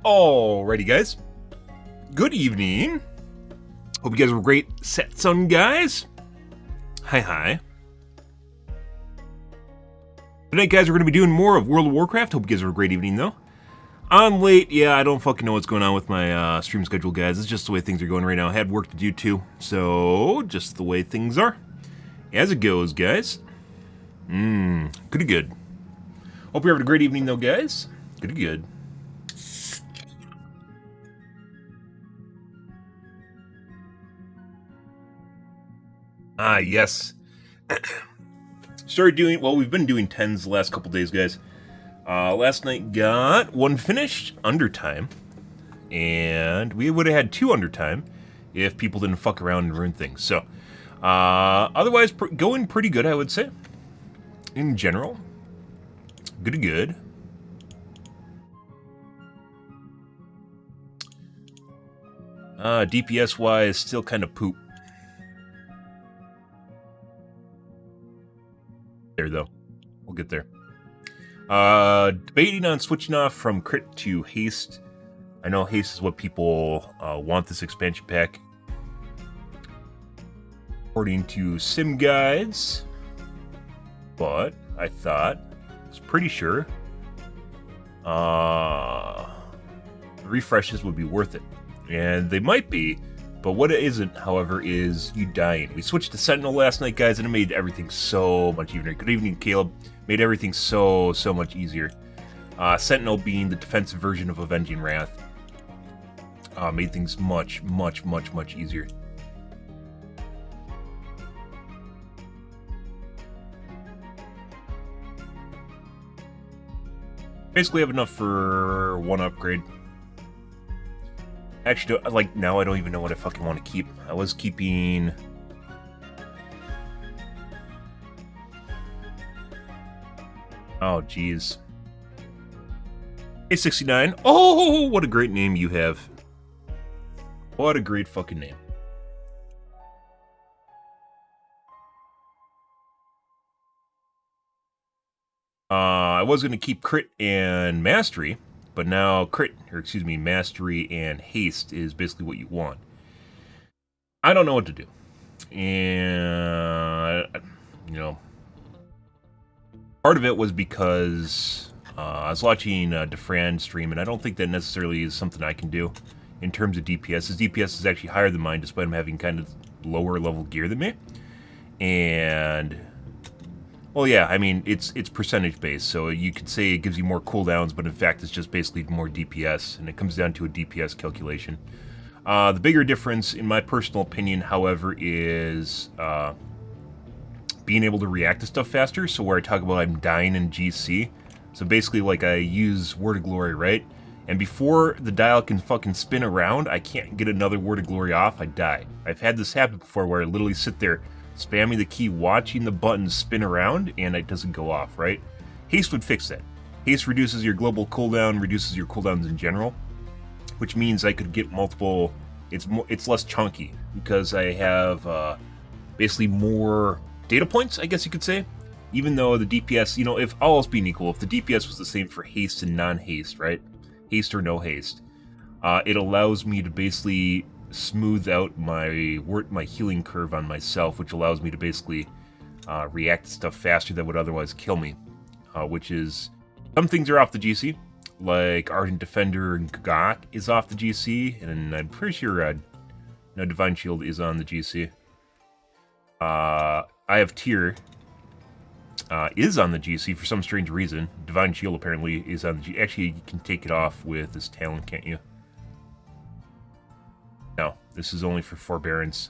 Alrighty, guys. Good evening. Hope you guys were great set sun, guys. Hi. Tonight, guys, we're going to be doing more of World of Warcraft. Hope you guys have a great evening, though. I'm late. Yeah, I don't fucking know what's going on with my stream schedule, guys. It's just the way things are going right now. I had work to do, too. So, just the way things are. As it goes, guys. Pretty good. Hope you're having a great evening, though, guys. Pretty good. Ah, yes. Started doing, well, we've been doing 10s the last couple days, guys. Last night got one finished under time, and we would have had 2 under time if people didn't fuck around and ruin things. So, otherwise, going pretty good, I would say. In general. Good. DPS-wise, still kind of poop. There, though. We'll get there. Debating on switching off from crit to haste. I know haste is what people want this expansion pack. According to sim guides. But I was pretty sure refreshes would be worth it. And they might be. But what it isn't, however, is you dying. We switched to Sentinel last night, guys, and it made everything so much easier. Good evening, Caleb. Made everything so much easier. Sentinel being the defensive version of Avenging Wrath. Made things much easier. Basically have enough for 1 upgrade. Actually, now I don't even know what I fucking want to keep. I was keeping... Oh, jeez. A69. Oh, what a great name you have. What a great fucking name. I was going to keep crit and mastery. But now mastery and haste is basically what you want. I don't know what to do. And, part of it was because I was watching DeFran stream, and I don't think that necessarily is something I can do in terms of DPS. His DPS is actually higher than mine, despite him having kind of lower level gear than me. And... well, yeah, I mean, it's percentage-based, so you could say it gives you more cooldowns, but in fact it's just basically more DPS, and it comes down to a DPS calculation. The bigger difference, in my personal opinion, however, is being able to react to stuff faster, so where I talk about I'm dying in GC. So basically, I use Word of Glory, right? And before the dial can fucking spin around, I can't get another Word of Glory off, I die. I've had this happen before where I literally sit there spamming the key, watching the button spin around, and it doesn't go off, right? Haste would fix that. Haste reduces your global cooldown, reduces your cooldowns in general, which means I could get multiple... It's less chunky, because I have basically more data points, I guess you could say. Even though the DPS, if all else being equal, if the DPS was the same for haste and non-haste, right? Haste or no haste. It allows me to basically smooth out my healing curve on myself, which allows me to basically react to stuff faster that would otherwise kill me. Which is... some things are off the GC, like Ardent Defender and Gok is off the GC, and I'm pretty sure Divine Shield is on the GC. I have Tyr is on the GC for some strange reason. Divine Shield apparently is on the GC. Actually, you can take it off with this talent, can't you? No, this is only for Forbearance.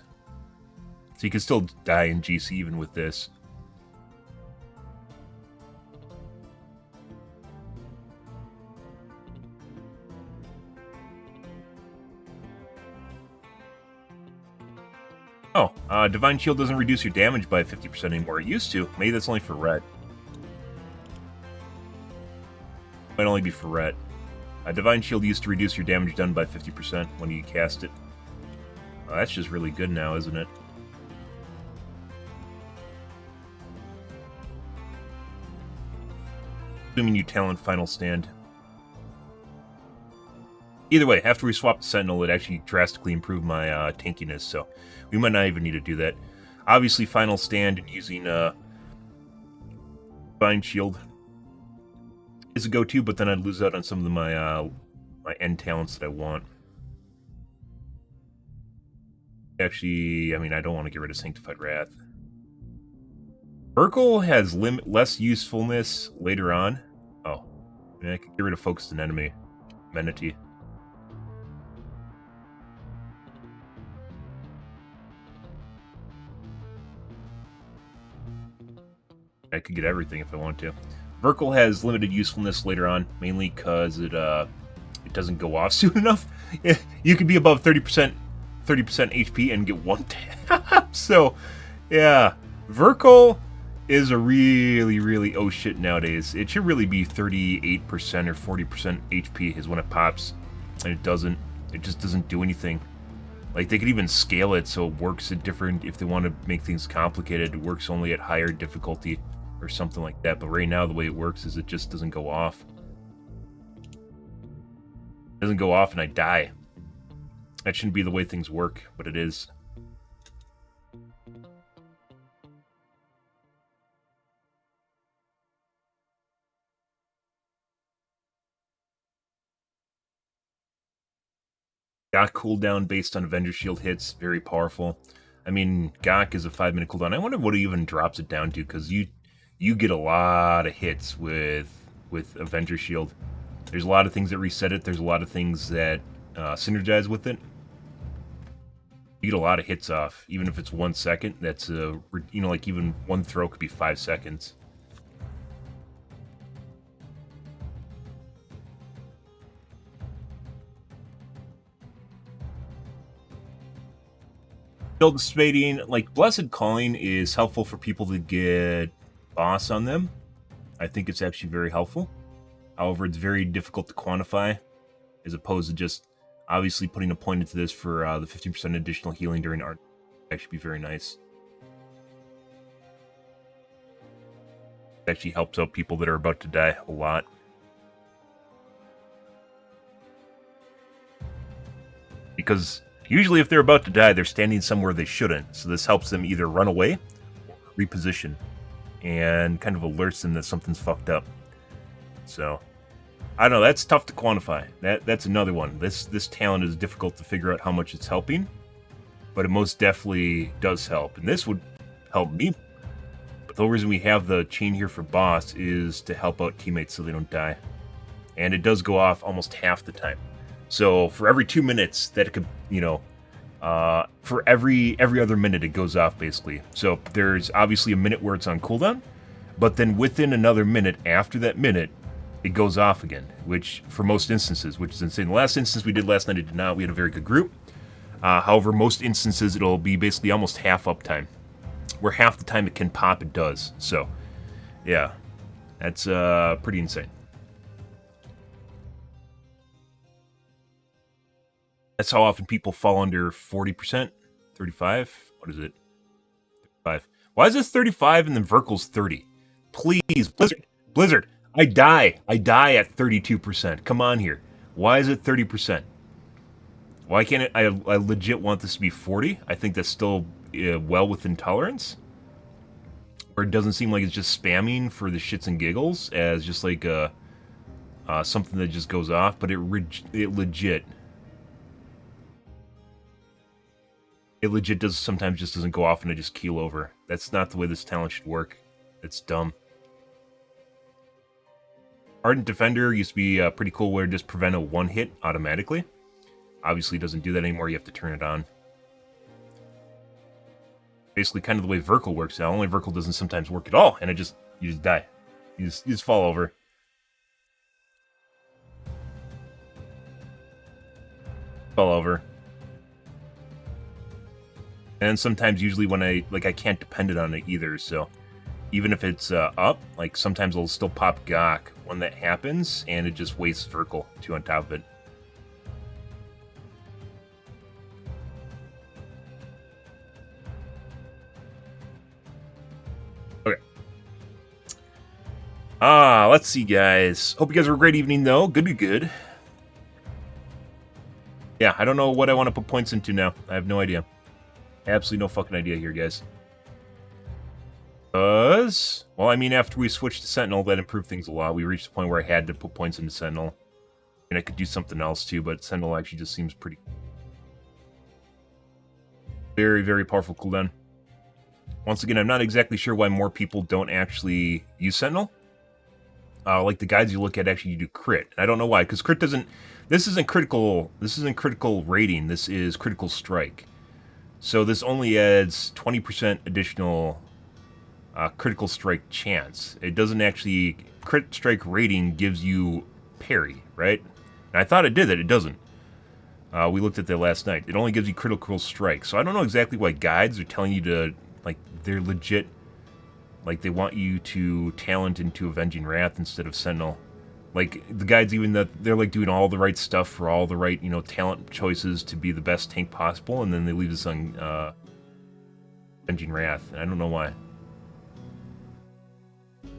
So you can still die in GC even with this. Oh, Divine Shield doesn't reduce your damage by 50% anymore. It used to. Maybe that's only for red. Might only be for red. Divine Shield used to reduce your damage done by 50% when you cast it. That's just really good now, isn't it? Assuming you talent Final Stand. Either way, after we swap the Sentinel, it actually drastically improved my tankiness, so we might not even need to do that. Obviously, Final Stand and using Divine Shield is a go-to, but then I'd lose out on some of my my end talents that I want. Actually, I mean, I don't want to get rid of Sanctified Wrath. Urkel has less usefulness later on. Oh, I mean, I could get rid of Focused on Enemy. Amenity. I could get everything if I want to. Verkle has limited usefulness later on, mainly because it doesn't go off soon enough. You could be above 30% HP and get one tap. So, yeah, Verkle is a really oh shit nowadays. It should really be 38% or 40% HP is when it pops, and it doesn't. It just doesn't do anything. Like, they could even scale it so it works at different, if they want to make things complicated, it works only at higher difficulty or something like that. But right now the way it works is it just doesn't go off. It doesn't go off and I die. That shouldn't be the way things work, but it is. Gok cooldown based on Avenger Shield hits, very powerful. I mean, Gok is a 5-minute cooldown. I wonder what it even drops it down to, because you get a lot of hits with Avenger Shield. There's a lot of things that reset it. There's a lot of things that synergize with it. You get a lot of hits off, even if it's 1 second. That's like even one throw could be 5 seconds. Build spading, like Blessed Calling is helpful for people to get boss on them. I think it's actually very helpful. However, it's very difficult to quantify, as opposed to just obviously putting a point into this for the 15% additional healing during art. That should be very nice. It actually helps out people that are about to die a lot. Because usually if they're about to die, they're standing somewhere they shouldn't. So this helps them either run away or reposition, and kind of alerts them that something's fucked up. So, I don't know, that's tough to quantify. That's another one. This talent is difficult to figure out how much it's helping, but it most definitely does help. And this would help me. But the reason we have the chain here for boss is to help out teammates so they don't die. And it does go off almost half the time. So for every 2 minutes that it could, for every other minute it goes off, basically. So there's obviously a minute where it's on cooldown, but then within another minute after that minute, it goes off again, which for most instances, which is insane. The last instance we did last night, it did not. We had a very good group. However, most instances, it'll be basically almost half uptime, where half the time it can pop, it does. So, yeah, that's pretty insane. That's how often people fall under 40%, 35. What is it? 35. Why is this 35 and then Verkle's 30? Please, Blizzard. I die at 32%. Come on here. Why is it 30%? Why can't it? I legit want this to be 40. I think that's still well within tolerance. Or it doesn't seem like it's just spamming for the shits and giggles as just like something that just goes off. But it legit does sometimes just doesn't go off and it just keel over. That's not the way this talent should work. It's dumb. Ardent Defender used to be pretty cool where it just prevent a one hit automatically. Obviously it doesn't do that anymore, you have to turn it on. Basically kind of the way Verkle works now, only Verkle doesn't sometimes work at all, and you just die. You just fall over. Fall over. And sometimes usually when I can't depend on it either, so even if it's up, like sometimes it'll still pop Gok when that happens, and it just wastes Verkle too on top of it. Okay. Let's see, guys. Hope you guys have a great evening, though. Good. Yeah, I don't know what I want to put points into now. I have no idea. Absolutely no fucking idea here, guys. Well, I mean, after we switched to Sentinel, that improved things a lot. We reached the point where I had to put points into Sentinel. And I could do something else too, but Sentinel actually just seems pretty... Very, very powerful cooldown. Once again, I'm not exactly sure why more people don't actually use Sentinel. Like the guides you look at, actually you do crit. And I don't know why, because crit doesn't... This isn't critical rating, this is critical strike. So this only adds 20% additional critical strike chance. It doesn't actually... Crit strike rating gives you parry, right? And I thought it did that, it doesn't. We looked at that last night. It only gives you critical strike. So I don't know exactly why guides are telling you to... Like, they're legit... Like, they want you to talent into Avenging Wrath instead of Sentinel. Like, the guides even that they're, like, doing all the right stuff for all the right, you know, talent choices to be the best tank possible, and then they leave us on, Avenging Wrath. And I don't know why. The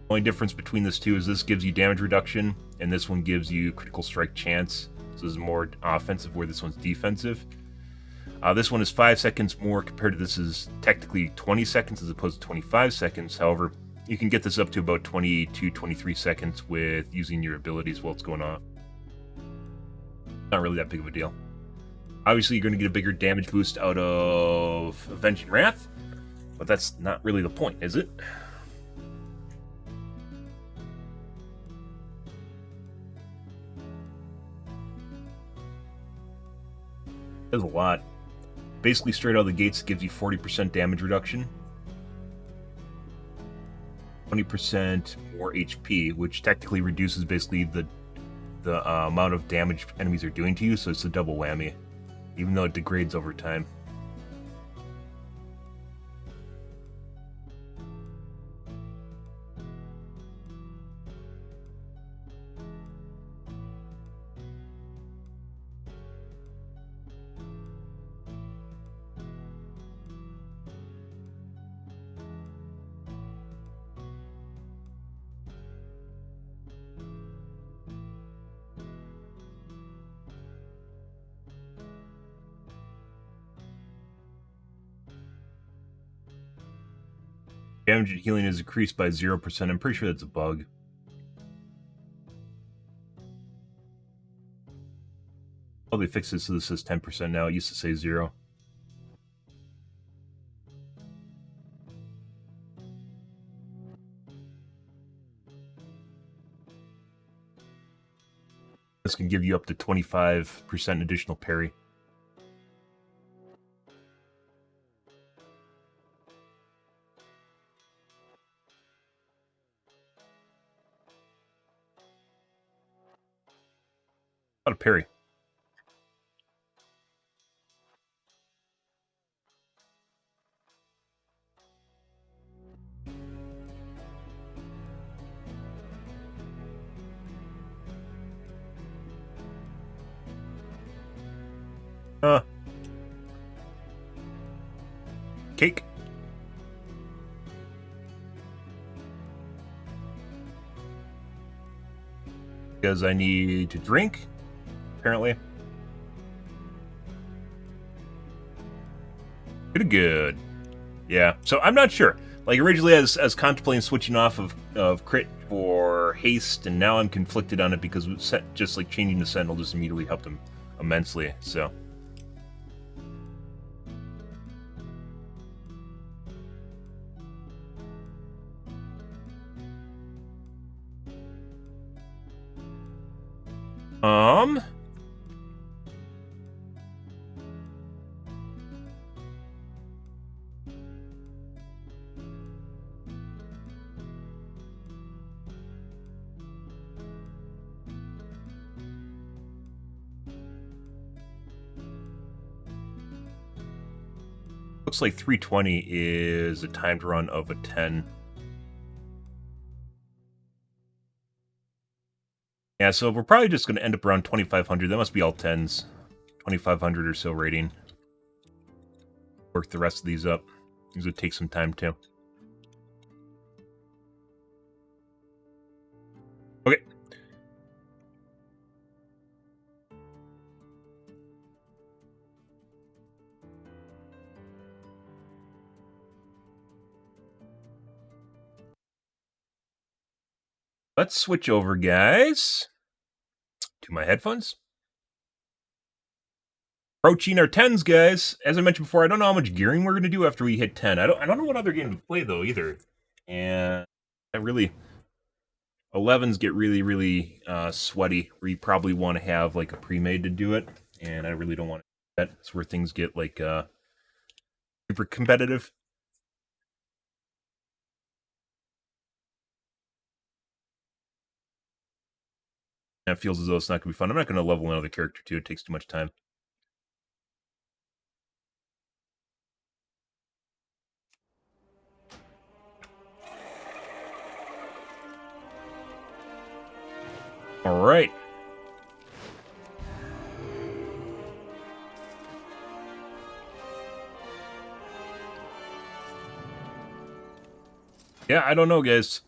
only difference between this two is this gives you damage reduction, and this one gives you critical strike chance. So this is more offensive, where this one's defensive. This one is 5 seconds more compared to this is technically 20 seconds as opposed to 25 seconds. However, you can get this up to about 22, 23 seconds with using your abilities while it's going on. Not really that big of a deal. Obviously, you're going to get a bigger damage boost out of Avenging Wrath, but that's not really the point, is it? There's a lot. Basically, straight out of the gates, it gives you 40% damage reduction, 20% more HP, which technically reduces basically the amount of damage enemies are doing to you, so it's a double whammy, even though it degrades over time. Damage and healing is increased by 0%. I'm pretty sure that's a bug. Probably fix it so this says 10% now. It used to say 0. This can give you up to 25% additional parry. A lot of parry. Cake. Because I need to drink, apparently. Pretty good. Yeah, so I'm not sure. Like, originally I was contemplating switching off of crit for haste, and now I'm conflicted on it because just like changing the Sentinel just immediately helped him immensely, so... Looks like 320 is a timed run of a 10. Yeah, so we're probably just going to end up around 2,500. That must be all 10s. 2,500 or so rating. Work the rest of these up. These would take some time too. Okay. Let's switch over, guys, to my headphones. Approaching our 10s, guys. As I mentioned before, I don't know how much gearing we're going to do after we hit 10. I don't know what other game to play, though, either. And I really... 11s get really sweaty, where you probably want to have, like, a pre-made to do it. And I really don't want to do that. It's where things get, like, super competitive. That feels as though it's not going to be fun. I'm not going to level another character, too. It takes too much time. All right. Yeah, I don't know, guys.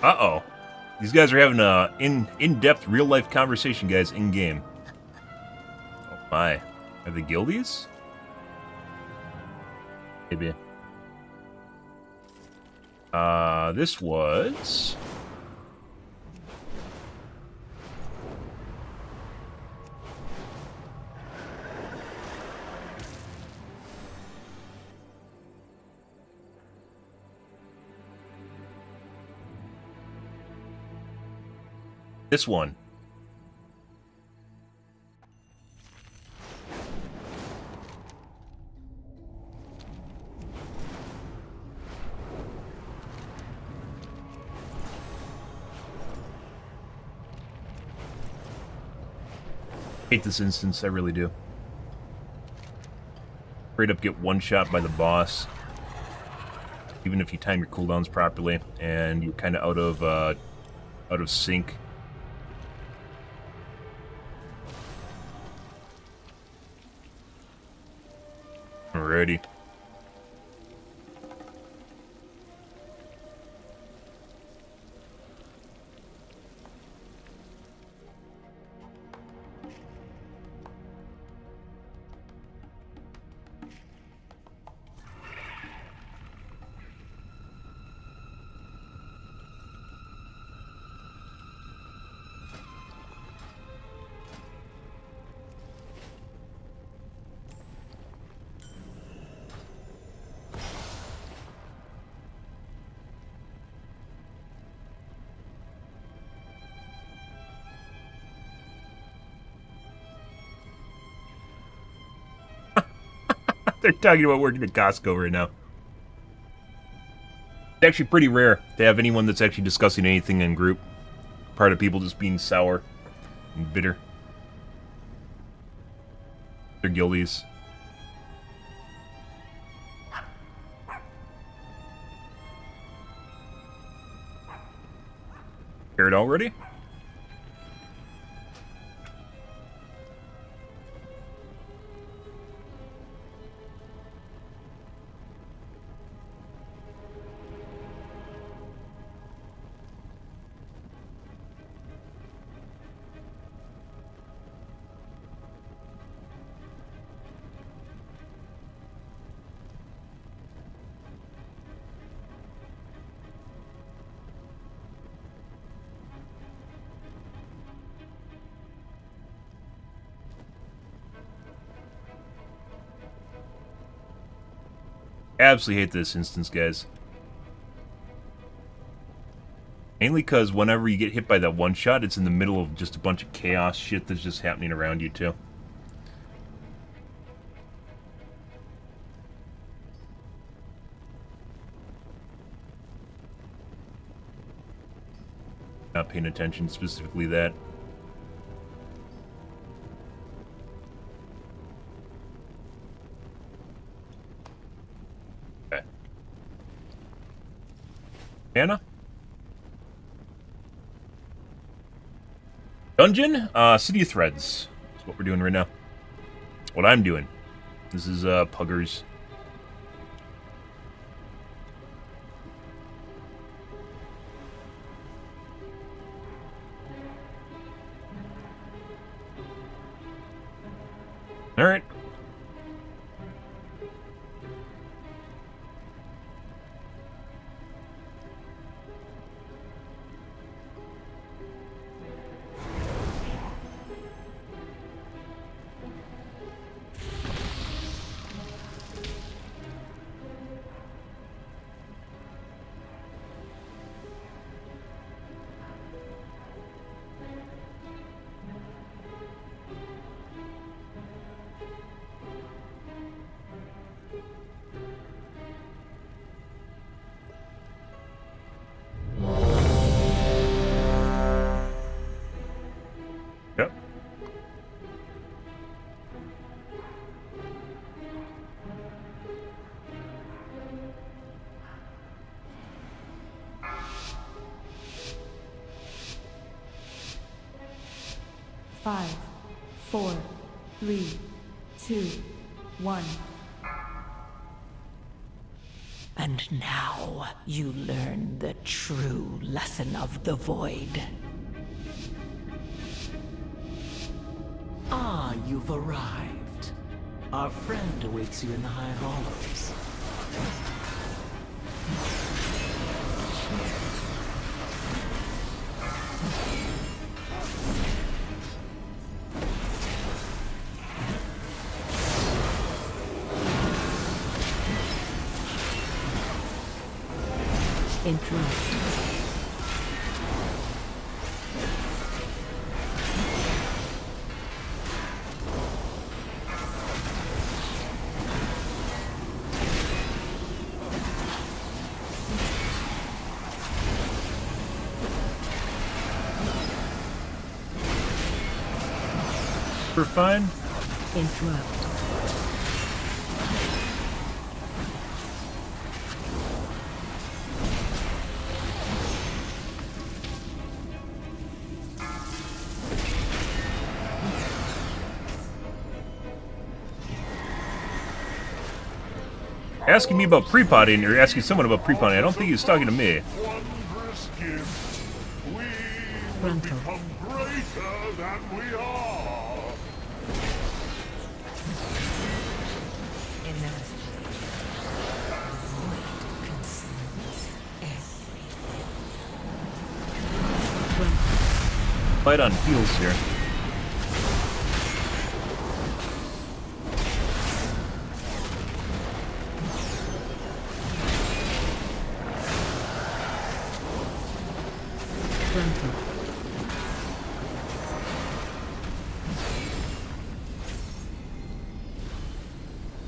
Uh-oh. These guys are having a in-depth real-life conversation, guys, in-game. Oh my. Are they guildies? Maybe. This was... this one. I hate this instance, I really do. Straight up get one shot by the boss. Even if you time your cooldowns properly, and you're kind of out of sync. Alrighty. They're talking about working at Costco right now. It's actually pretty rare to have anyone that's actually discussing anything in group. Part of people just being sour and bitter. They're guildies. Scared already? Absolutely hate this instance, guys. Mainly because whenever you get hit by that one shot, it's in the middle of just a bunch of chaos shit that's just happening around you, too. Not paying attention, specifically that. Okay. Anna? Dungeon? City of Threads. That's what we're doing right now. What I'm doing. This is, Puggers. Alright. Yep. Five, 4, 3, 2, 1. And now you learn the true lesson of the Void. Ah, you've arrived. Our friend awaits you in the High Hollows. Interrupt. We're fine. Interrupt. Asking me about pre-potting, or asking someone about pre-potting. I don't think he was talking to me. Wondrous gift. We will Frontal. become greater than we are. Fight on heels here.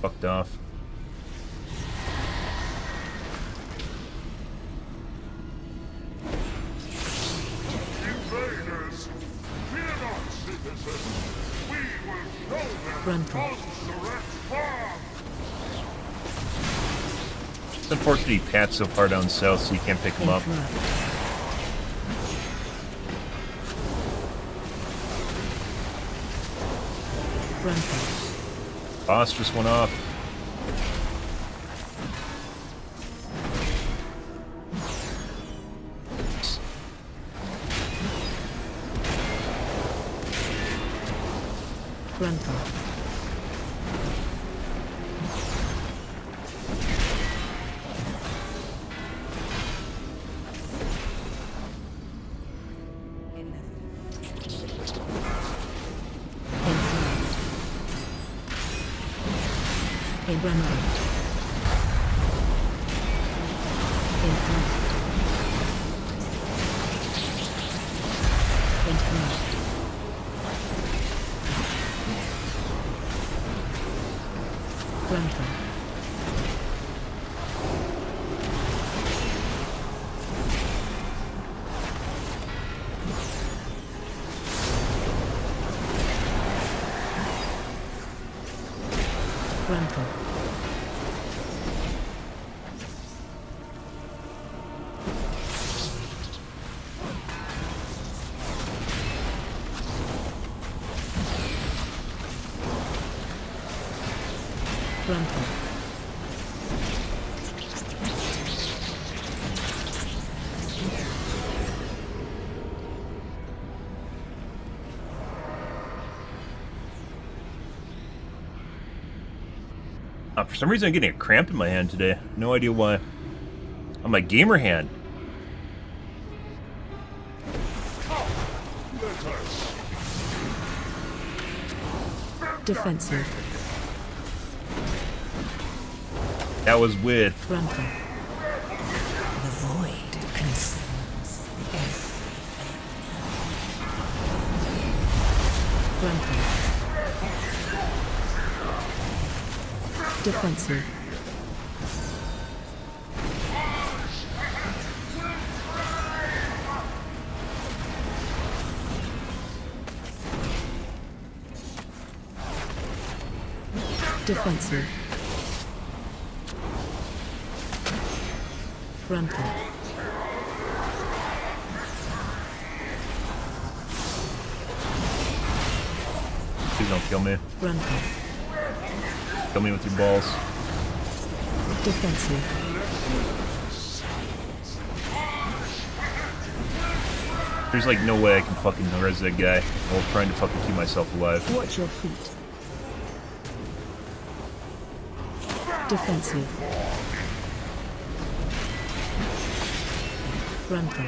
Fucked off. Invaders, fear not, citizens. We will show them Frontal. Consurrect farm. It's unfortunate he Pat's so far down south, so you can't pick him up. Interrupt. Frontal. Boss just went off. Frontal. Frontal. Frontal. Frontal. For some reason, I'm getting a cramp in my hand today. No idea why. On my gamer hand. Defensive. That was with. Frontal. The void consumes everything. Frontal. Defensive. Defensive. Frontal. Please don't kill me. Frontal. Kill me with your balls. Defensive. There's like no way I can fucking res that guy while trying to fucking keep myself alive. Watch your feet. Defensive. Frontal.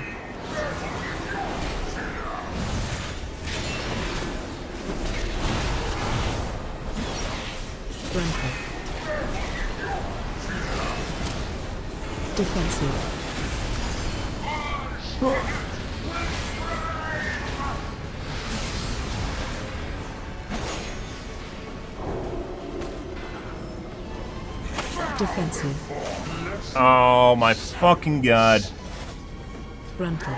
Frontal. Defensive. Defensive. Oh my fucking god. Frontal.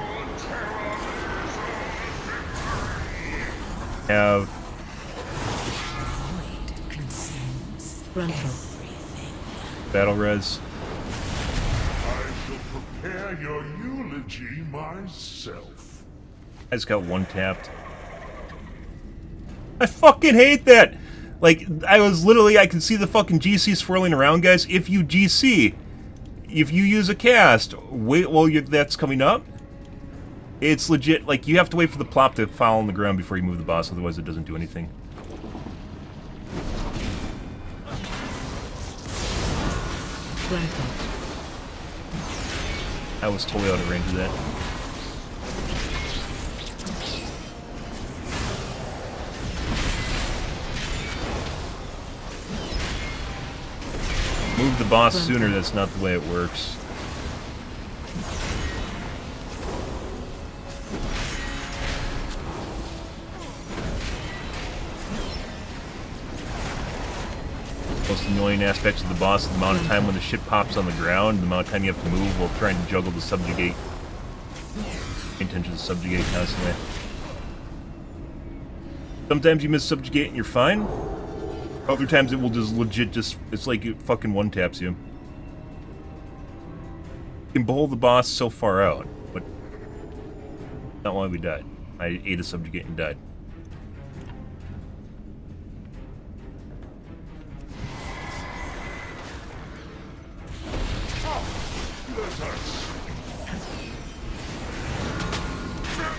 Have Void consumes Frontal. battle res. I shall prepare your eulogy myself. I just got one tapped. I fucking hate that! Like, I can see the fucking GC swirling around, guys. If you GC, if you use a cast, wait while that's coming up. It's legit, like, you have to wait for the plop to fall on the ground before you move the boss, otherwise it doesn't do anything. Frontal. I was totally out of range of that. Move the boss sooner, that's not the way it works. Most annoying aspects of the boss is the amount of time when the shit pops on the ground, the amount of time you have to move while trying to juggle the subjugate. Pay attention to subjugate constantly. Sometimes you miss subjugate and you're fine. Other times it will just legit it's like it fucking one-taps you. You can bowl the boss so far out, but not why we died. I ate a subjugate and died.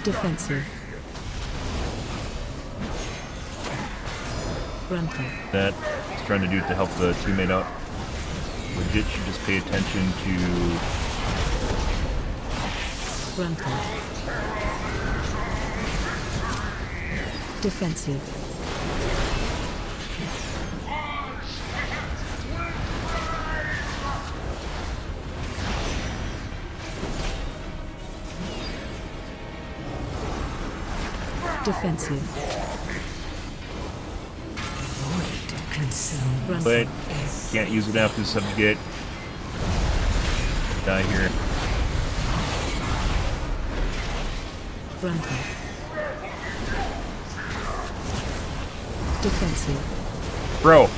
Defensive. Frontal. That is trying to do it to help the teammate out. Legit should just pay attention to Frontal. Defensive. Defensive. Void consumed. Frontal. But can't use it after the subjugate. Die here. Frontal. Defensive. Bro.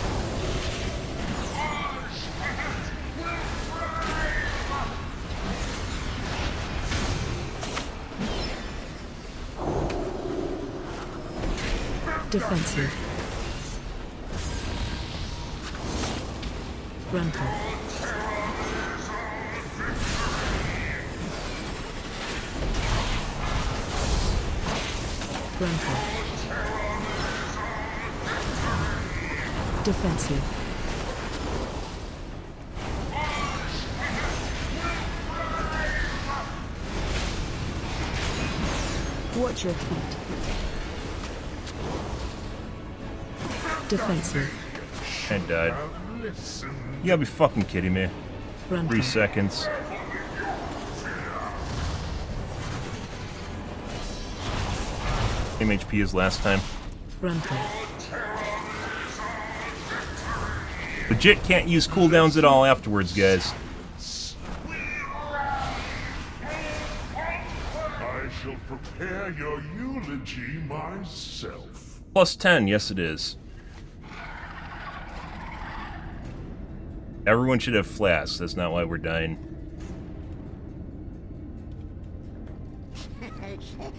Defensive. Frontal. Frontal. Defensive. Watch your feet. Defensive. And died. Listen. You gotta be fucking kidding me. Frontal. 3 seconds. Same HP as last time. Frontal. Legit can't use cooldowns at all afterwards, guys. I shall prepare your eulogy myself. Plus 10, yes it is. Everyone should have flasks, that's not why we're dying.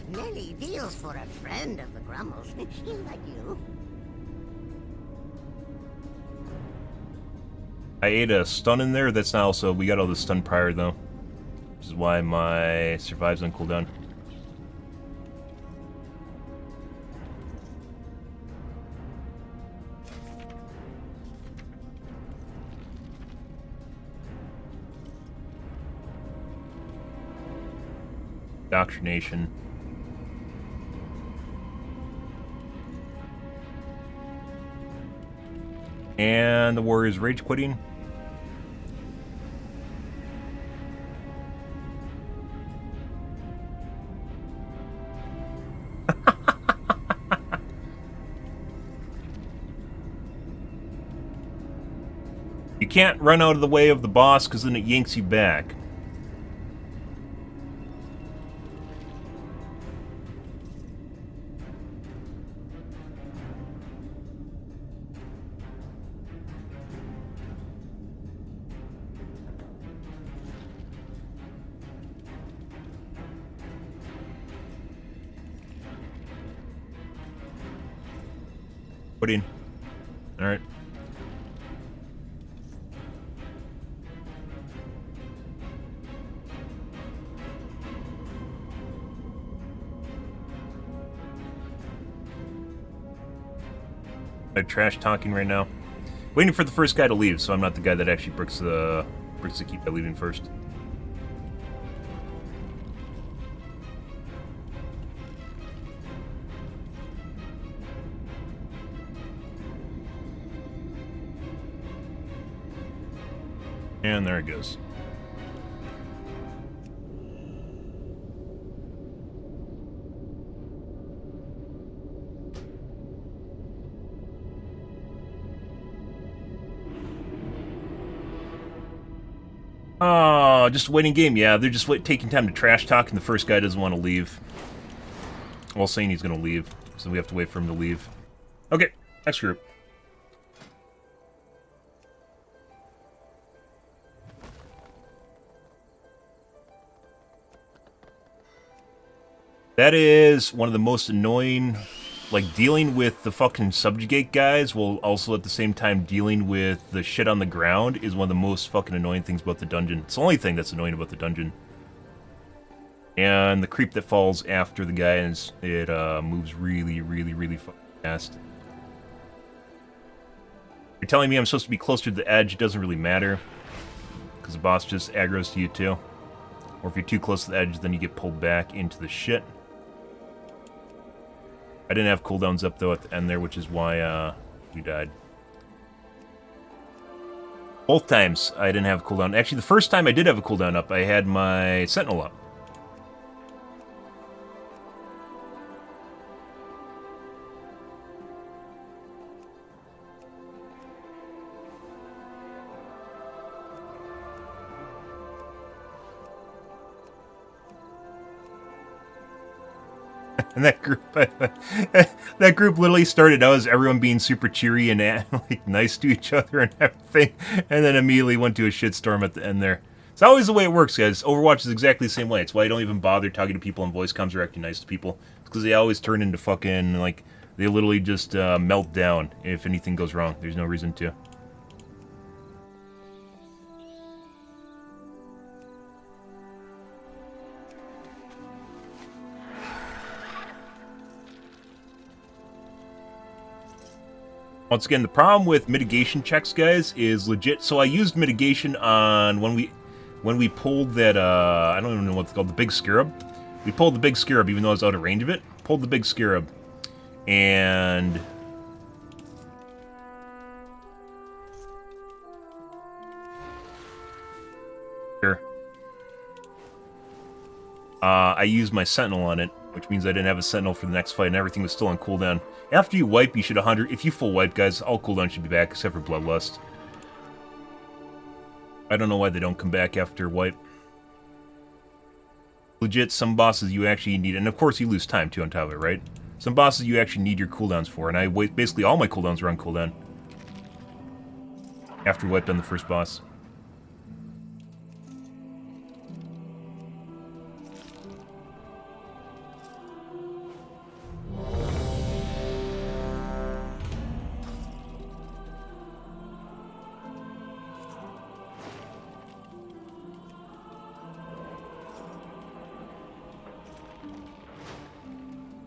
Nelly deals for a friend of the Grummles. Like you. I ate a stun in there, that's not also, we got all the stun prior though. Which is why my survives on cooldown. Indoctrination. And the warrior's rage quitting. You can't run out of the way of the boss because then it yanks you back. Put in. Alright. I'm trash talking right now. Waiting for the first guy to leave, so I'm not the guy that actually bricks the keep by leaving first. And there it goes. Oh, just a waiting game. Yeah, they're just taking time to trash talk, and the first guy doesn't want to leave. Well, saying he's going to leave, so we have to wait for him to leave. Okay, next group. That is one of the most annoying, like, dealing with the fucking subjugate guys while also at the same time dealing with the shit on the ground is one of the most fucking annoying things about the dungeon. It's the only thing that's annoying about the dungeon. And the creep that falls after the guy, is it moves really, really, really fucking fast. You're telling me I'm supposed to be closer to the edge, it doesn't really matter. Because the boss just aggroes to you too. Or if you're too close to the edge, then you get pulled back into the shit. I didn't have cooldowns up though at the end there, which is why we died. Both times I didn't have a cooldown. Actually, the first time I did have a cooldown up, I had my Sentinel up. And that group, that group literally started out as everyone being super cheery and like nice to each other and everything, and then immediately went to a shitstorm at the end there. It's always the way it works, guys. Overwatch is exactly the same way. It's why I don't even bother talking to people on voice comms or acting nice to people. It's because they always turn into fucking, like, they literally just melt down if anything goes wrong. There's no reason to. Once again, the problem with mitigation checks, guys, is legit. So I used mitigation on when we pulled that, I don't even know what it's called, the big scarab. We pulled the big scarab even though I was out of range of it. Pulled the big scarab. And I used my sentinel on it, which means I didn't have a sentinel for the next fight, and everything was still on cooldown. After you wipe, you should 100. If you full wipe, guys, all cooldown should be back except for Bloodlust. I don't know why they don't come back after wipe. Legit, some bosses you actually need, and of course you lose time too on top of it, right? Some bosses you actually need your cooldowns for, and I basically all my cooldowns are on cooldown after wiped on the first boss.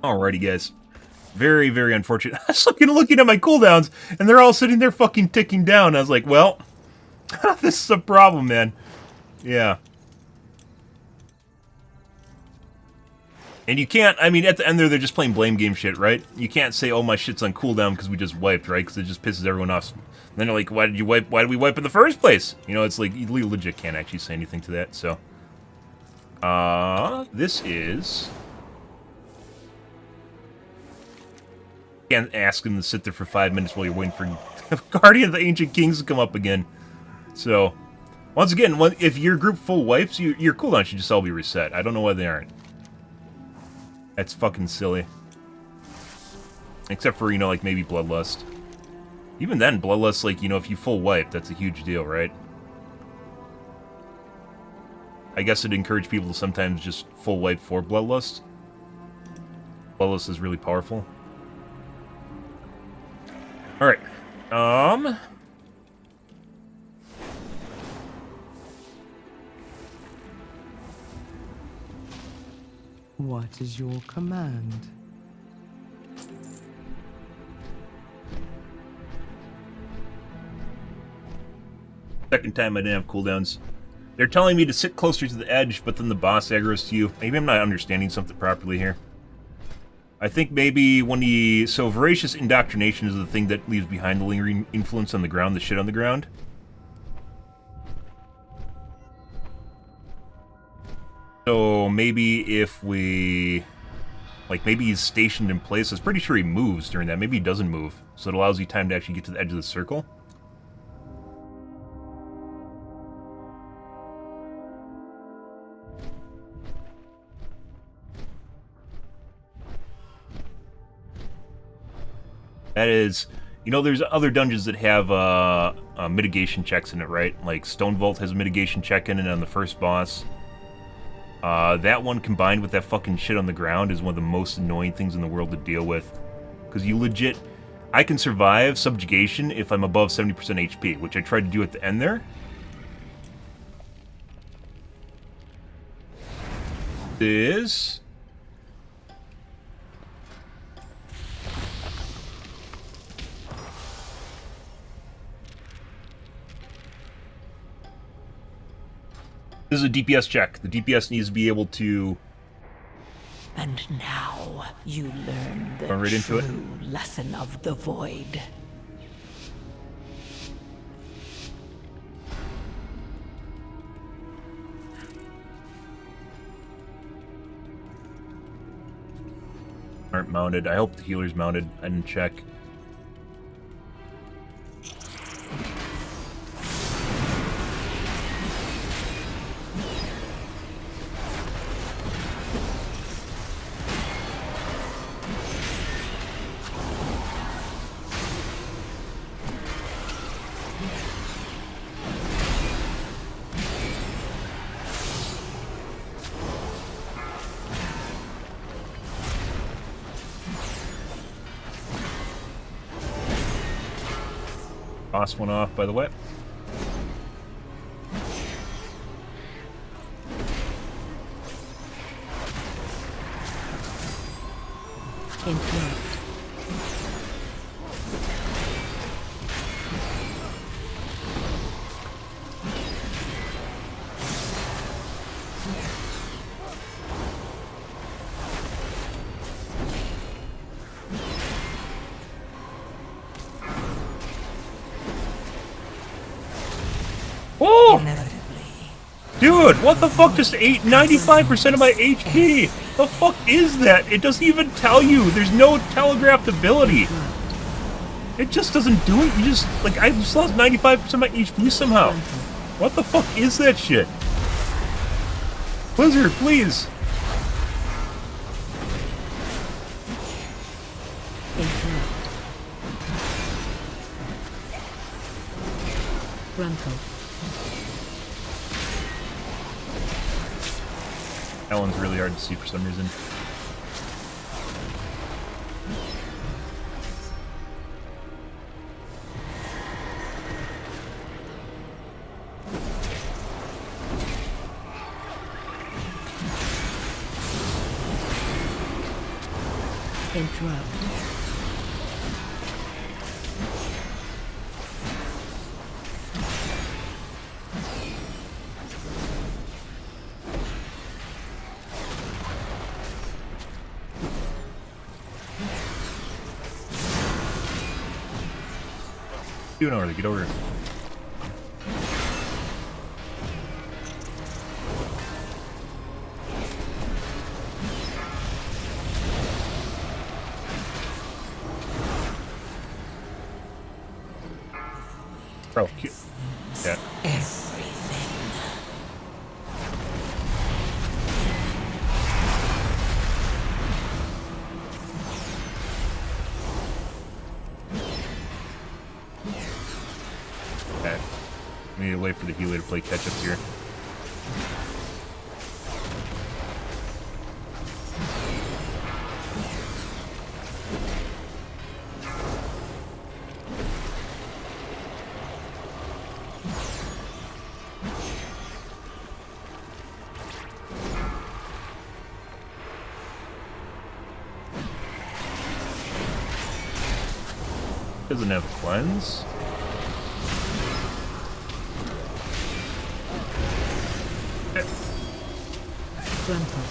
Alrighty, guys. Very, very unfortunate. I was looking at my cooldowns, and they're all sitting there fucking ticking down. I was like, well, this is a problem, man. Yeah. And you can't, I mean, at the end there, they're just playing blame game shit, right? You can't say, oh, my shit's on cooldown because we just wiped, right? Because it just pisses everyone off. And then they're like, why did you wipe? Why did we wipe in the first place? You know, it's like, you legit can't actually say anything to that, so. This is... Can't ask him to sit there for 5 minutes while you're waiting for Guardian of the Ancient Kings to come up again. So, once again, if your group full wipes, your cooldown should just all be reset. I don't know why they aren't. That's fucking silly. Except for, you know, like maybe Bloodlust. Even then, Bloodlust, like, you know, if you full wipe, that's a huge deal, right? I guess it'd encourage people to sometimes just full wipe for Bloodlust. Bloodlust is really powerful. Alright, What is your command? Second time I didn't have cooldowns. They're telling me to sit closer to the edge, but then the boss aggroes to you. Maybe I'm not understanding something properly here. I think maybe when he... So, voracious indoctrination is the thing that leaves behind the lingering influence on the ground, the shit on the ground. So, maybe if we... Like, maybe he's stationed in place. I was pretty sure he moves during that. Maybe he doesn't move. So it allows you time to actually get to the edge of the circle. That is, you know, there's other dungeons that have mitigation checks in it, right? Like Stone Vault has a mitigation check in it on the first boss. That one combined with that fucking shit on the ground is one of the most annoying things in the world to deal with. Because you legit... I can survive subjugation if I'm above 70% HP, which I tried to do at the end there. This... This is a DPS check. The DPS needs to be able to... And now you learn the Going right into it. true lesson of the void. Aren't mounted. I hope the healer's mounted. I didn't check. Toss one off by the way. Interrupt. Oh! Inevitably. Dude, what the fuck just ate 95% of my HP? The fuck is that? It doesn't even tell you. There's no telegraphed ability. It just doesn't do it. You just, like, I just lost 95% of my HP somehow. What the fuck is that shit? Blizzard, please. Interrupt. Frontal. That one's really hard to see for some reason. Interrupt. Doing already, get over here. Bro, cute. Yeah. Everything. Okay. We need to wait for the healer to play catch up here. Doesn't have cleanse. Frontal.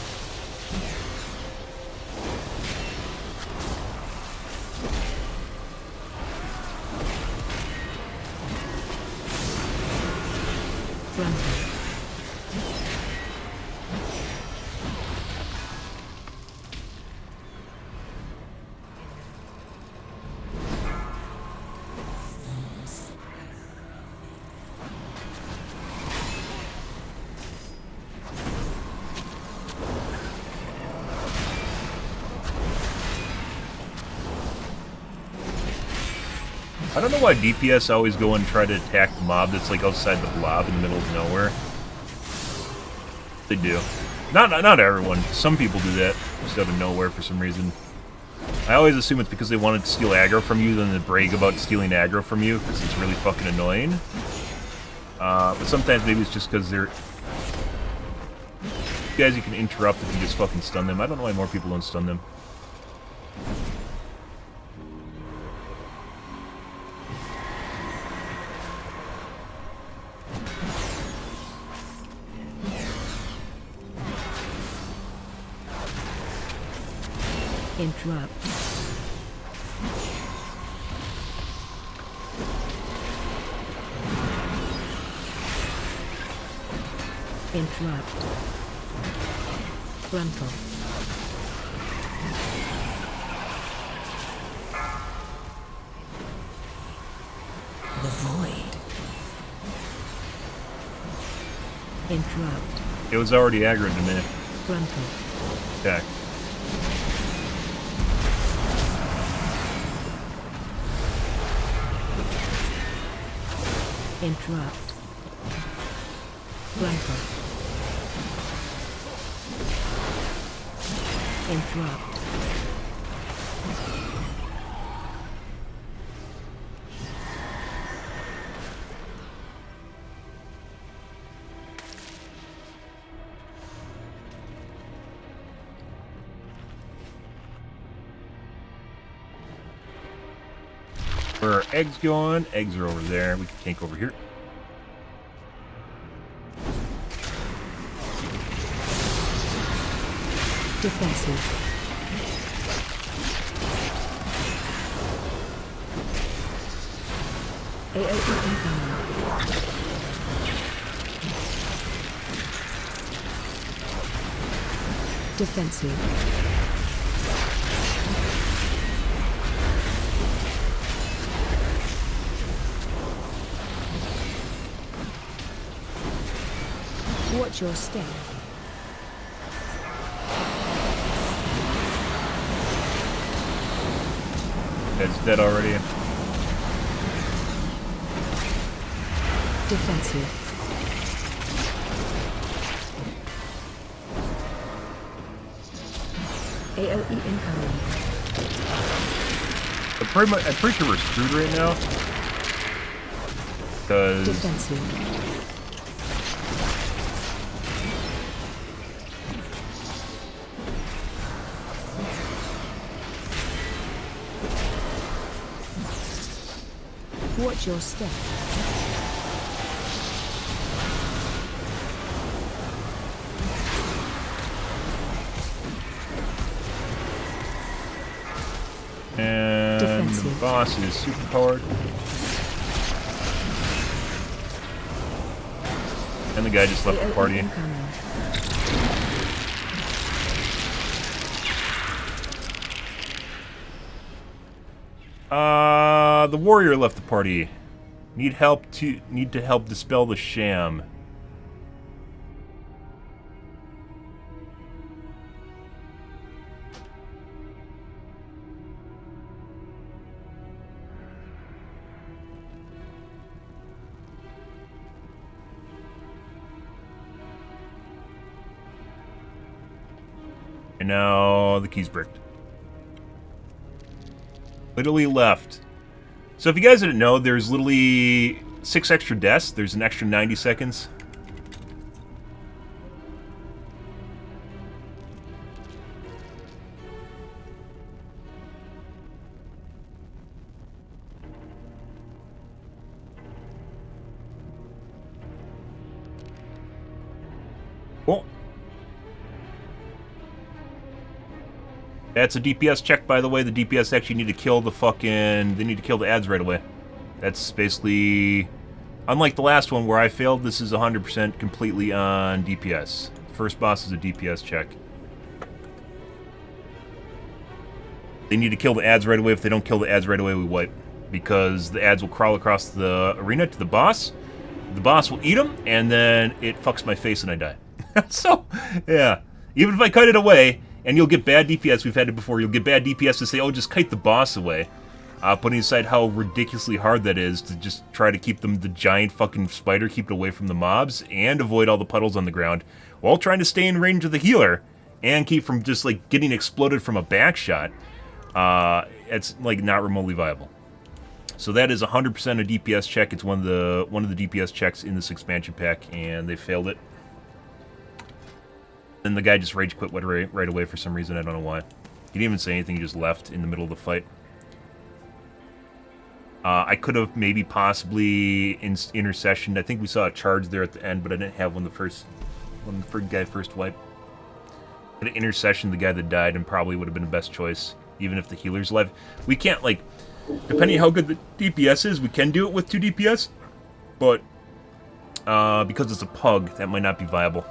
Frontal. I don't know why DPS always go and try to attack the mob that's like outside the blob in the middle of nowhere. They do. Not everyone. Some people do that just out of nowhere for some reason. I always assume it's because they wanted to steal aggro from you, then they brag about stealing aggro from you because it's really fucking annoying. But sometimes maybe it's just because they're guys you can interrupt if you just fucking stun them. I don't know why more people don't stun them. Interrupt. Interrupt. Frontal. The void. Interrupt. It was already aggroed to me. Frontal. Attack. Interrupt. Frontal. Interrupt. Where are eggs going? Eggs are over there. We can tank over here. Defensive. AOE incoming. Defensive. Watch your step. That's dead already. Defensive. AOE incoming. I'm pretty sure we're screwed right now. Because Defensive. Watch your step. and Defensive. the boss is super powered. And the guy just left the AOE party. incoming. The warrior left the party. Need to help dispel the sham. And now the key's bricked. Literally left. So if you guys didn't know, there's literally 6 extra deaths. There's an extra 90 seconds. Cool. That's a DPS check, by the way. The DPS actually need to kill the fucking... They need to kill the ads right away. That's basically... Unlike the last one where I failed, this is 100% completely on DPS. First boss is a DPS check. They need to kill the ads right away. If they don't kill the ads right away, we wipe. Because the ads will crawl across the arena to the boss. The boss will eat them, and then it fucks my face and I die. So, yeah. Even if I cut it away... And you'll get bad DPS, we've had it before, you'll get bad DPS to say, oh, just kite the boss away. Putting aside how ridiculously hard that is to just try to keep the giant fucking spider, keep it away from the mobs, and avoid all the puddles on the ground, while trying to stay in range of the healer, and keep from just, like, getting exploded from a back shot. It's, like, not remotely viable. So that is 100% a DPS check. It's one of the DPS checks in this expansion pack, and they failed it. And the guy just rage quit right away for some reason. I don't know why. He didn't even say anything. He just left in the middle of the fight. I could have maybe possibly intercessioned. I think we saw a charge there at the end, but I didn't have when the guy first wiped. Could have intercessioned the guy that died and probably would have been the best choice, even if the healer's alive. We can't, like, depending on how good the DPS is, we can do it with 2 DPS, but because it's a pug, that might not be viable.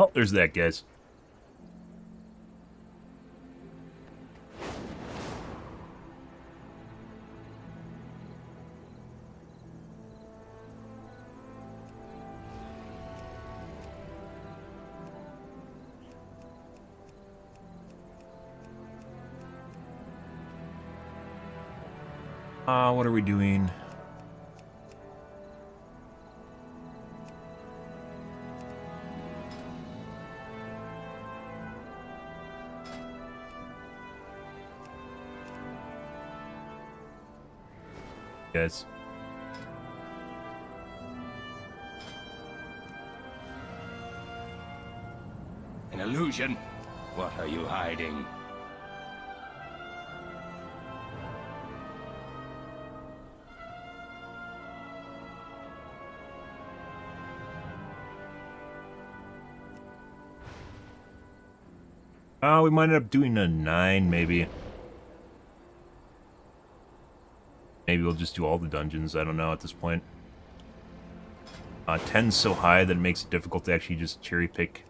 Oh, there's that, guys. What are we doing? Guys. An illusion? What are you hiding? We might end up doing a 9, maybe. Maybe we'll just do all the dungeons. I don't know at this point. 10's so high that it makes it difficult to actually just cherry pick.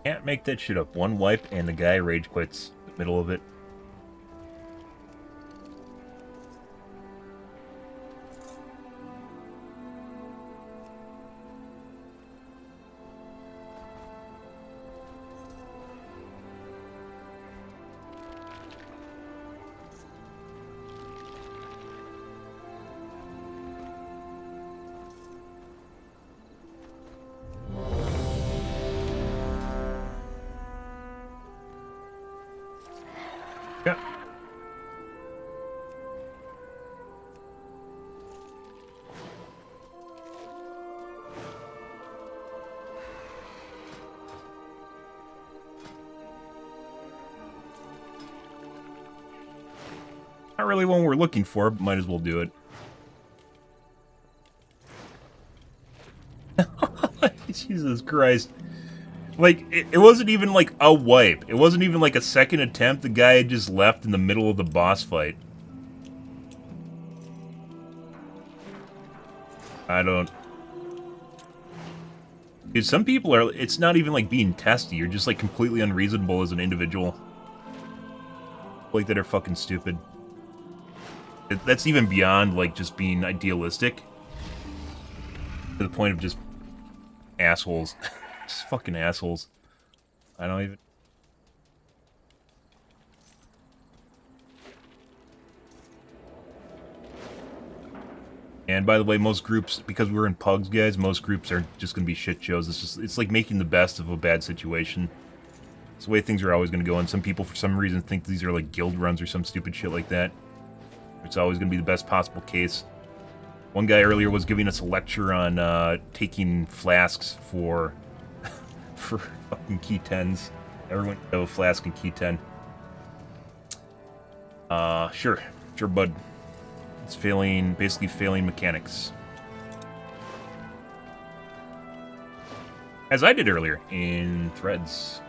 Can't make that shit up. One wipe and the guy rage quits in the middle of it. Yeah. Not really one we're looking for, but might as well do it. Jesus Christ. Like, it wasn't even like a wipe. It wasn't even like a second attempt. The guy had just left in the middle of the boss fight. I don't... Dude, some people are... It's not even like being testy. You're just like completely unreasonable as an individual. Like, that are fucking stupid. That's even beyond like just being idealistic. To the point of just assholes. Just fucking assholes. I don't even... And by the way, most groups, because we're in pugs, guys, most groups are just gonna be shit shows. It's like making the best of a bad situation. It's the way things are always gonna go, and some people for some reason think these are like guild runs or some stupid shit like that. It's always gonna be the best possible case. One guy earlier was giving us a lecture on taking flasks for fucking key 10s. Everyone have a flask and key 10. Sure, bud. It's basically failing mechanics. As I did earlier in threads.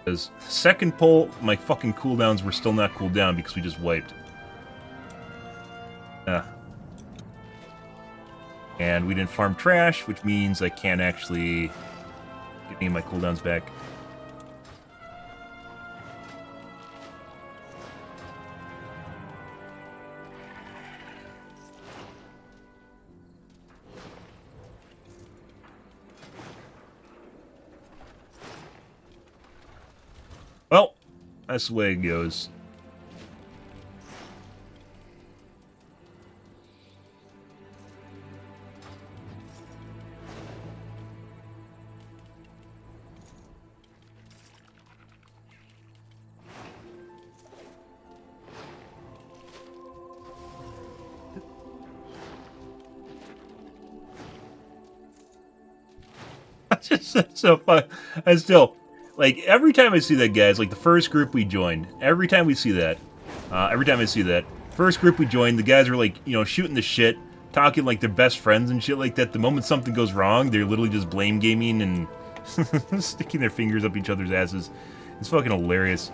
Because second pull, my fucking cooldowns were still not cooled down because we just wiped. And we didn't farm trash, which means I can't actually get any of my cooldowns back. Well, that's the way it goes. Just so fun. I still, like, every time I see that, guys, like the first group we joined, every time we see that, first group we joined, the guys were like, you know, shooting the shit, talking like they're best friends and shit like that. The moment something goes wrong, they're literally just blame gaming and sticking their fingers up each other's asses. It's fucking hilarious.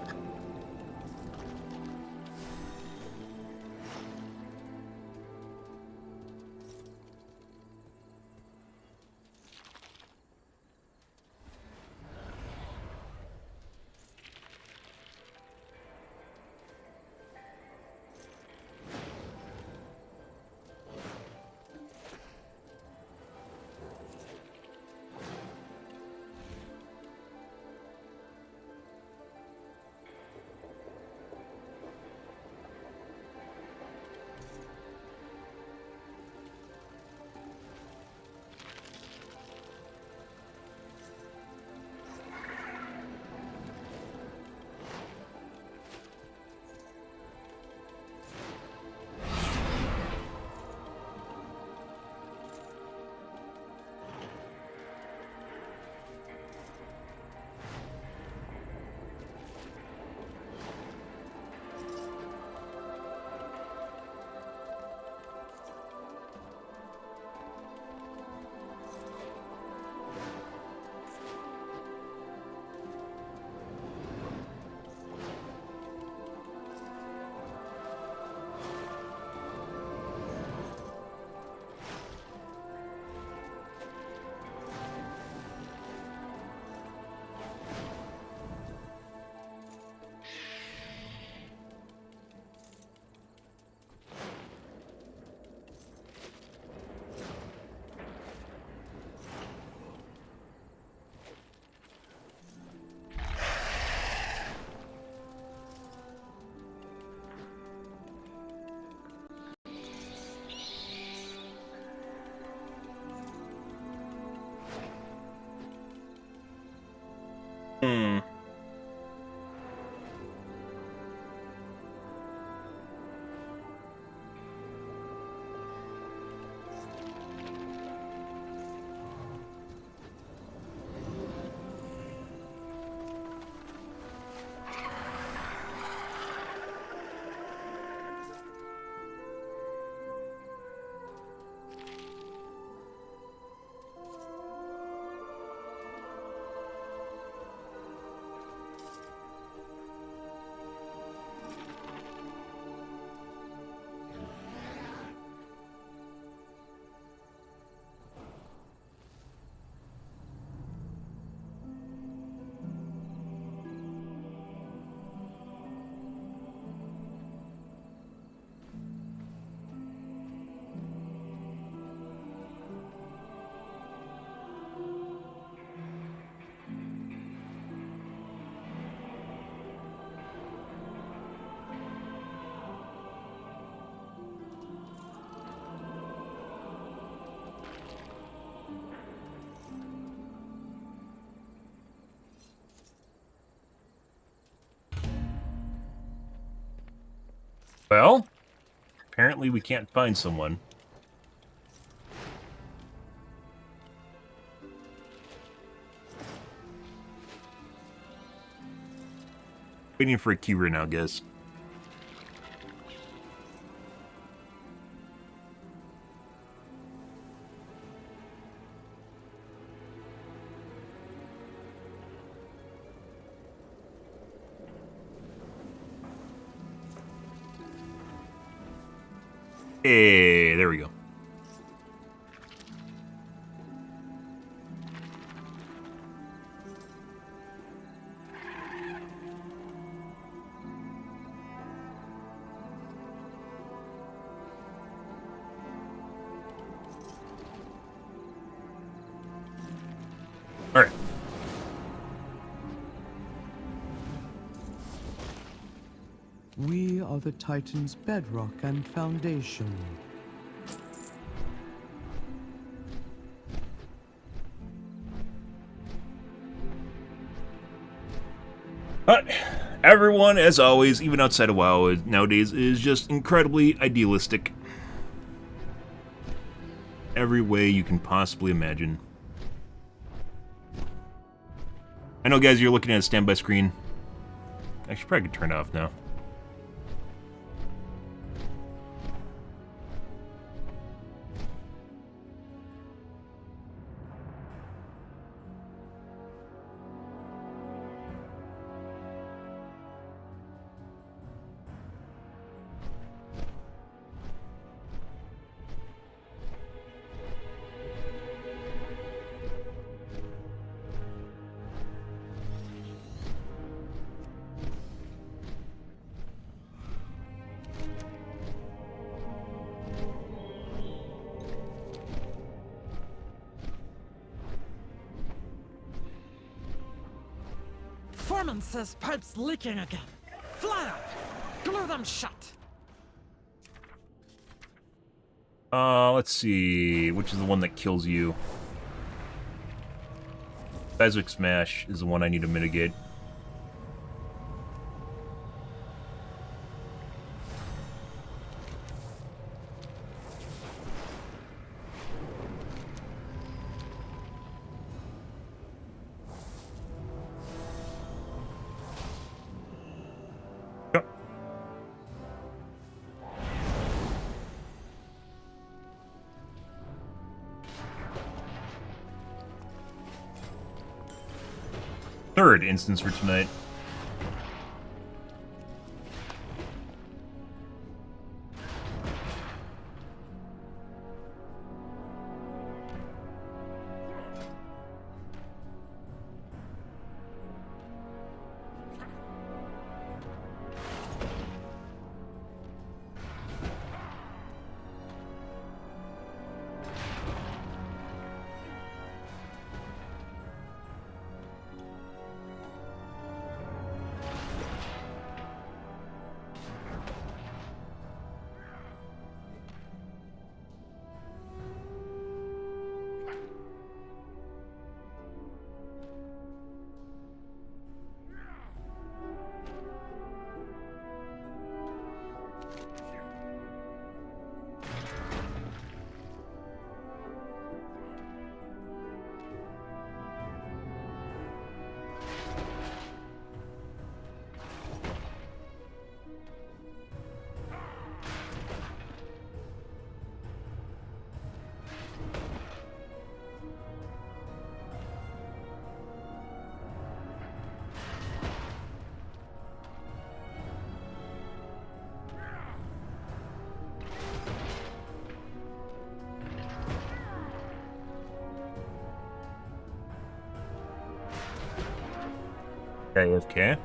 Well, apparently we can't find someone. Waiting for a key right now, guys. Hey, there we go. All right. We are the Titan's bedrock and foundation. But everyone, as always, even outside of WoW nowadays, is just incredibly idealistic. Every way you can possibly imagine. I know, guys, you're looking at a standby screen. I should probably turn it off now. Foreman says pipe's leaking again. Fly up! Glue them shut! Let's see. Which is the one that kills you? Seismic Smash is the one I need to mitigate. Third instance for tonight. Okay.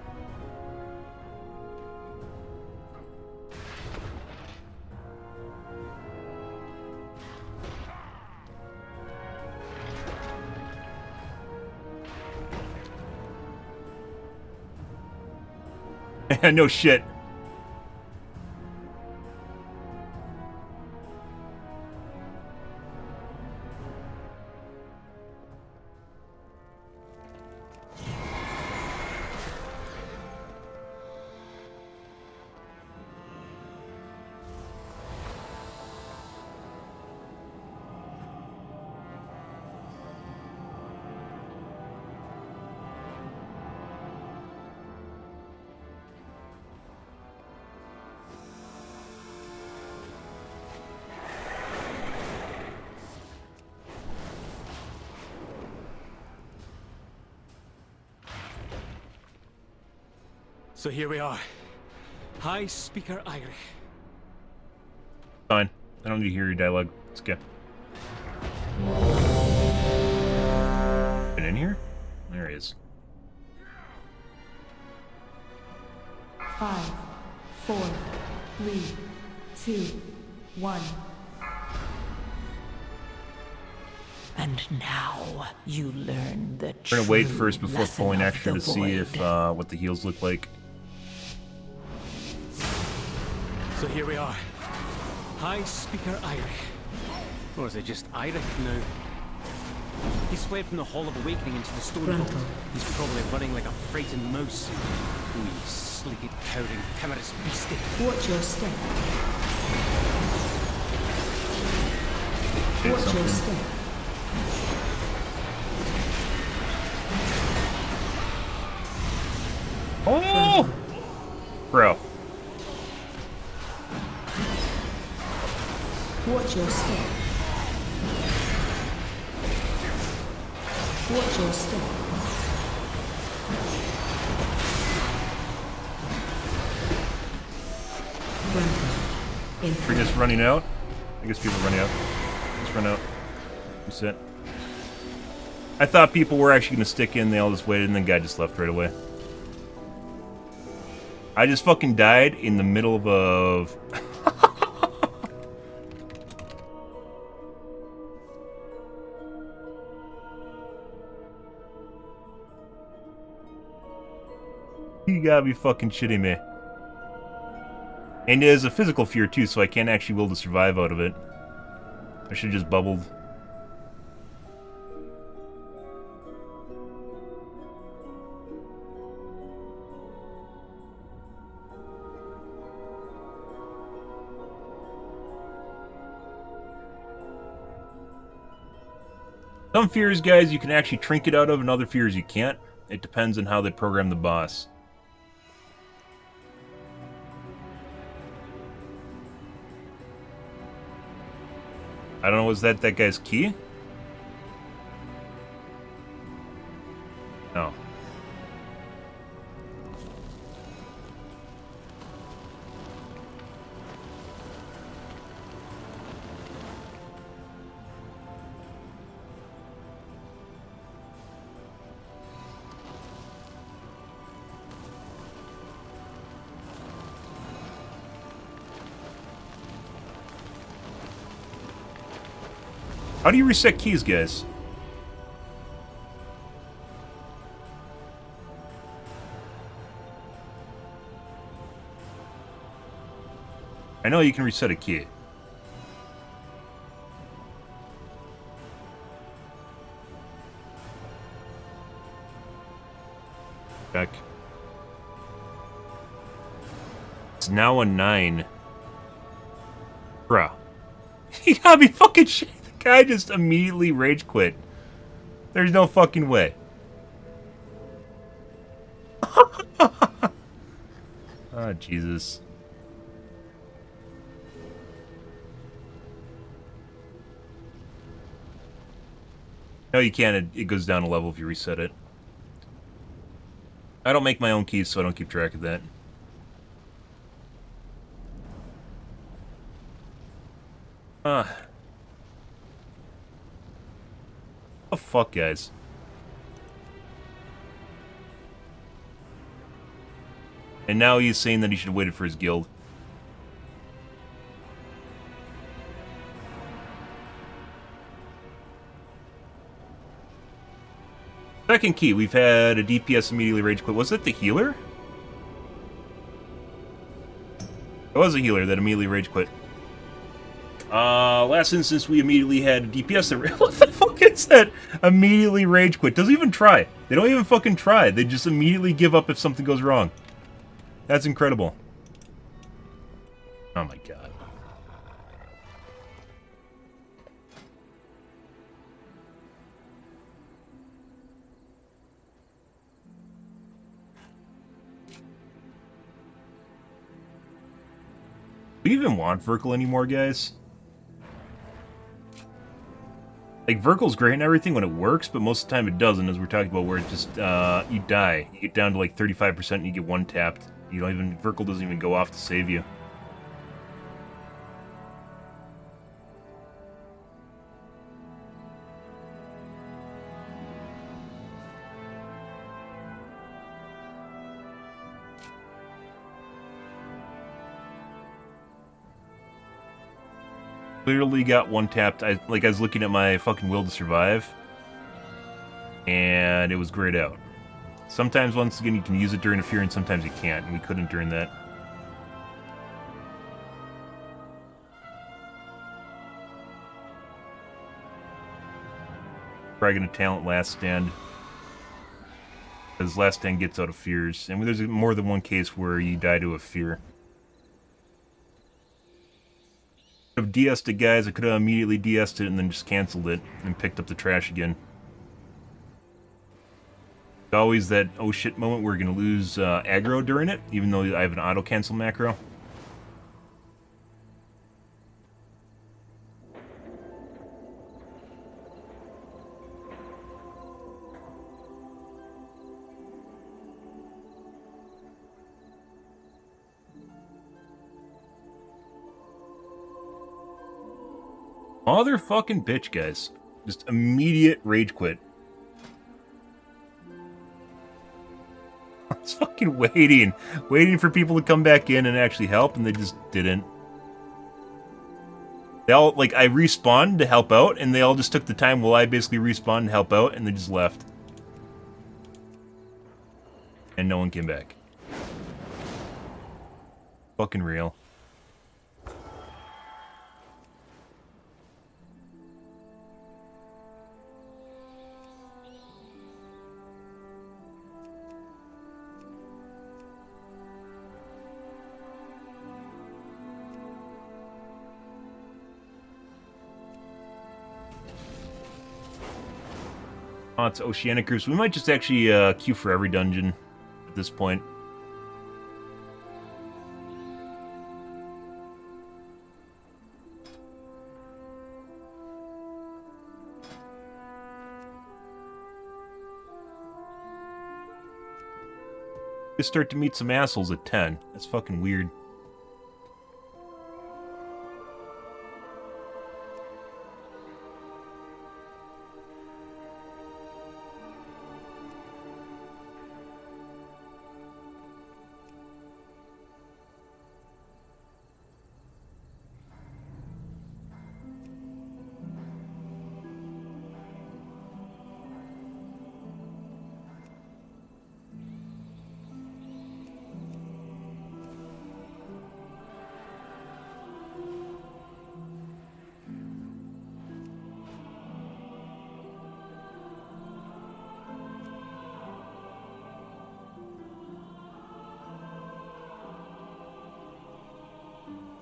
No shit. So here we are. High Speaker Irish. Fine. I don't need to hear your dialogue. Let's go. Been in here? There he is. 5, 4, 3, 2, 1. And now you learn the We're gonna wait true first before lesson pulling of extra the to see if void. what the heals look like. So here we are. High Speaker Irish. Or is it just Irish now? He's fled from the Hall of Awakening into the Stone Vault. He's probably running like a frightened mouse. Wee sleepy, cowering, timorous beastie. Watch your step. Did Watch your something. step. Watch your step. We're just running out. I guess people are running out. Just run out. Reset. I thought people were actually going to stick in. They all just waited, and then the guy just left right away. I just fucking died in the middle of You gotta be fucking shitting me. And there's a physical fear too, so I can't actually will to survive out of it. I should have just bubbled. Some fears, guys, you can actually trinket out of, and other fears you can't. It depends on how they program the boss. I don't know, was that guy's key? No. How do you reset keys, guys? I know you can reset a key. Check. It's now a 9. Bruh. You gotta be fucking shit. The guy just immediately rage quit. There's no fucking way. Oh, Jesus. No, you can't. It goes down a level if you reset it. I don't make my own keys, so I don't keep track of that. Oh, fuck, guys. And now he's saying that he should have waited for his guild. Second key, we've had a DPS immediately rage quit. Was it the healer? It was a healer that immediately rage quit. Last instance we immediately had a DPS that... What the fuck is that? Immediately rage quit. Doesn't even try. They don't even fucking try. They just immediately give up if something goes wrong. That's incredible. Oh my god. Do we even want Verkle anymore, guys? Like, Verkle's great and everything when it works, but most of the time it doesn't, as we're talking about, where it just, you die. You get down to like 35% and you get one tapped. You don't even, Verkle doesn't even go off to save you. Clearly got one tapped. I was looking at my fucking will to survive, and it was grayed out. Sometimes, once again, you can use it during a fear, and sometimes you can't, and we couldn't during that. Probably gonna talent last stand, because last stand gets out of fears, and there's more than one case where you die to a fear. Have DS'd it, guys. I could have immediately DS'd it and then just canceled it and picked up the trash again. It's always that oh shit moment where we're gonna lose aggro during it, even though I have an auto cancel macro. Motherfucking bitch, guys. Just immediate rage quit. I was fucking waiting for people to come back in and actually help, and they just didn't. They all, like, I respawned to help out, and they all just took the time while I basically respawned and help out, and they just left. And no one came back. Fucking real. Oh, it's Oceanic groups. We might just actually queue for every dungeon at this point. Just start to meet some assholes at 10. That's fucking weird.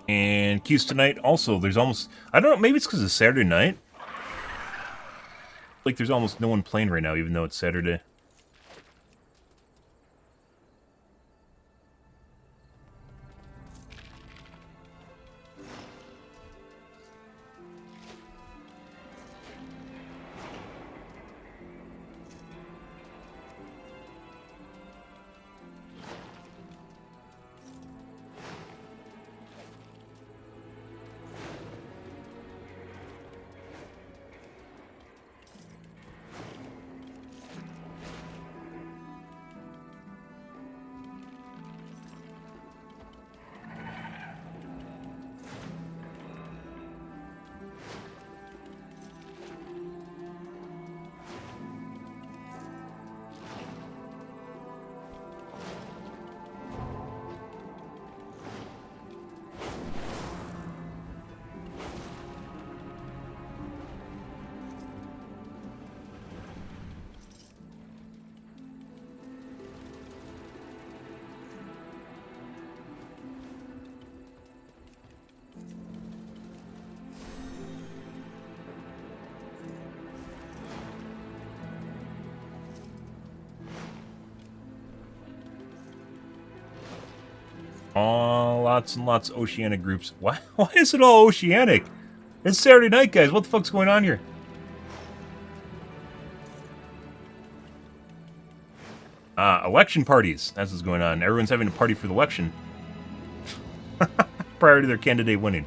And queues tonight also, there's almost, I don't know, maybe it's because it's Saturday night. Like there's almost no one playing right now, even though it's Saturday. Oh, lots and lots of Oceanic groups. Why is it all Oceanic? It's Saturday night, guys. What the fuck's going on here? Election parties. That's what's going on. Everyone's having a party for the election. Prior to their candidate winning.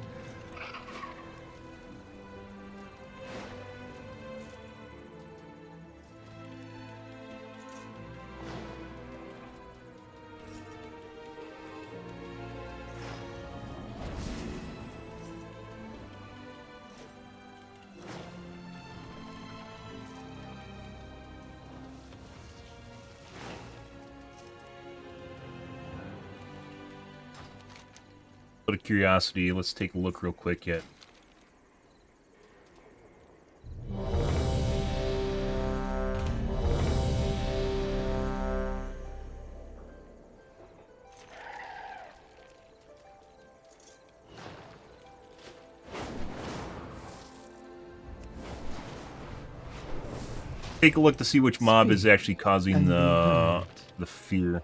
Out of curiosity, let's take a look real quick yet. Take a look to see which mob is actually causing the fear.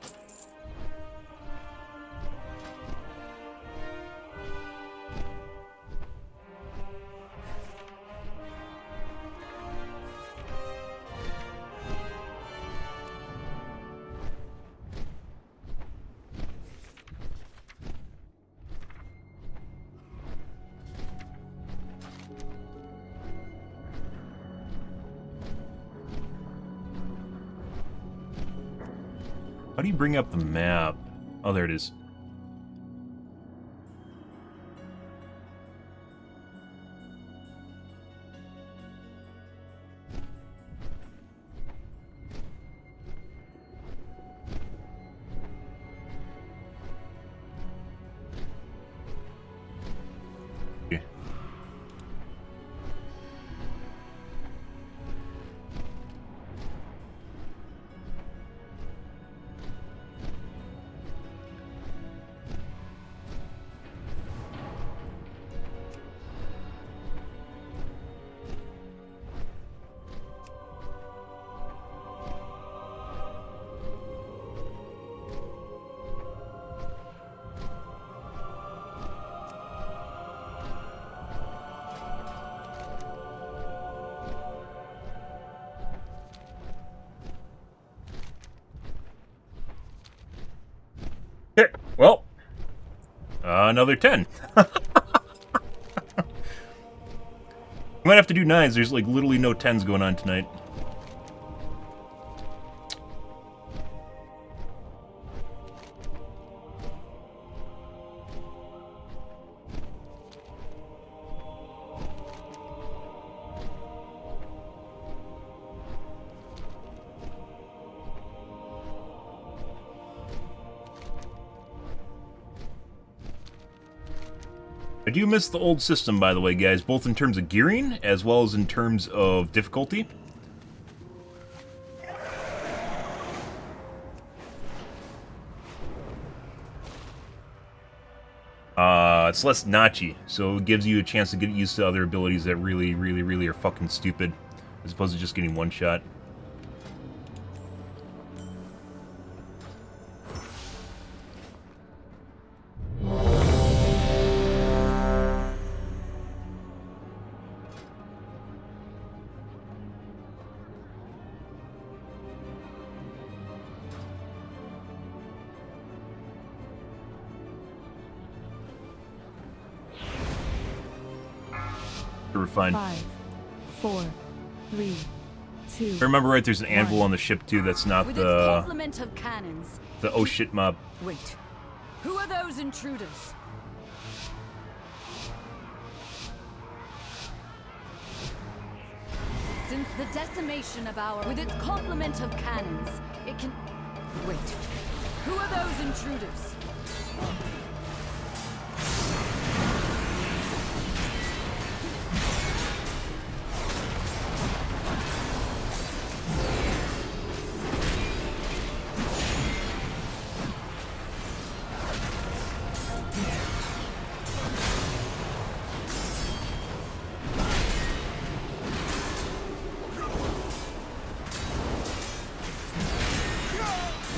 How do you bring up the map? Oh, there it is. Okay, well, another 10. We might have to do 9s. There's like literally no 10s going on tonight. I do miss the old system, by the way, guys, both in terms of gearing as well as in terms of difficulty. It's less notchy, so it gives you a chance to get used to other abilities that really, really, really are fucking stupid, as opposed to just getting one shot. Refined. 5, 4, 3, 2. If I remember right, there's an anvil on the ship too. That's not With its the complement of cannons. oh shit mob. Wait, who are those intruders? Since the decimation of our... With its complement of cannons, it can... Wait, who are those intruders?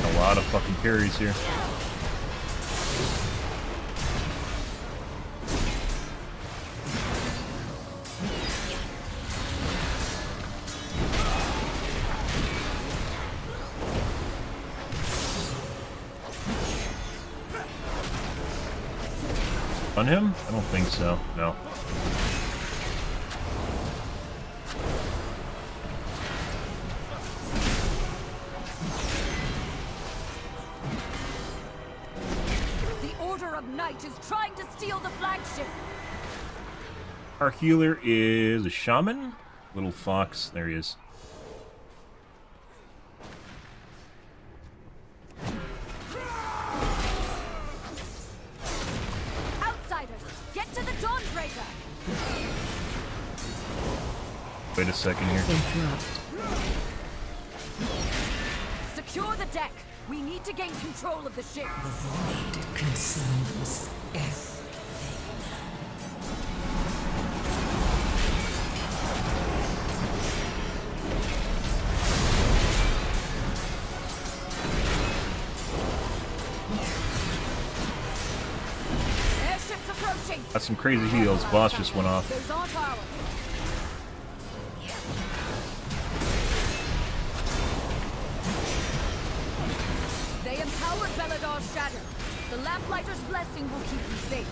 A lot of fucking parries here. On him? I don't think so. No. Knight is trying to steal the flagship. Our healer is a shaman. Little fox. There he is. Outsiders, get to the Dawnbreaker. Wait a second here. Secure the deck. We need to gain control of the ship. The void consumes everything. Airships approaching. That's some crazy heals. Boss just went off. Those aren't ours. They empowered Belladar's shadow. The Lamplighter's blessing will keep you safe.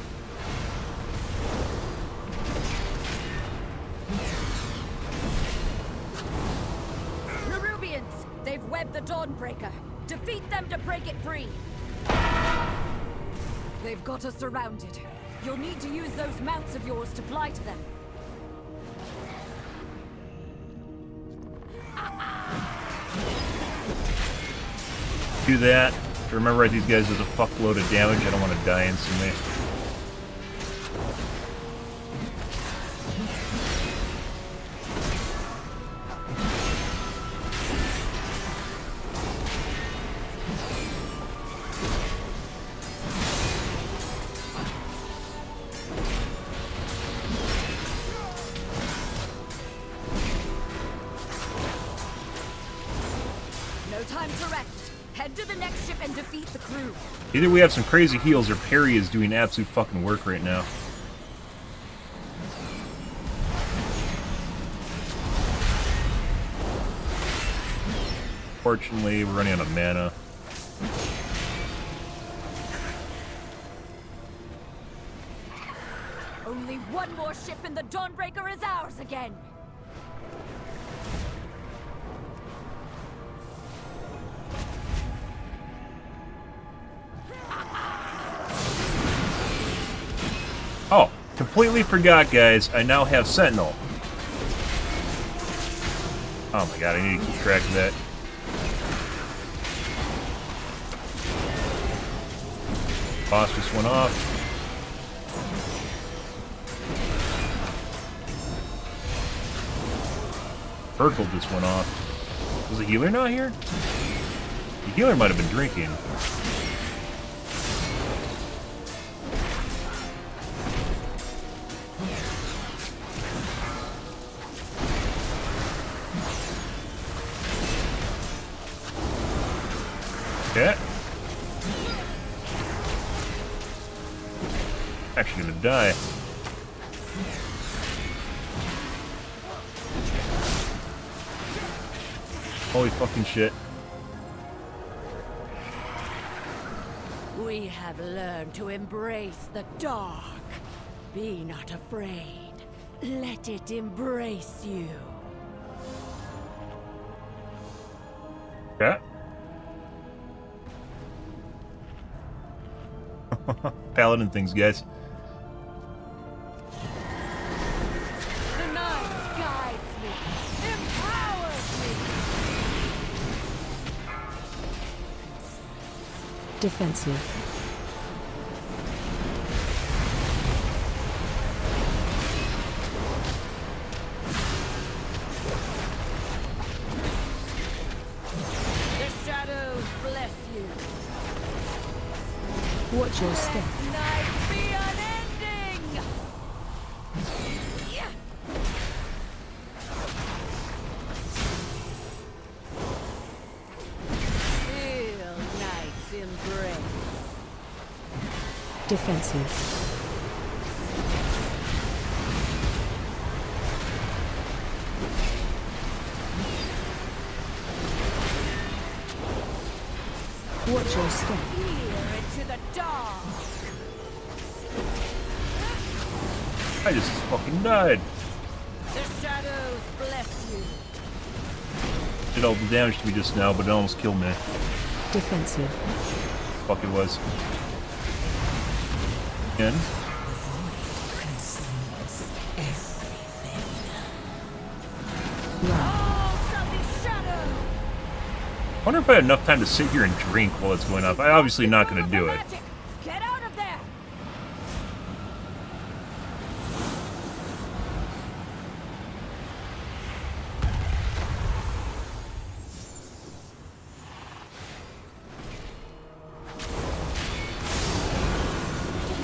Nerubians! They've webbed the Dawnbreaker. Defeat them to break it free. They've got us surrounded. You'll need to use those mounts of yours to fly to them. Do that. Remember, these guys does a fuckload of damage. I don't want to die instantly. No time to rest. Head to the next ship and defeat the crew. Either we have some crazy heals or Perry is doing absolute fucking work right now. Fortunately, we're running out of mana. Only one more ship and the Dawnbreaker is ours again. Oh, completely forgot, guys. I now have Sentinel. Oh my god, I need to keep track of that. Boss just went off. Urkel just went off. Was the healer not here? The healer might have been drinking. Okay. Actually gonna die. Holy fucking shit. We have learned to embrace the dark. Be not afraid. Let it embrace you. Yeah. Paladin things, guys. The night guides me, empowers me. Defensive. The shadows bless you. Watch your step. Night be unending. Yeah. Feel night's embrace. Defensive. Watch your step. Peer into the dark. I just fucking died. The shadows bless you. Did all the damage to me just now, but it almost killed me. Defensive. Fuck it was. Again. Oh, Sully's shadow. I wonder if I had enough time to sit here and drink while it's going up. I'm obviously not going to do it. Magic. Get out of there.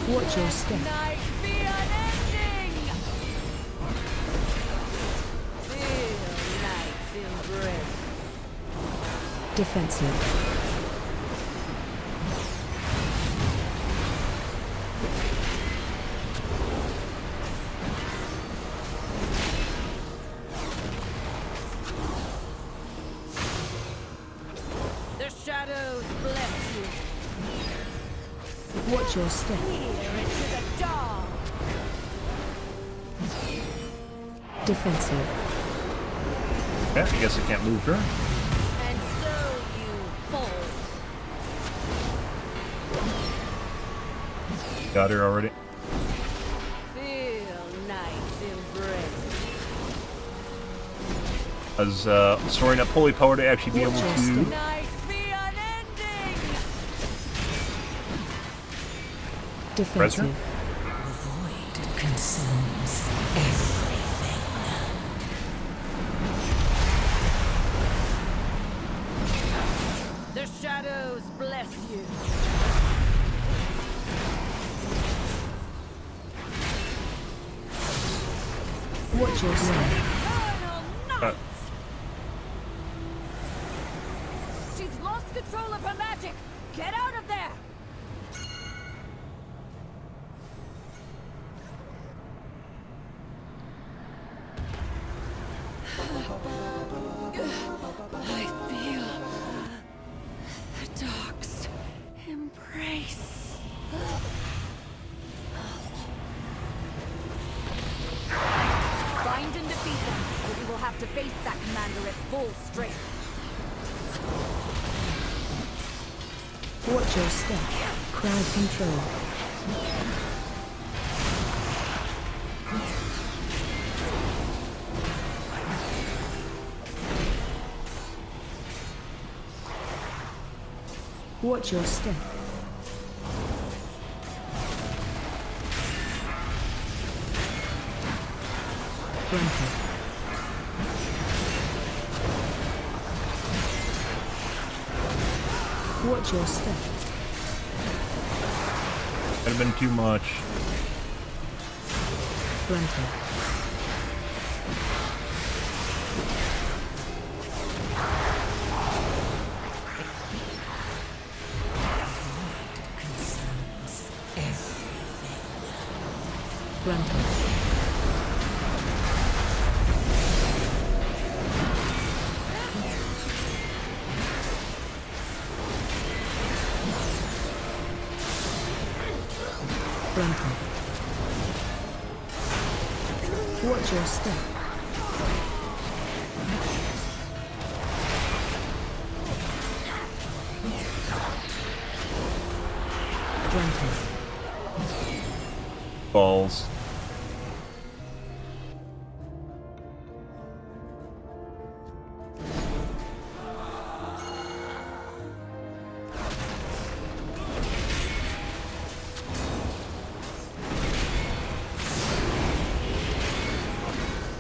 Watch your step. Night be unending. Feel night's embrace. Defensive. The shadows bless you. Watch your step. Peer into the dark. Defensive. Yeah, I guess I can't move her. And so you fall Got her already. Feel nice embrace. As storing up holy power to actually be able to. Night be unending. Defensive. The void consumes everything. The shadows bless you. Watch your step. Eternal night. Uh, She's lost control of her magic. Get out of there. I feel the dark's embrace. Find and defeat them, or we will have to face that commander at full strength. Watch your step. Crowd control. Watch your step. Granted. Watch your step. That'd have been too much. Granted. Consumes everything. Granted. Granted. Watch your step. Granted. Balls.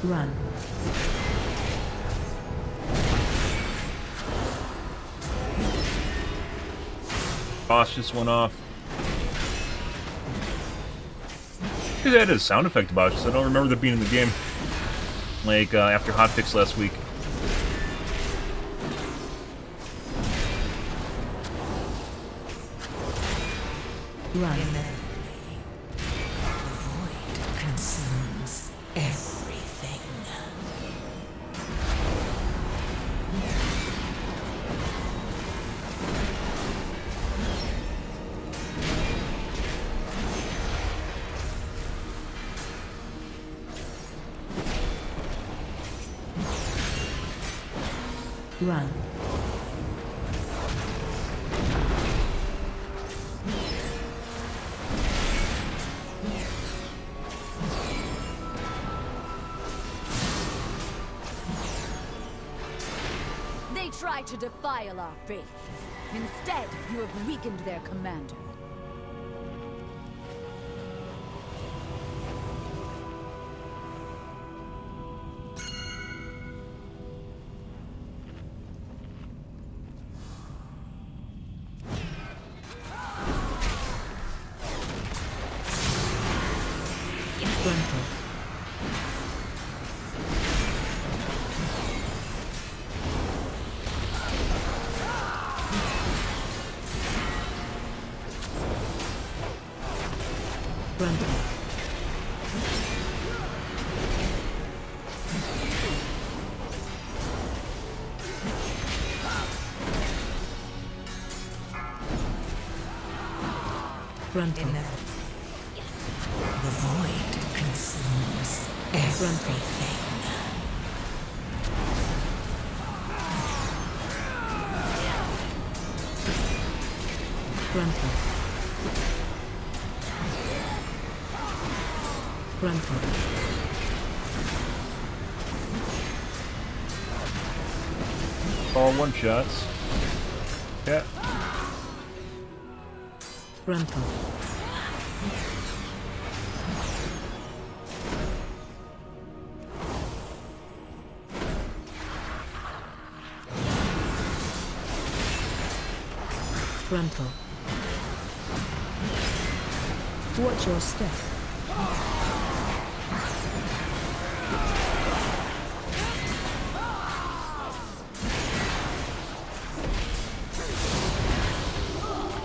Run. Boss just went off. Because I had a sound effect about it, so I don't remember that being in the game. Like, after hotfix last week. Run. The void consumes everything. Run. They try to defile our faith. Instead, you have weakened their commander. Granted. Granted. Granted. The void consumes everything. Granted. Grandpa. All one shots. Yeah. Grandpa. Grandpa. Watch your step.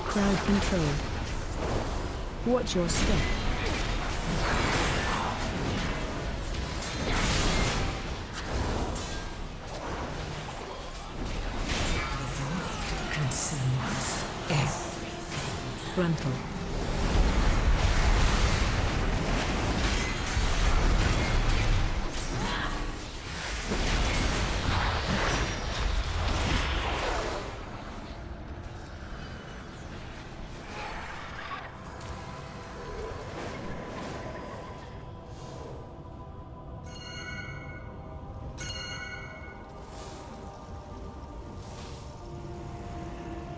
Crowd control. Watch your step. Grandpa.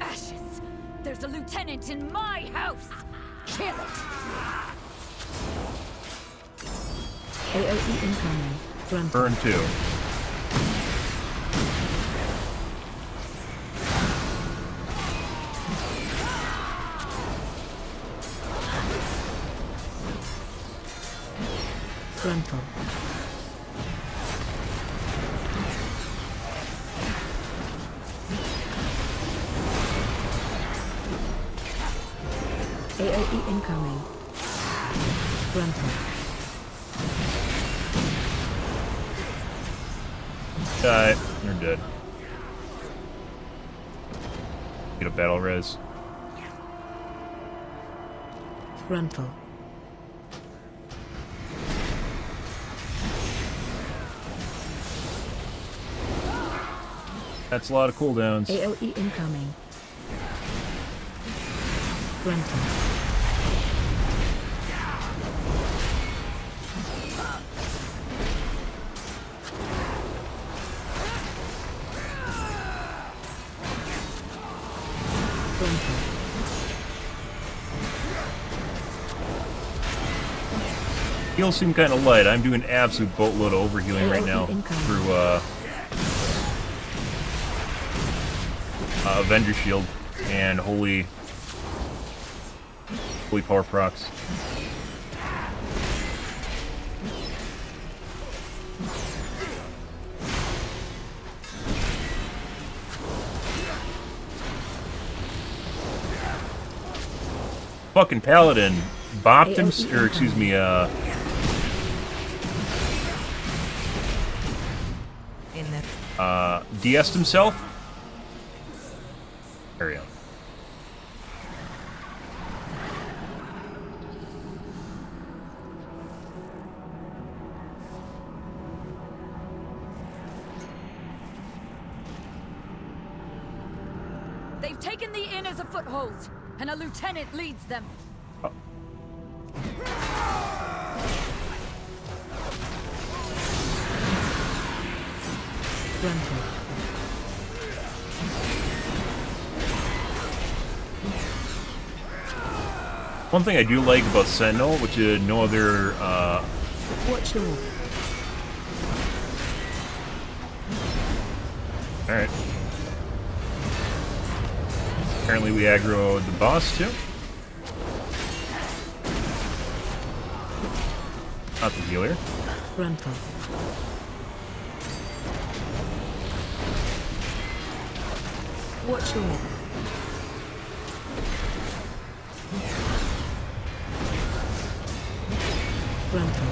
Ashes! There's a lieutenant in my house! Kill it! AOE incoming. Grandpa. Burn 2. Grandpa. AOE incoming. Grandpa. Die. You're dead. Get a battle res. Grandpa. That's a lot of cooldowns. AOE incoming. Grandpa. Heals seem kind of light. I'm doing absolute boatload of overhealing right now through Avenger Shield and Holy Power Procs. Fucking Paladin bopped him, or excuse me, de-essed himself? There we go. They've taken the inn as a foothold, and a lieutenant leads them. Oh. One thing I do like about Sentinel, which is no other Watch your Alright. Apparently we aggroed the boss too. Not the healer. Grandpa. Watch your Grandpa.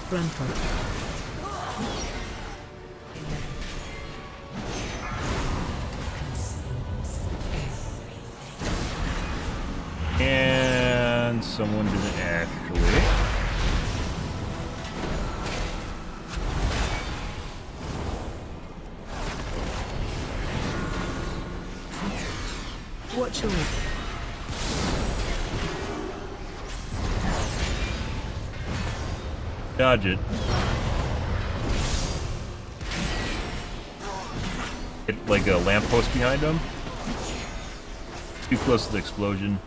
Grandpa. And someone didn't actually. Watch your Dodge it. Hit like a lamppost behind him. Too close to the explosion.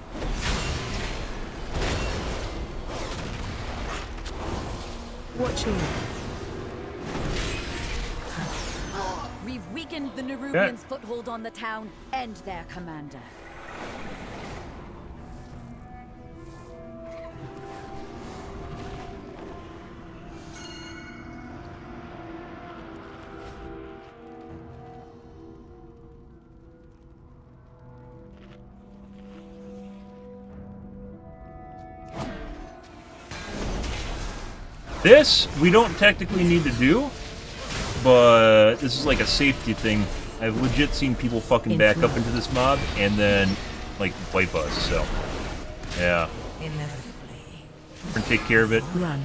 Watch your We've weakened the Nerubians' foothold on the town and their commander. This, we don't technically need to do, but this is like a safety thing. I've legit seen people fucking back up into this mob and then, like, wipe us, so. Yeah. We're gonna take care of it. run.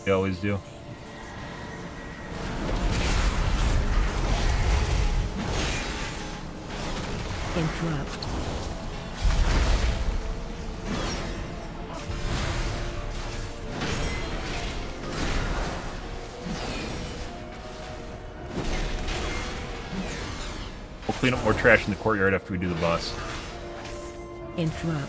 We always do. Interrupt. We'll clean up more trash in the courtyard after we do the boss. Interrupt.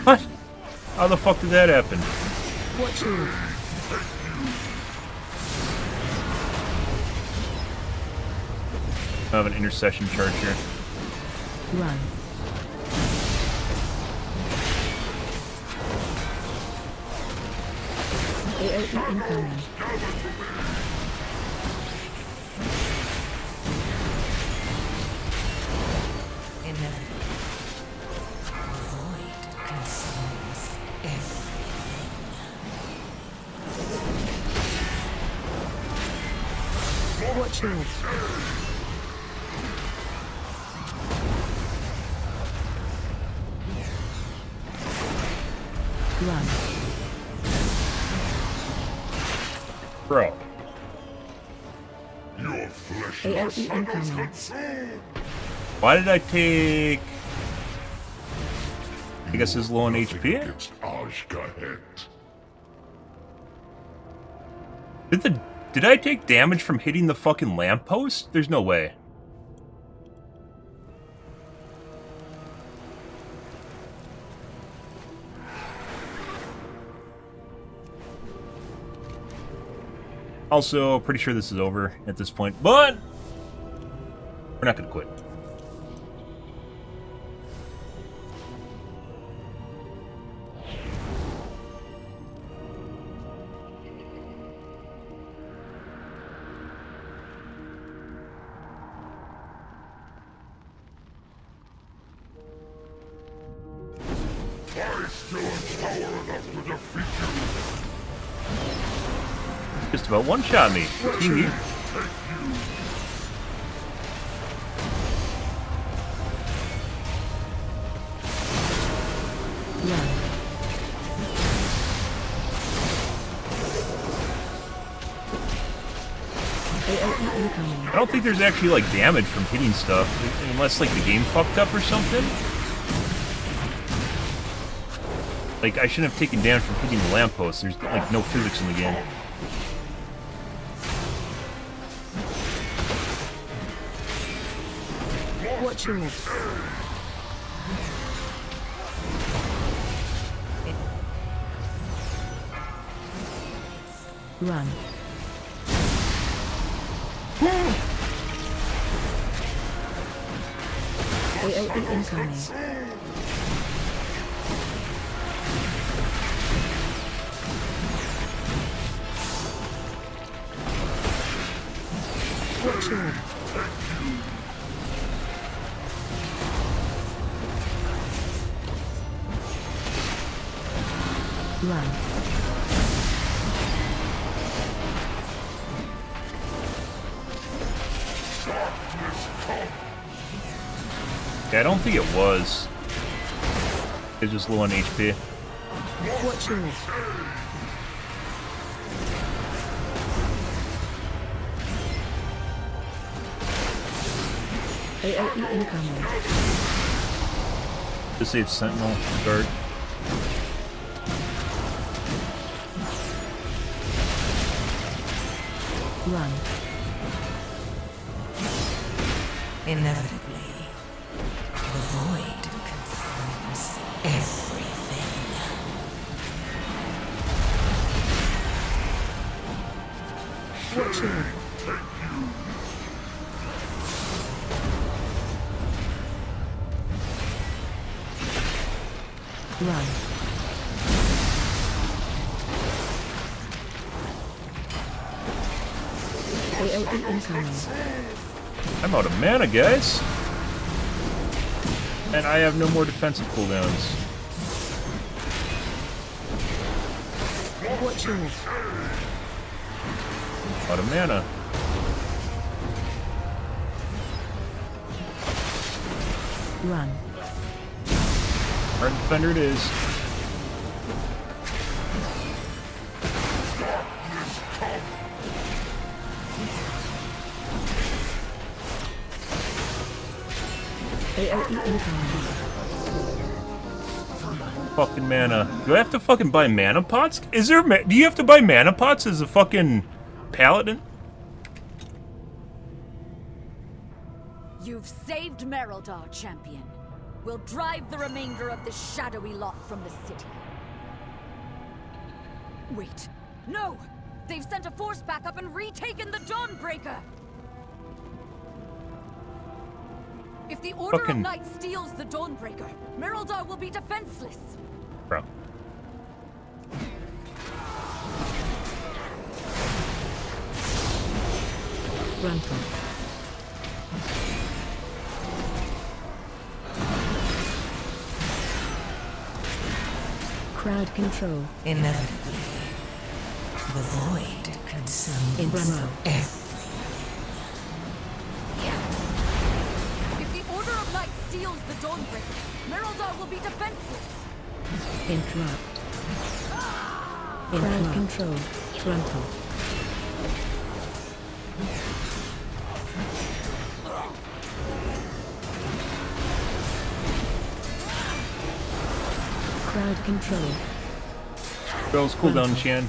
What? How the fuck did that happen? Watch your I have an intercession charge here. run. AOE incoming. Watch your run. Bro. Your flesh AOE must be incoming. consumed. Why did I take... I guess it's low on HP? It's Ashgahet. Did I take damage from hitting the fucking lamppost? There's no way. Also, pretty sure this is over at this point, but we're not gonna quit. I still am power enough to defeat you. Just about one-shot me. Team you. Run. AOE incoming. I don't think there's actually like damage from hitting stuff, unless like the game fucked up or something. Like I shouldn't have taken damage from hitting the lamppost. There's like no physics in the game. Watch your run. AOE incoming. Watch your run. Yeah, I don't think it was. It's just low on HP. Watch yours. AOE incoming. Disable Sentinel guard. Run. Inevitably, the void consumes everything. Watch yours. Run. AOE incoming. I'm out of mana, guys. And I have no more defensive cooldowns. Watch yours. Out of mana. Run. Red Defender it is. AOE incoming. Fucking mana. Do I have to fucking buy mana pots? Is there? Do you have to buy mana pots as a fucking paladin? You've saved Merildar, champion. We'll drive the remainder of the shadowy lot from the city. Wait. No! They've sent a force backup and retaken the Dawnbreaker! If the Order of Knights steals the Dawnbreaker, Merildar will be defenseless. Bro. Run from. Crowd control. Inevitably, the void consumes everything. If the Order of Knights steals the Dawnbreaker, Merildar will be defenseless. Interrupt. Crowd control. Frontal. Crowd control. Spells cooldown, Shan.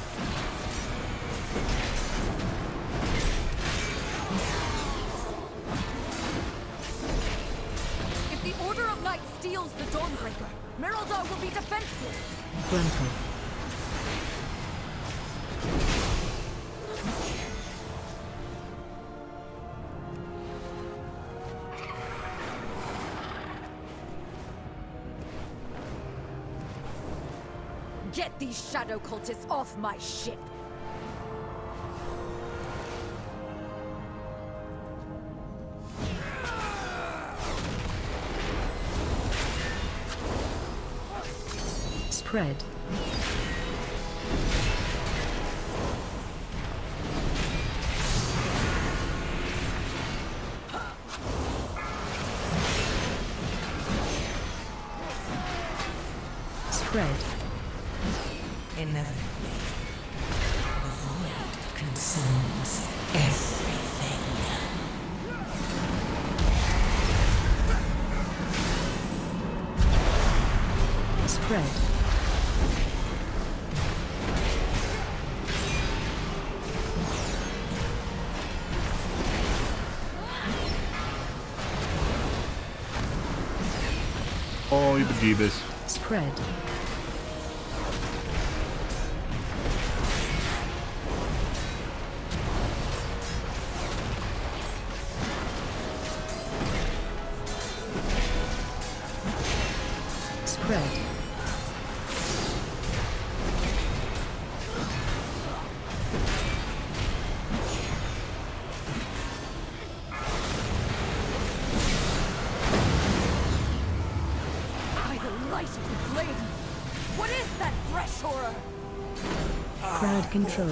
If the Order of Knights steals the Dawnbreaker, Merildar will be defenseless. Frontal. Get these shadow cultists off my ship! Spread. Spread. Inevitably, the void consumes everything. Spread. Oh, you bejeebus. Spread. Spread. By the light of the blade! What is that fresh horror? Crowd control.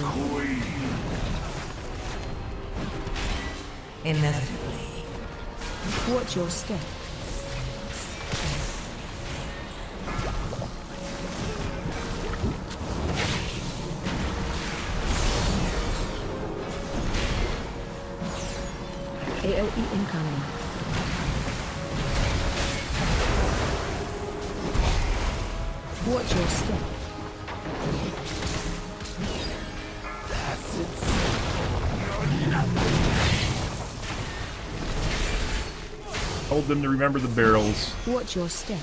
Inevitably, Watch your step. AOE incoming. Watch your step. Told them to remember the barrels. Watch your step.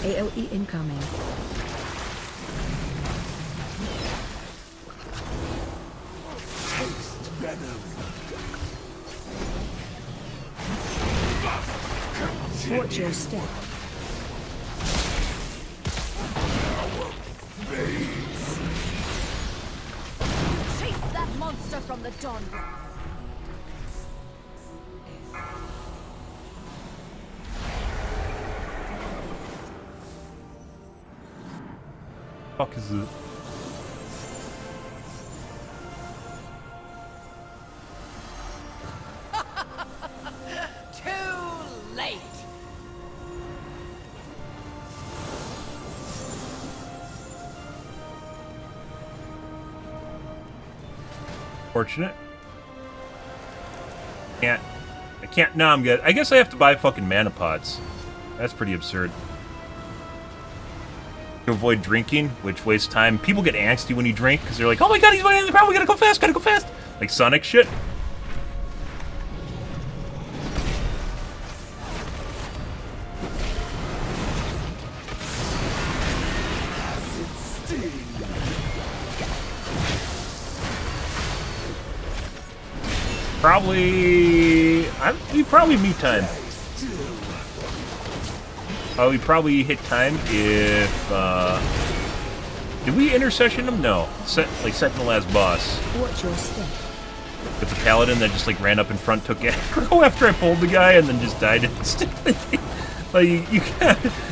AOE incoming. Watch your step. Chase that monster from the dawn. Fuck is it? Too late. Fortunate. I can't. No, I'm good. I guess I have to buy fucking mana pots. That's pretty absurd. To avoid drinking, which wastes time. People get angsty when you drink because they're like, "Oh my god, he's running the crowd. We gotta go fast. Gotta go fast." Like Sonic shit. We probably meet time. We probably hit time if, did we intercession him? No. Second to last boss. Watch your step. With the paladin that just, ran up in front, took aggro after I pulled the guy, and then just died instantly. Like,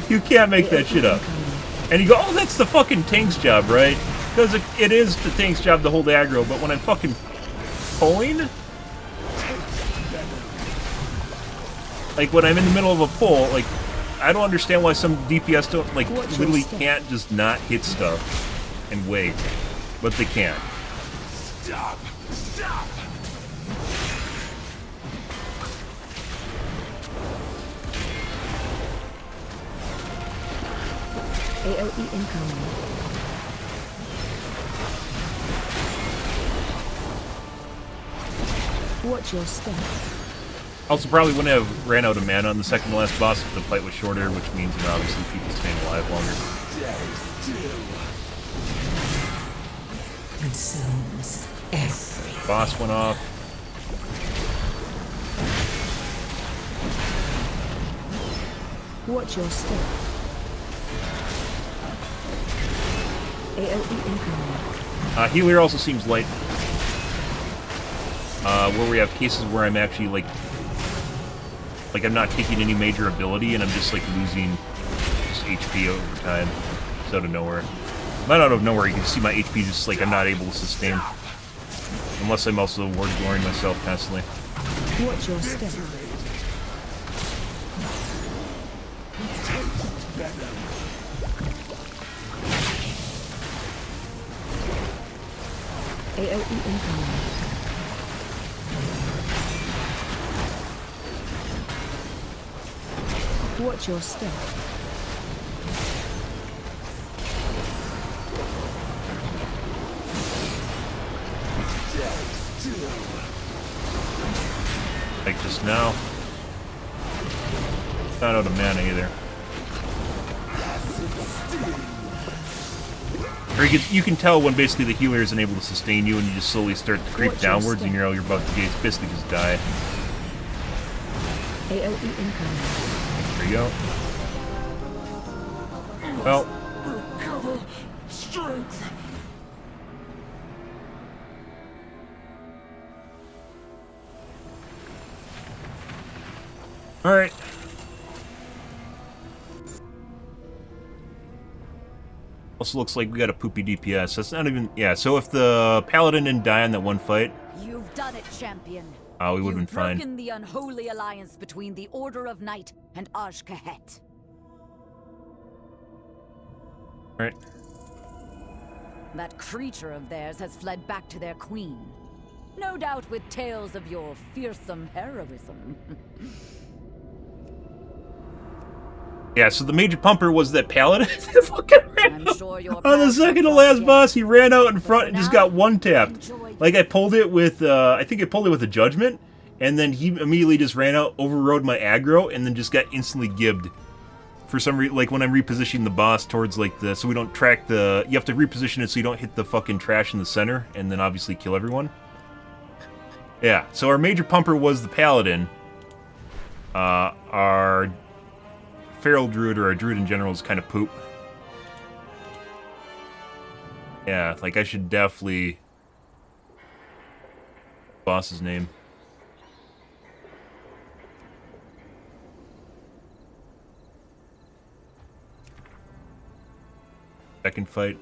you can't make that shit up. And you go, oh, that's the fucking tank's job, right? Because it is the tank's job to hold aggro, but when I'm fucking pulling... Like, when I'm in the middle of a pull, I don't understand why some DPS don't, literally can't just not hit stuff and wait. But they can. Stop! Stop! AOE incoming. Watch your step. Also, probably wouldn't have ran out of mana on the second to last boss if the fight was shorter, which means, obviously people staying alive longer. Consumes everything. Boss went off. Watch your step. AOE incoming. Healer also seems light. Where we have cases where I'm actually, I'm not taking any major ability, and I'm just, losing just HP over time. It's out of nowhere. Not out of nowhere, you can see my HP just, I'm not able to sustain. Unless I'm also ward glorying myself constantly. Watch your step. AOE incoming. Watch your step. Like just now. Not out of mana either. Or you can tell when basically the healer isn't able to sustain you and you just slowly start to creep downwards and you're about to basically just die. AOE incoming. There you go. Well. Recover strength. Alright. Also looks like we got a poopy DPS. That's not even... Yeah, so if the paladin didn't die in that one fight... You've done it, champion. We would have been fine. You've broken the unholy alliance between the Order of Night and Aj-Kahet. Alright. That creature of theirs has fled back to their queen. No doubt with tales of your fearsome heroism. Yeah, so the major pumper was that paladin that fucking ran I'm sure your on the path second to will last cross boss. He ran out in But front for and just now, got one tapped. enjoy Like I pulled it with, I think I pulled it with a judgment, and then he immediately just ran out, overrode my aggro, and then just got instantly gibbed. For some reason, like when I'm repositioning the boss towards like the, so we don't track the, you have to reposition it so you don't hit the fucking trash in the center, and then obviously kill everyone. Yeah, so our major pumper was the paladin. Our feral druid, or our druid in general, is kind of poop. Yeah, like I should definitely... boss's name. Second fight.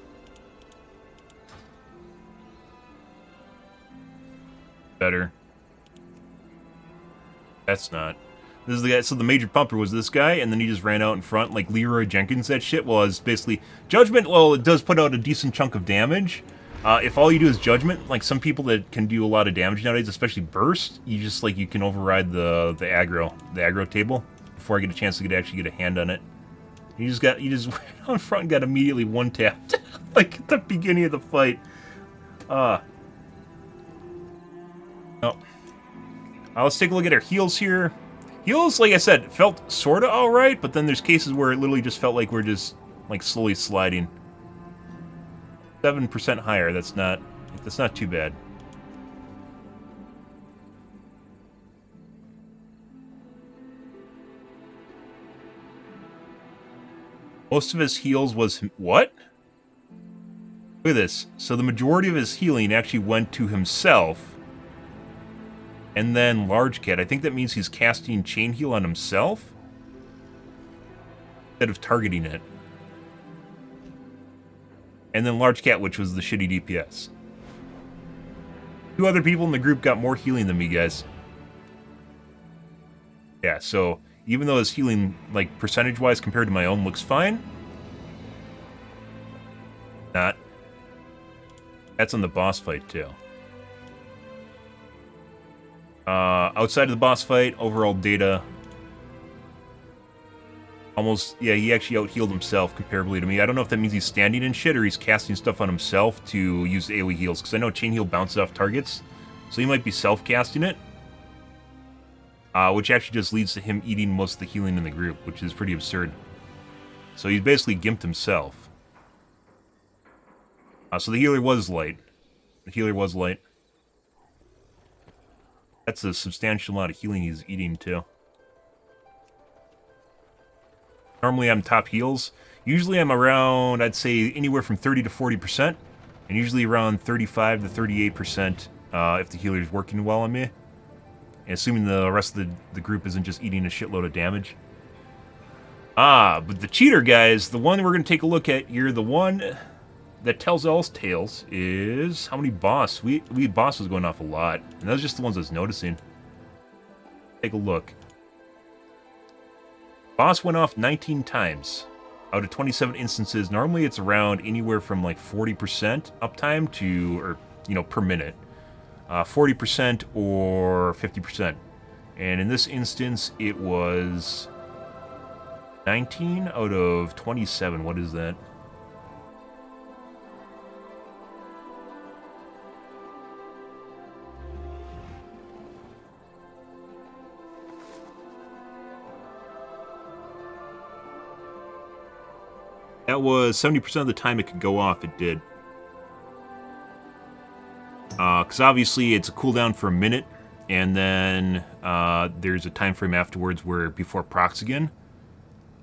Better. That's not. This is the guy. So the major pumper was this guy, and then he just ran out in front like Leroy Jenkins. That shit was basically judgment. Well, it does put out a decent chunk of damage. If all you do is judgment, like some people that can do a lot of damage nowadays, especially burst, you just like you can override the aggro table before I get a chance to actually get a hand on it. You just ran out in front and got immediately one tapped like at the beginning of the fight. Oh. Let's take a look at our heals here. Heals, like I said, felt sorta alright, but then there's cases where it literally just felt like we're just like slowly sliding. 7% higher, that's not too bad. Most of his heals was what? Look at this. So the majority of his healing actually went to himself. And then Large Cat. I think that means he's casting Chain Heal on himself instead of targeting it. And then Large Cat, which was the shitty DPS. 2 other people in the group got more healing than me, guys. Yeah, so even though his healing, like, percentage-wise compared to my own looks fine, not. That's on the boss fight, too. Outside of the boss fight, overall data, almost, yeah, he actually out-healed himself comparably to me. I don't know if that means he's standing in shit or he's casting stuff on himself to use AoE heals, because I know Chain Heal bounces off targets, so he might be self-casting it, which actually just leads to him eating most of the healing in the group, which is pretty absurd. So he's basically gimped himself. So the healer was light. The healer was light. That's a substantial amount of healing he's eating, too. Normally I'm top heals. Usually I'm around, I'd say, anywhere from 30 to 40%. And usually around 35 to 38% if the healer's working well on me. And assuming the rest of the group isn't just eating a shitload of damage. But the cheater, guys, the one we're going to take a look at here, the one that tells all tales is how many boss. We had bosses going off a lot. And those are just the ones I was noticing. Take a look. Boss went off 19 times out of 27 instances. Normally it's around anywhere from like 40% uptime to, or, you know, per minute. 40% or 50%. And in this instance, it was 19 out of 27. What is that? That was 70% of the time it could go off, it did. Because obviously it's a cooldown for a minute, and then there's a time frame afterwards where before it procs again.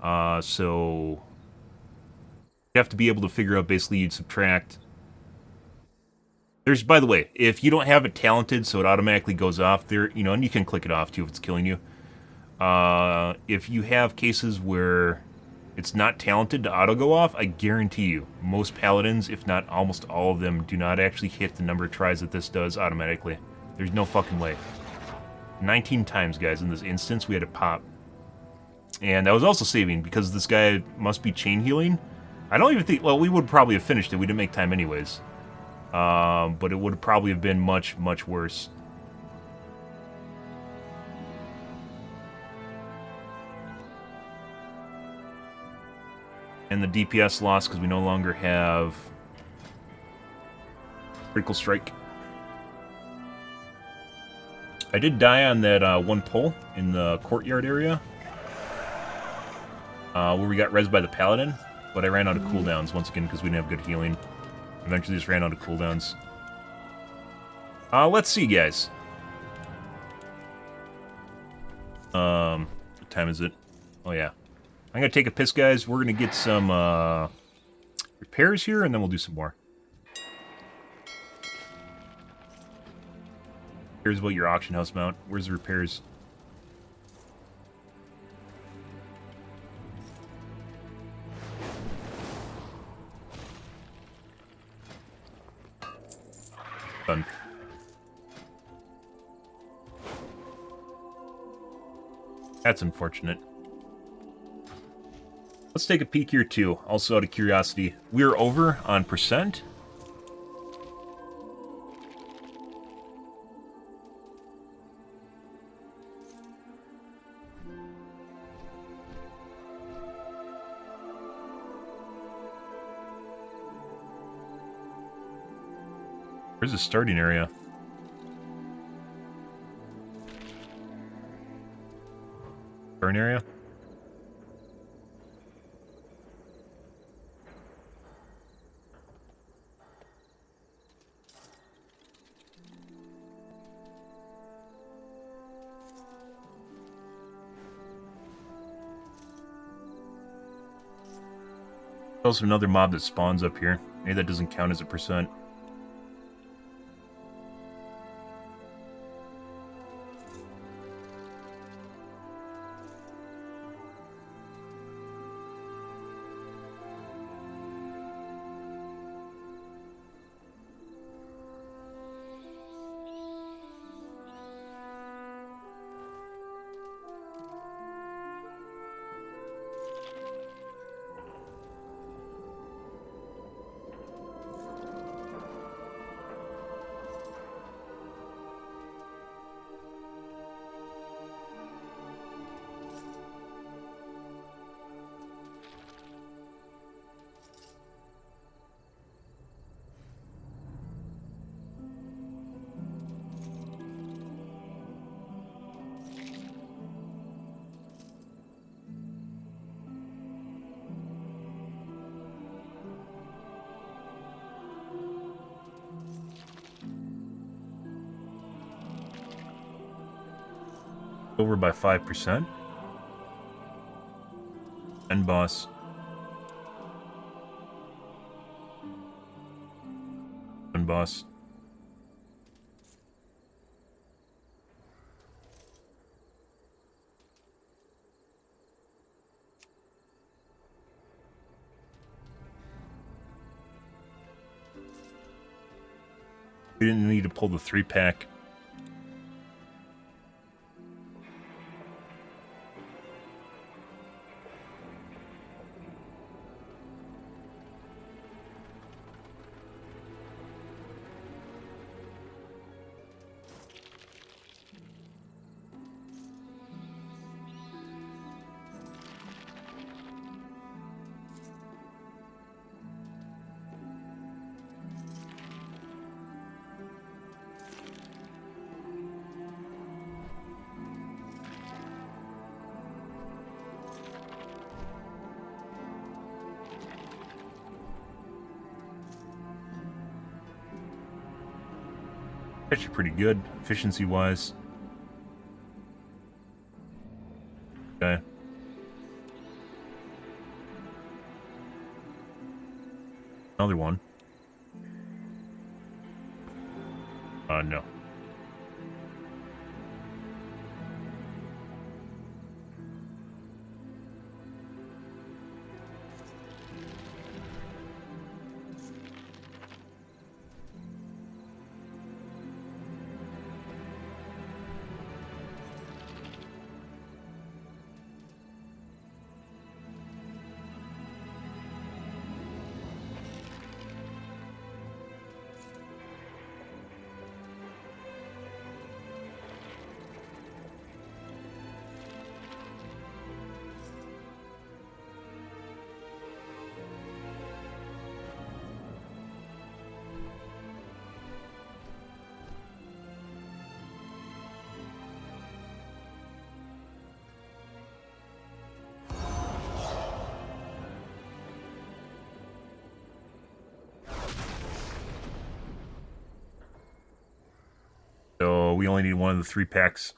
So you have to be able to figure out, basically you'd subtract. There's, by the way, if you don't have it talented so it automatically goes off there, you know, and you can click it off too if it's killing you. If you have cases where it's not talented to auto go off, I guarantee you, most paladins, if not almost all of them, do not actually hit the number of tries that this does automatically. There's no fucking way. 19 times, guys, in this instance, we had to pop. And that was also saving, because this guy must be chain healing. I don't even think... Well, we would probably have finished it. We didn't make time anyways. But it would probably have been much, much worse. And the DPS lost because we no longer have critical strike. I did die on that one pole in the courtyard area. Where we got rezzed by the paladin. But I ran out of cooldowns once again because we didn't have good healing. Eventually just ran out of cooldowns. Let's see, guys. What time is it? Oh, yeah. I'm going to take a piss, guys. We're going to get some repairs here, and then we'll do some more. Here's about your auction house mount. Where's the repairs? Done. That's unfortunate. Let's take a peek here, too. Also, out of curiosity, we're over on percent. Where's the starting area? Starting area? Also another mob that spawns up here. Maybe that doesn't count as a percent. Over by 5%. End boss. End boss. We didn't need to pull the 3-pack. Actually pretty good, efficiency-wise. Okay. Another one. No. we only need one of the 3 packs.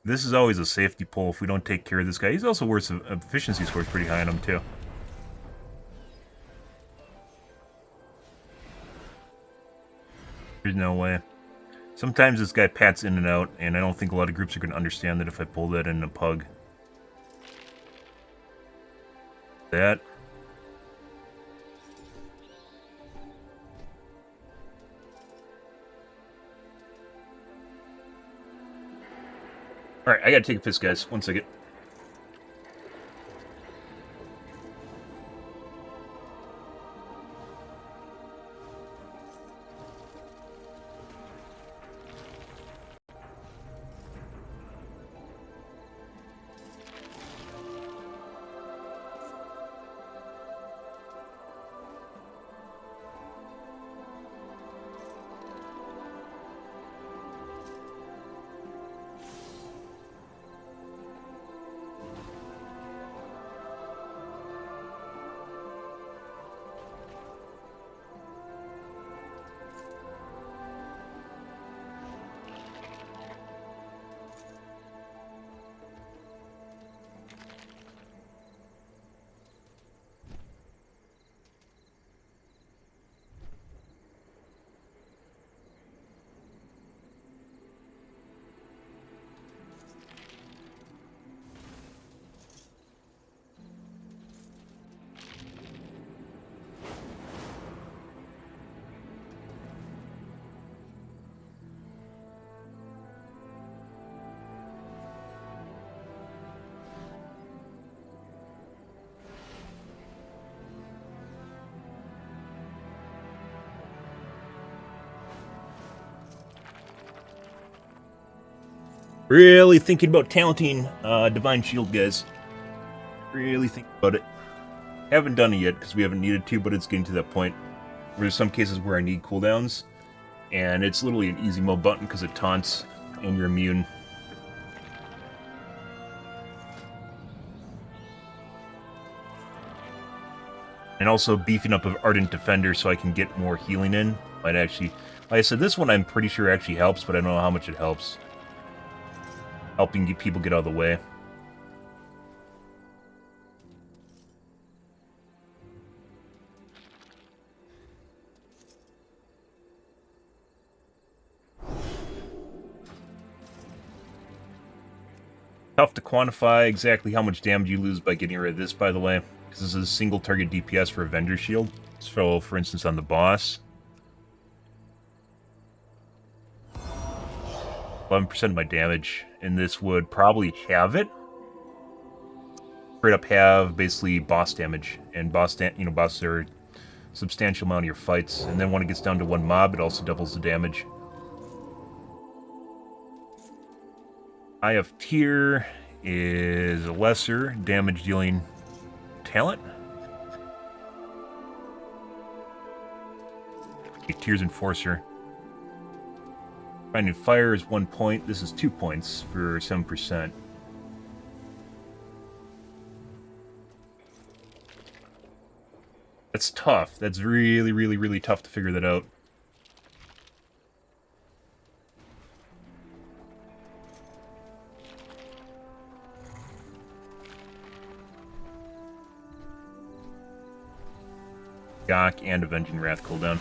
This is always a safety pull if we don't take care of this guy. He's also worth some efficiency scores pretty high on him, too. There's no way. Sometimes this guy pats in and out, and I don't think a lot of groups are going to understand that if I pull that in a pug. That. Alright, I gotta take a piss, guys. 1 second. Really thinking about talenting Divine Shield, guys. Really thinking about it. Haven't done it yet because we haven't needed to, but it's getting to that point where there's some cases where I need cooldowns, and it's literally an easy mode button because it taunts and you're immune. And also beefing up of Ardent Defender so I can get more healing in. Might actually, like I said, this one I'm pretty sure actually helps, but I don't know how much it helps. Helping people get out of the way. Tough to quantify exactly how much damage you lose by getting rid of this, by the way, because this is a single target DPS for Avenger Shield. So, for instance, on the boss, 11% of my damage, and this would probably have it. Straight up have basically boss damage, and bosses are a substantial amount of your fights, and then when it gets down to 1 mob, it also doubles the damage. Eye of Tear is a lesser damage dealing talent. Tear's Enforcer. Finding Fire is 1 point. This is 2 points for 7%. That's tough. That's really, really, really tough to figure that out. Gok and Avenging Wrath cooldown.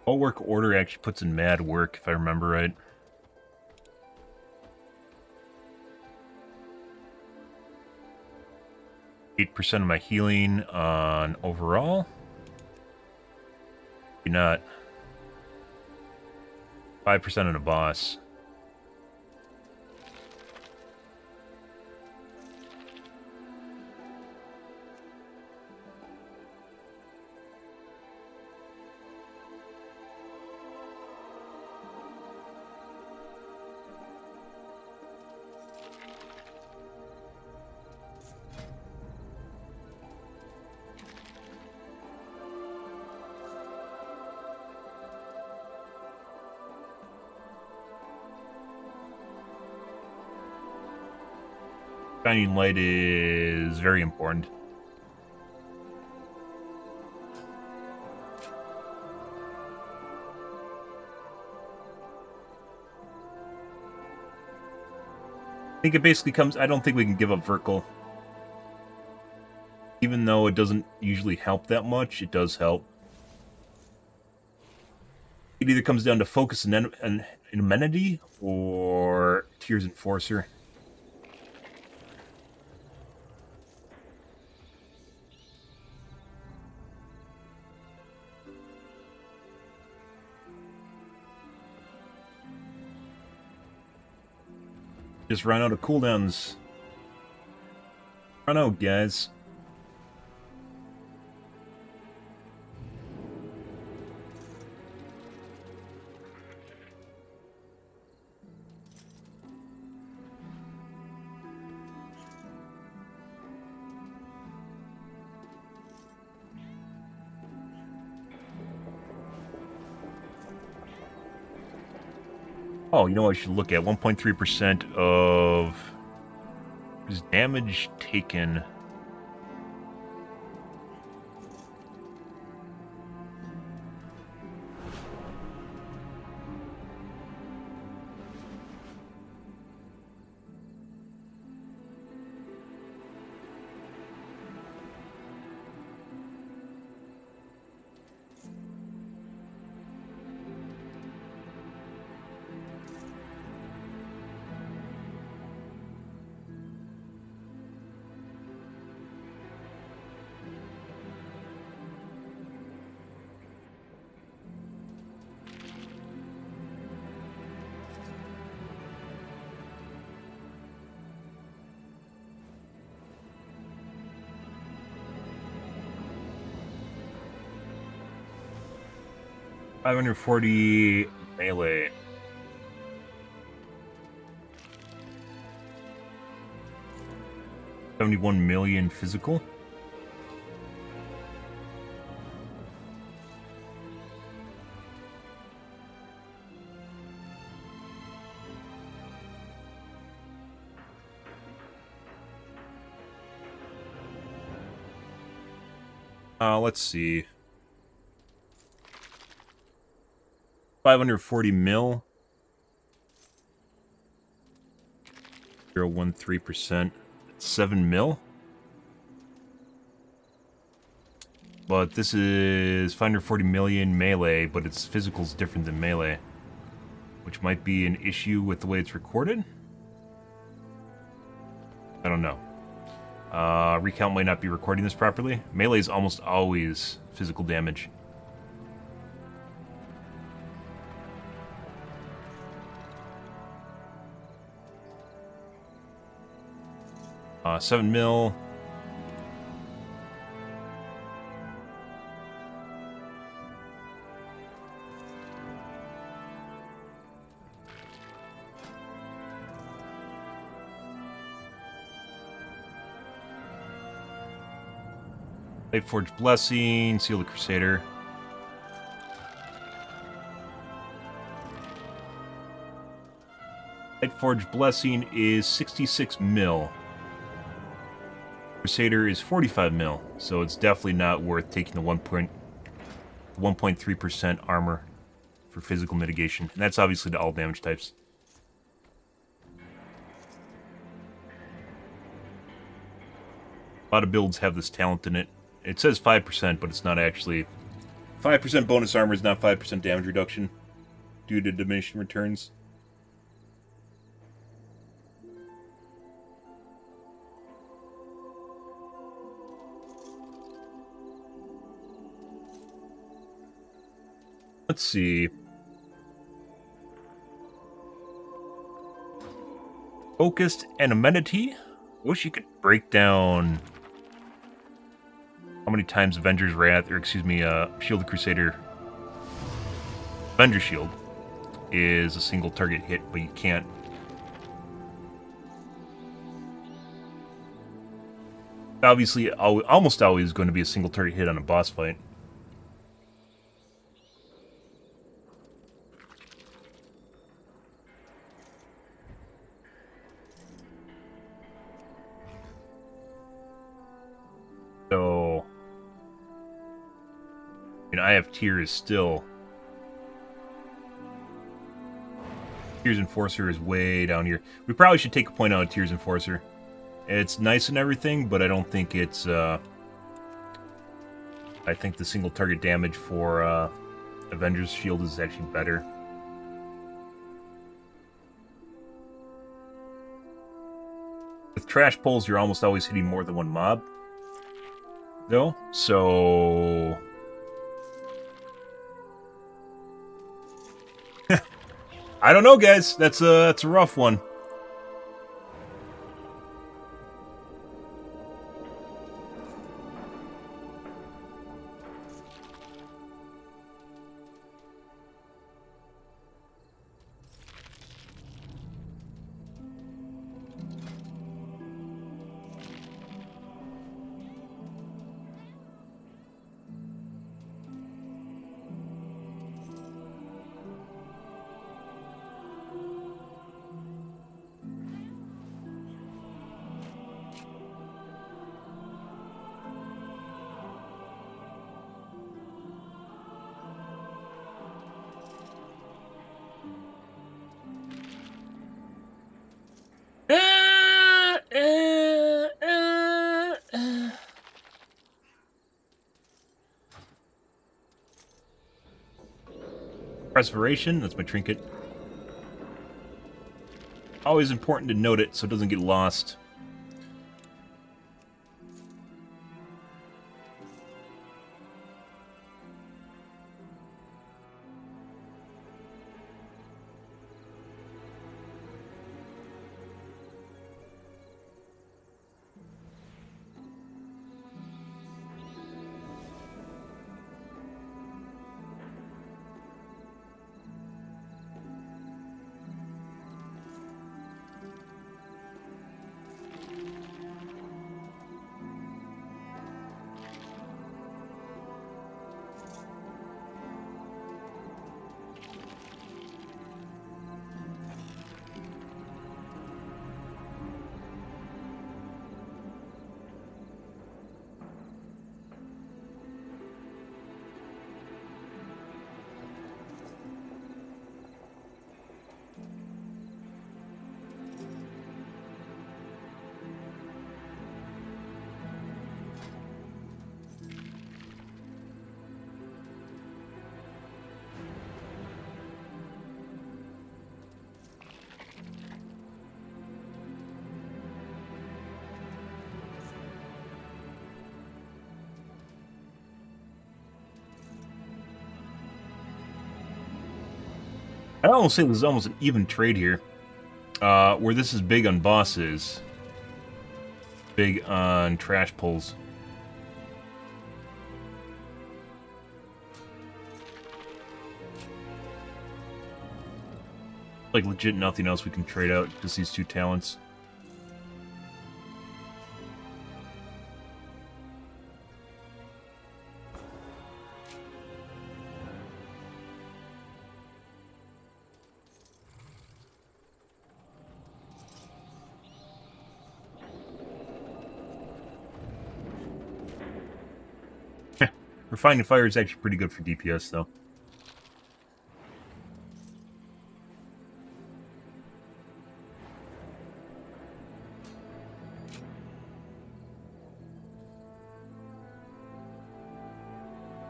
Bulwark Order actually puts in mad work, if I remember right. %8 of my healing on overall. Maybe not. 5% on a boss. Shining light is very important. I think it basically comes... I don't think we can give up vertical. Even though it doesn't usually help that much, it does help. It either comes down to focus and amenity or Tears Enforcer. Just run out of cooldowns. Run out, guys. Oh, you know what I should look at? 1.3% of his damage taken. $540 melee. $71 million physical. Let's see. 540 mil. 0.13%. 7 mil. But this is 540 million melee, but its physical's different than melee, which might be an issue with the way it's recorded. I don't know. Recount might not be recording this properly. Melee is almost always physical damage. $7 mil. Lightforged Blessing, Seal the Crusader. Lightforged Blessing is 66 mil. Crusader is 45 mil, so it's definitely not worth taking the 1.3% armor for physical mitigation. And that's obviously to all damage types. A lot of builds have this talent in it. It says 5%, but it's not actually 5% bonus armor is not 5% damage reduction due to diminishing returns. Let's see. Focused and amenity. Wish you could break down how many times Avengers Wrath, or excuse me, Shield of Crusader, Avenger Shield is a single target hit, but you can't. Obviously, almost always going to be a single target hit on a boss fight. So, I mean, I have Tears still. Tears Enforcer is way down here. We probably should take a point out of Tears Enforcer. It's nice and everything, but I don't think it's, I think the single target damage for, Avengers Shield is actually better. With Trash Pulls, you're almost always hitting more than one mob, though, so... I don't know, guys. That's a rough one. Preservation, that's my trinket. Always important to note it so it doesn't get lost. I almost say this is almost an even trade here. Where this is big on bosses, big on trash pulls. Like legit nothing else we can trade out, just these two talents. Refining Fire is actually pretty good for DPS, though.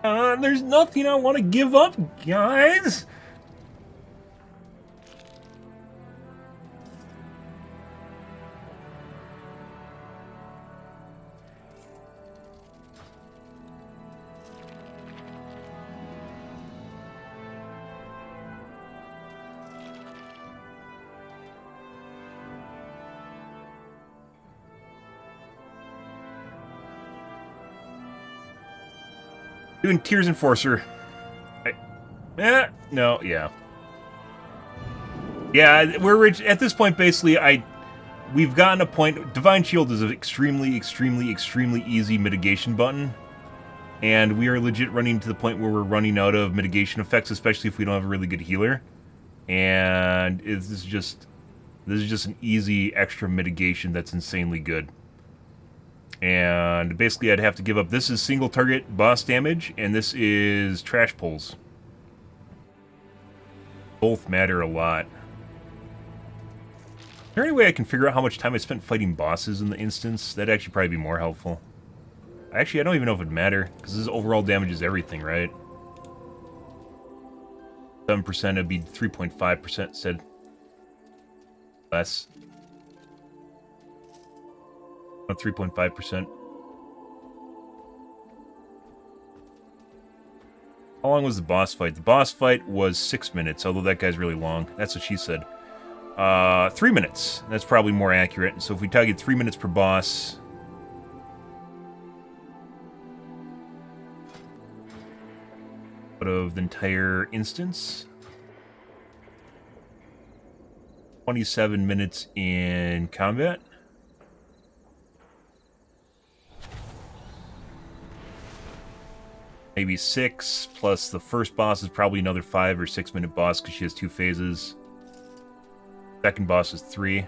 There's nothing I want to give up, guys. Doing Tears Enforcer. No, yeah. Yeah, we're at this point, basically, we've gotten a point. Divine Shield is an extremely, extremely, extremely easy mitigation button. And we are legit running to the point where we're running out of mitigation effects, especially if we don't have a really good healer. And this is just an easy extra mitigation that's insanely good. And basically I'd have to give up, this is single target boss damage, and this is trash pulls. Both matter a lot. Is there any way I can figure out how much time I spent fighting bosses in the instance? That'd actually probably be more helpful. Actually, I don't even know if it'd matter, because this overall damage is everything, right? 7%, it'd be 3.5% said. Less. 3.5%. How long was the boss fight? The boss fight was 6 minutes, although that guy's really long. That's what she said. 3 minutes. That's probably more accurate. So if we target 3 minutes per boss... out of the entire instance... 27 minutes in combat. Maybe 6, plus the first boss is probably another 5 or 6 minute boss because she has 2 phases. Second boss is 3.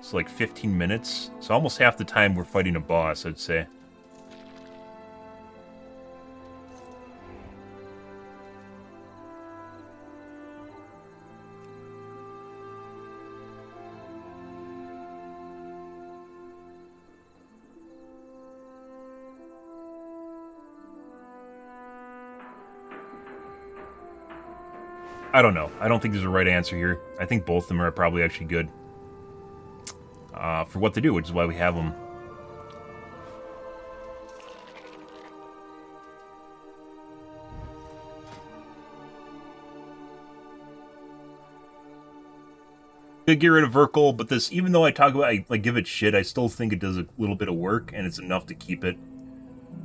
So like 15 minutes. So almost half the time we're fighting a boss, I'd say. I don't know. I don't think there's a right answer here. I think both of them are probably actually good for what they do, which is why we have them. Could get rid of Verkle, but this, even though I talk about, I give it shit, I still think it does a little bit of work, and it's enough to keep it.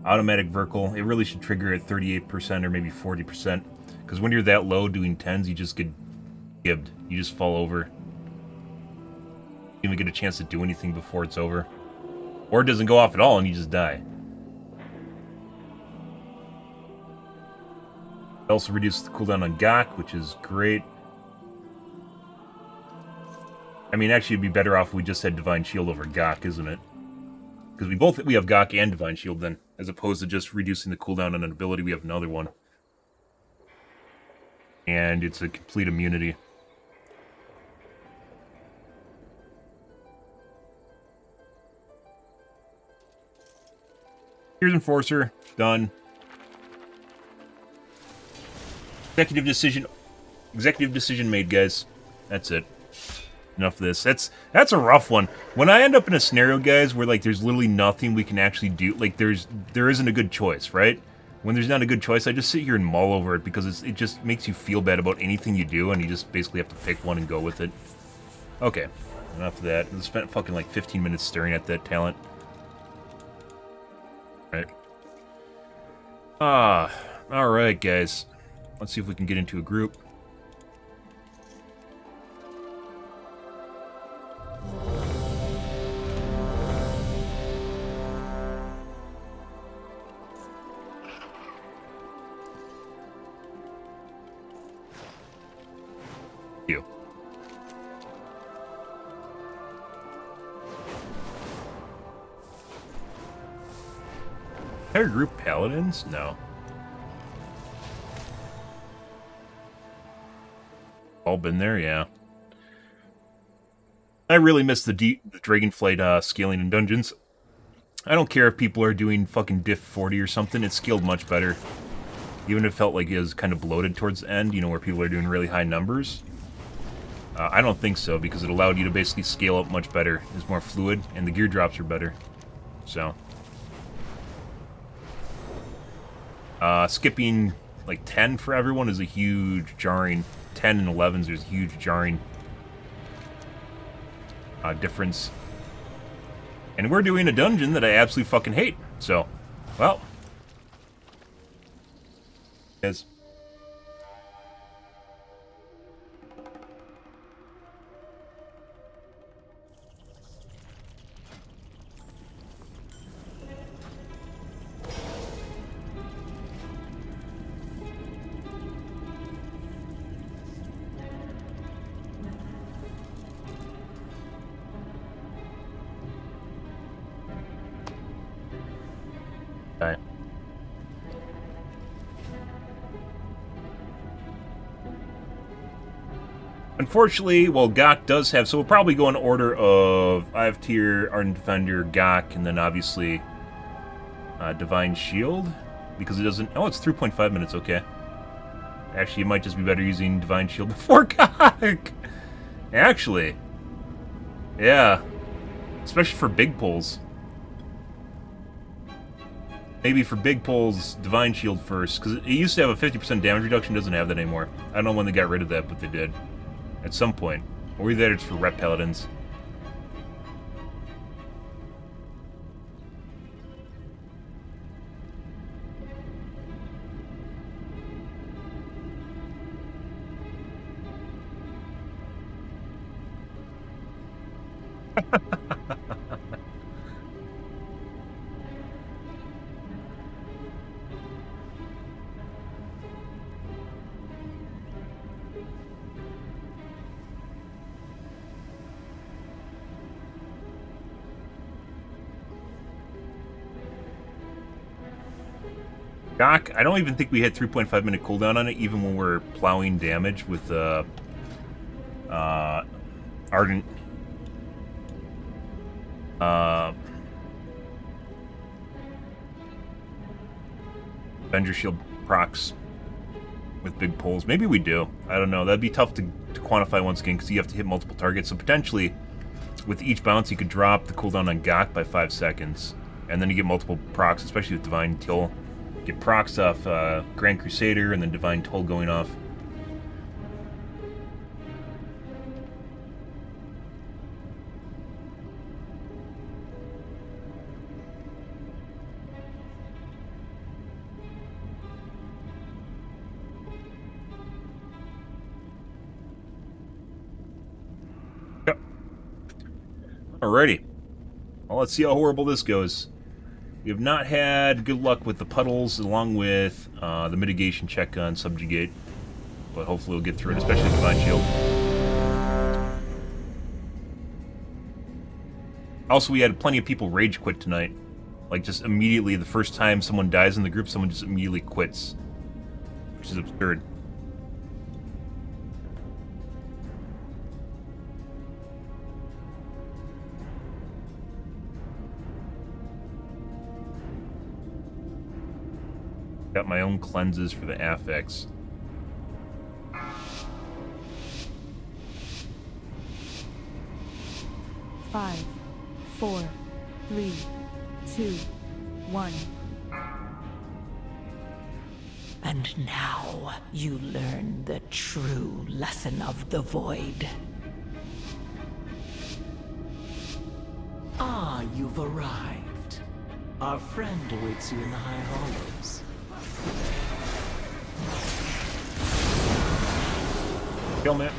Automatic Verkle, it really should trigger at 38% or maybe 40%. Because when you're that low doing 10s, you just get gibbed. You just fall over. You don't even get a chance to do anything before it's over. Or it doesn't go off at all and you just die. It also reduces the cooldown on Gok, which is great. I mean, actually it'd be better off if we just had Divine Shield over Gok, isn't it? Because we have Gok and Divine Shield then, as opposed to just reducing the cooldown on an ability, we have another one. And it's a complete immunity. Here's Enforcer. Done. Executive decision made, guys. That's it. Enough of this. That's a rough one. When I end up in a scenario, guys, where like there's literally nothing we can actually do, like there isn't a good choice, right? When there's not a good choice, I just sit here and mull over it because it just makes you feel bad about anything you do, and you just basically have to pick one and go with it. Okay, enough of that. I spent fucking like 15 minutes staring at that talent. Right. Alright, guys. Let's see if we can get into a group. You. Entire group paladins? No. All been there, yeah. I really miss the Dragonflight scaling in dungeons. I don't care if people are doing fucking diff 40 or something, it's scaled much better. Even if it felt like it was kind of bloated towards the end, you know, where people are doing really high numbers. I don't think so, because it allowed you to basically scale up much better. It's more fluid, and the gear drops are better. So. Skipping like 10 for everyone is a huge jarring. 10 and 11s, there's a huge jarring difference. And we're doing a dungeon that I absolutely fucking hate. So, well. Yes. Okay. Unfortunately, well, Gok does have, so we'll probably go in order of I have tier, Ardent Defender, Gok, and then obviously Divine Shield, because it doesn't, oh, it's 3.5 minutes, okay. Actually, it might just be better using Divine Shield before Gok. Actually, yeah, especially for big pulls. Maybe for big pulls, Divine Shield first, because it used to have a 50% damage reduction, doesn't have that anymore. I don't know when they got rid of that, but they did. At some point. Or either it's for Rep Paladins. Gok, I don't even think we had 3.5 minute cooldown on it, even when we're plowing damage with Ardent. Avenger Shield procs with big pulls. Maybe we do. I don't know. That'd be tough to quantify once again, because you have to hit multiple targets. So potentially, with each bounce, you could drop the cooldown on Gok by 5 seconds. And then you get multiple procs, especially with Divine Toll. Get procs off Grand Crusader, and then Divine Toll going off. Yep. Alrighty. Well, let's see how horrible this goes. We have not had good luck with the puddles, along with the mitigation check on Subjugate. But hopefully we'll get through it, especially with Divine Shield. Also, we had plenty of people rage quit tonight. Like, just immediately, the first time someone dies in the group, someone just immediately quits. Which is absurd. Got my own cleanses for the affects. Five, 4, 3, 2, 1. And now you learn the true lesson of the Void. Ah, you've arrived. Our friend awaits you in the High Hollows. Kill man.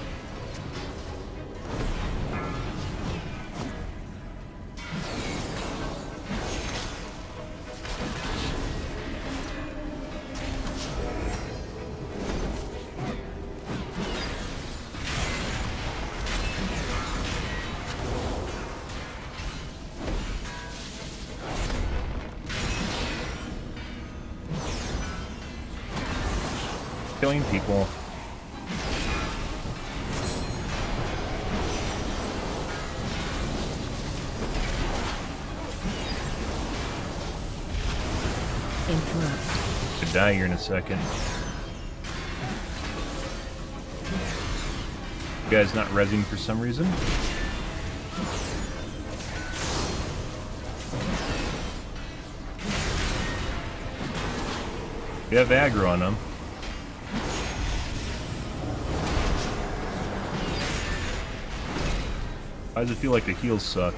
Killing people. Interrupt. Could die here in a second. You guys not rezzing for some reason? We have aggro on them. Why does it feel like the heals suck?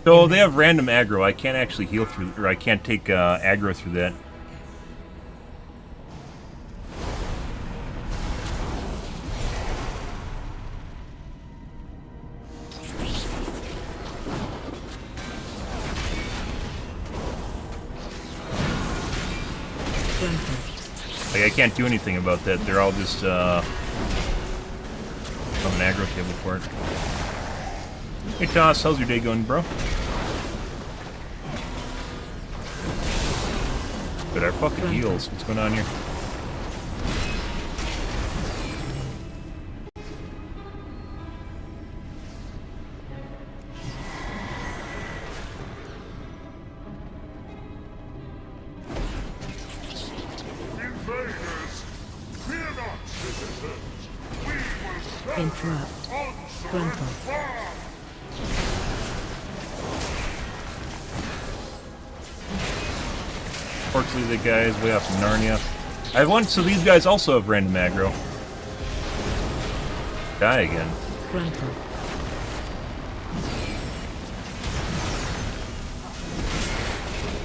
So they have random aggro. I can't actually heal through, or I can't take aggro through that. Like, I can't do anything about that. They're all just on an aggro table for it. Hey Toss, how's your day going, bro? But our fucking heals. What's going on here? Invaders! Fear not, citizens! We will Interrupt. Grandpa. Fortunately, the guys way off in Narnia. I have one, so these guys also have random aggro. Die again. Grandpa.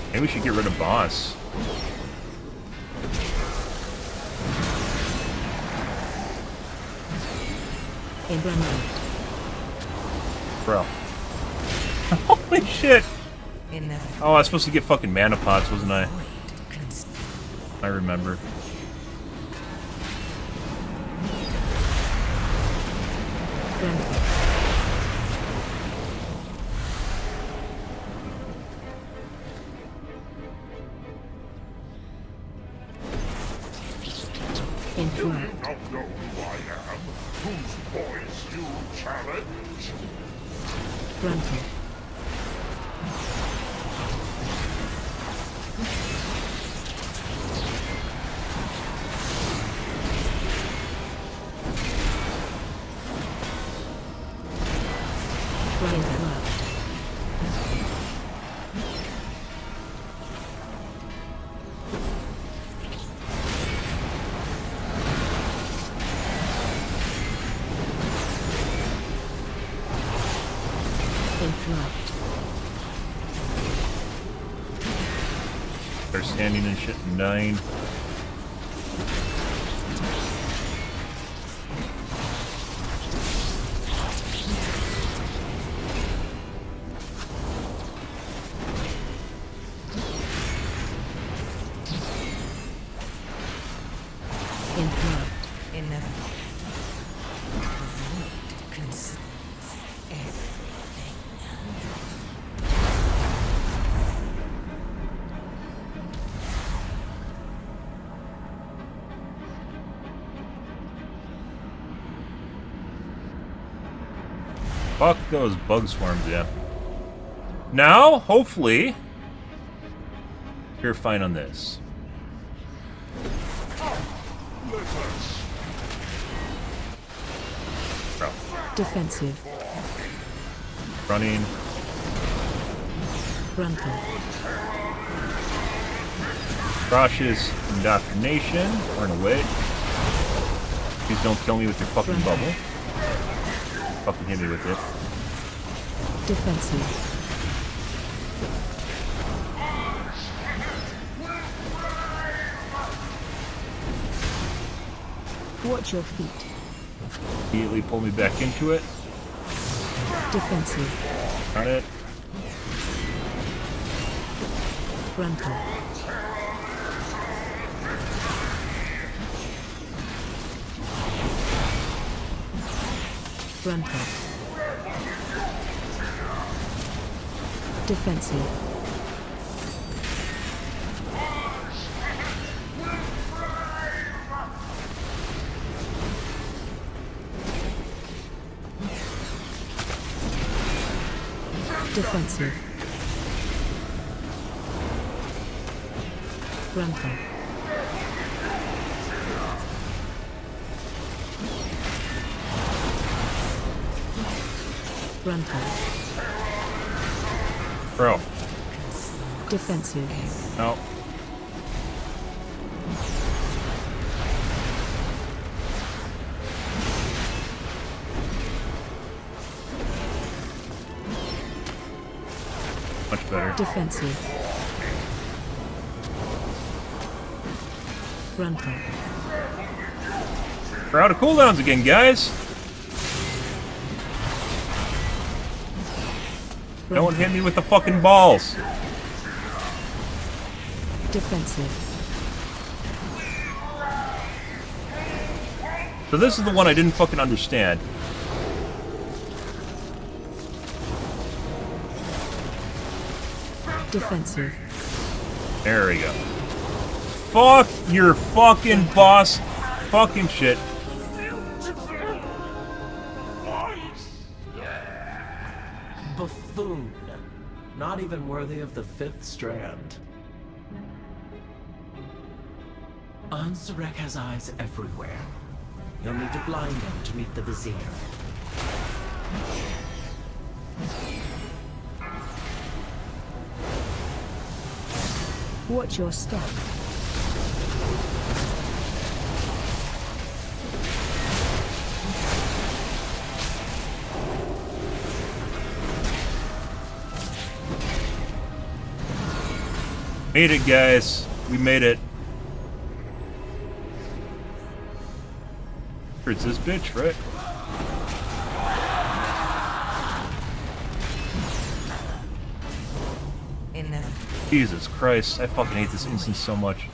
Maybe we should get rid of boss. Bro. Holy shit! Oh, I was supposed to get fucking mana pots, wasn't I? I remember. You do not know who I am, whose voice you challenge. Grandpa. They're standing and shit and dying. Fuck those bug swarms, yeah. Now, hopefully, you're fine on this. Bro. Defensive. Running. Grandpa. Cautious indoctrination. Run away. Please don't kill me with your fucking bubble. Fucking hit me with it. Defensive. Watch your feet. Immediately pull me back into it. Defensive. Got it. Grandpa. Grandpa. Defensive. Defensive. Grandpa. Grandpa. Bro. Defensive. No. Much better. Defensive. Grandpa. We're out of cooldowns again, guys. No one hit me with the fucking balls. Defensive. So this is the one I didn't fucking understand. Defensive. There we go. Fuck your fucking boss. Fucking shit. Buffoon. Not even worthy of the 5th strand. Ansurek has eyes everywhere. You'll need to blind them to meet the Vizier. Watch your step. Made it, guys. We made it. It's this bitch, right? Jesus Christ, I fucking hate this instance so much.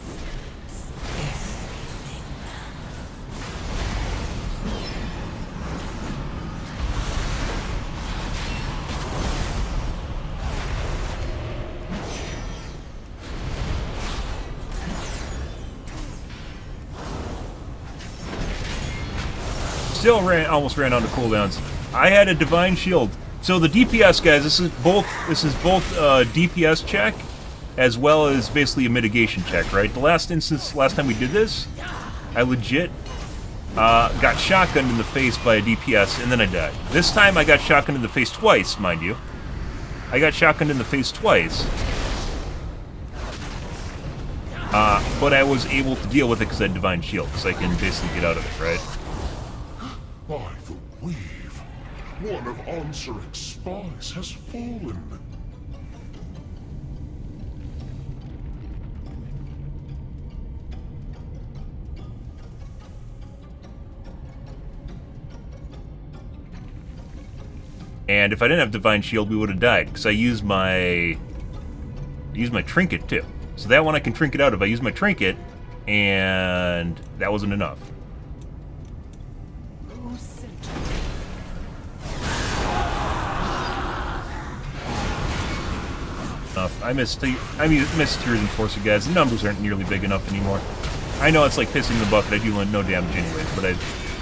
Still almost ran out of cooldowns. I had a divine shield. So the DPS, guys, this is both DPS check as well as basically a mitigation check, right? The last time we did this, I legit got shotgunned in the face by a DPS and then I died. This time I got shotgunned in the face twice, mind you. I got shotgunned in the face twice. But I was able to deal with it because I had divine shield, because I can basically get out of it, right? By the weave, one of Ansurek's spies has fallen. And if I didn't have divine shield, we would have died, because I used my trinket too. So that one I can trinket out if I use my trinket, and that wasn't enough. I missed Tears and Force, guys. The numbers aren't nearly big enough anymore. I know it's like pissing the bucket. I do no damage anyways, but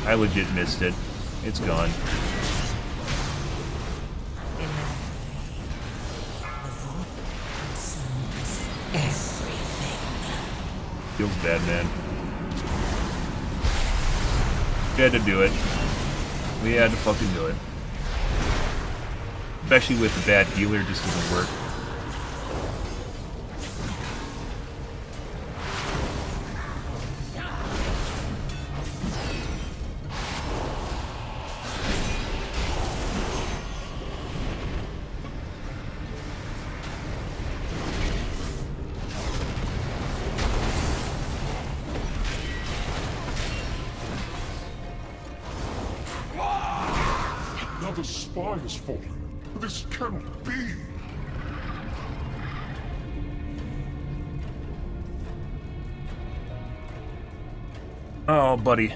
I legit missed it. It's gone. Feels bad, man. We had to do it. We had to fucking do it. Especially with the bad healer, it just doesn't work. Another spy has fallen. This cannot be. Oh, buddy.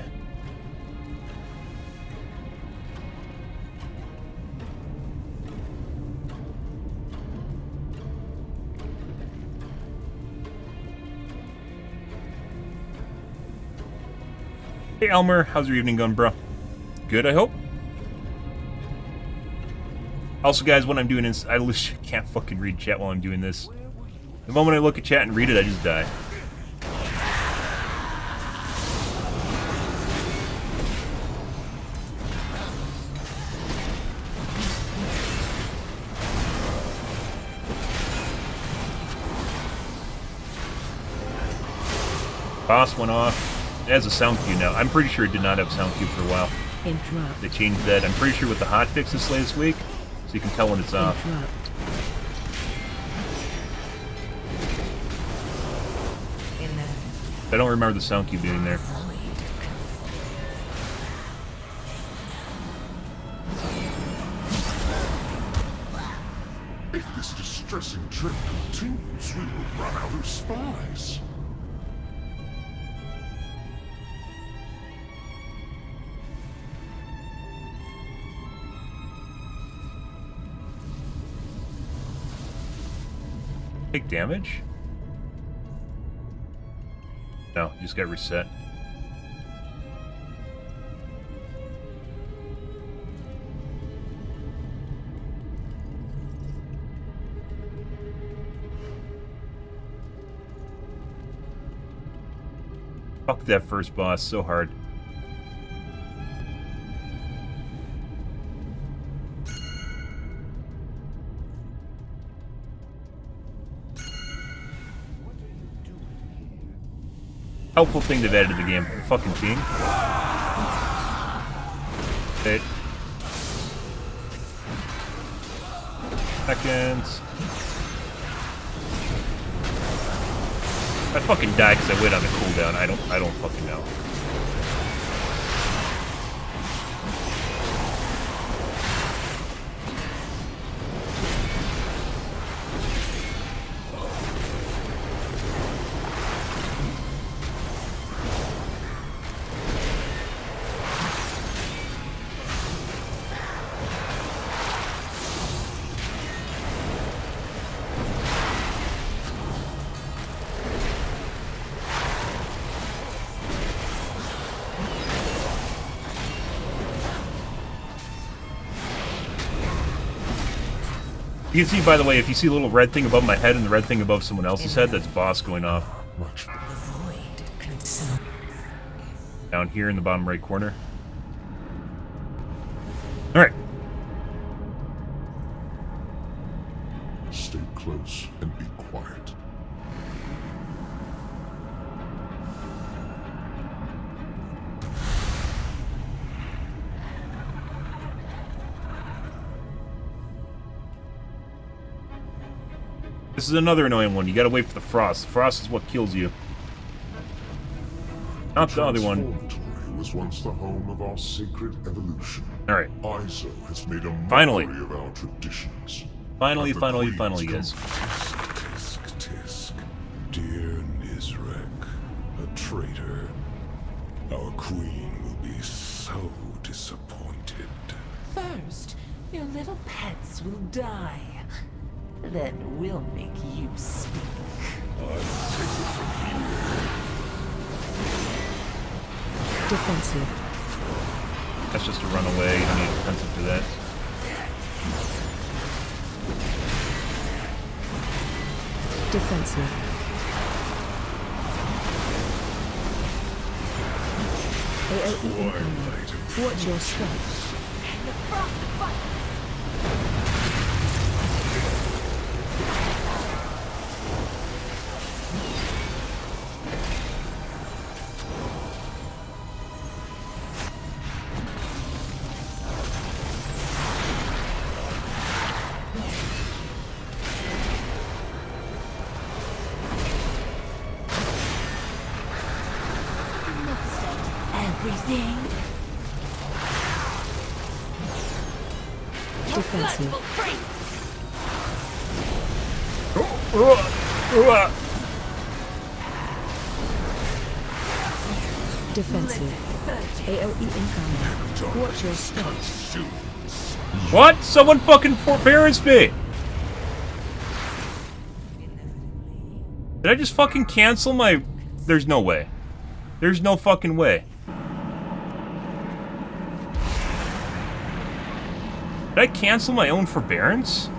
Hey, Elmer. How's your evening going, bro? Good, I hope? Also, guys, when I'm doing this, I literally can't fucking read chat while I'm doing this. The moment I look at chat and read it, I just die. Boss went off. It has a sound cue now. I'm pretty sure it did not have sound cue for a while. Interrupt. They changed that. I'm pretty sure with the hotfix this latest week, so you can tell when it's off. Interrupt. I don't remember the sound cue being there. If this distressing trend continues, we will run out of spies. Take damage? No, you just got reset. Fuck that first boss so hard. Helpful thing they've added to the game. Fucking team. Okay. Seconds. I fucking died because I wait on the cooldown. I don't fucking know. You can see, by the way, if you see a little red thing above my head and the red thing above someone else's head, that's boss going off. Down here in the bottom right corner. Alright. Stay close and be quiet. This is another annoying one. You gotta wait for the frost. The frost is what kills you. Not the other one. Transformatory was once the home of our sacred evolution. Alright. ISO has made a Finally. mockery of our traditions. Finally, And the finally, queens finally, come guys. Tisk, tisk. Dear Nizrek, a traitor, our queen will be so disappointed. First, your little pets will die. Then we'll make you speak. Defensive. That's just a runaway. You don't need a defensive for that. Defensive. AOE incoming. Watch your step. Everything. Defensive. Defensive. AOE incoming. Watch your step. What? Someone fucking forbearance me! Did I just fucking cancel my... There's no way. There's no fucking way. Did I cancel my own forbearance?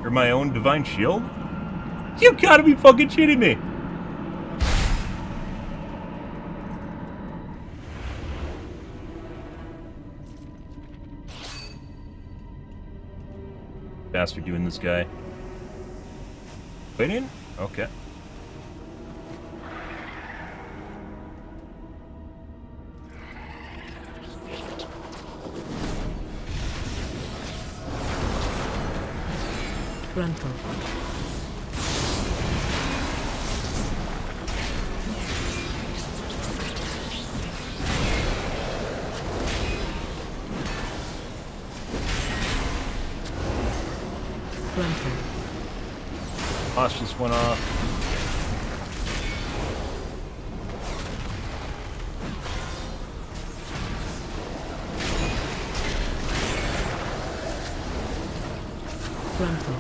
Or my own divine shield? You gotta be fucking shitting me! Bastard doing this guy. Wait in? Okay. boss just went off. Grapple.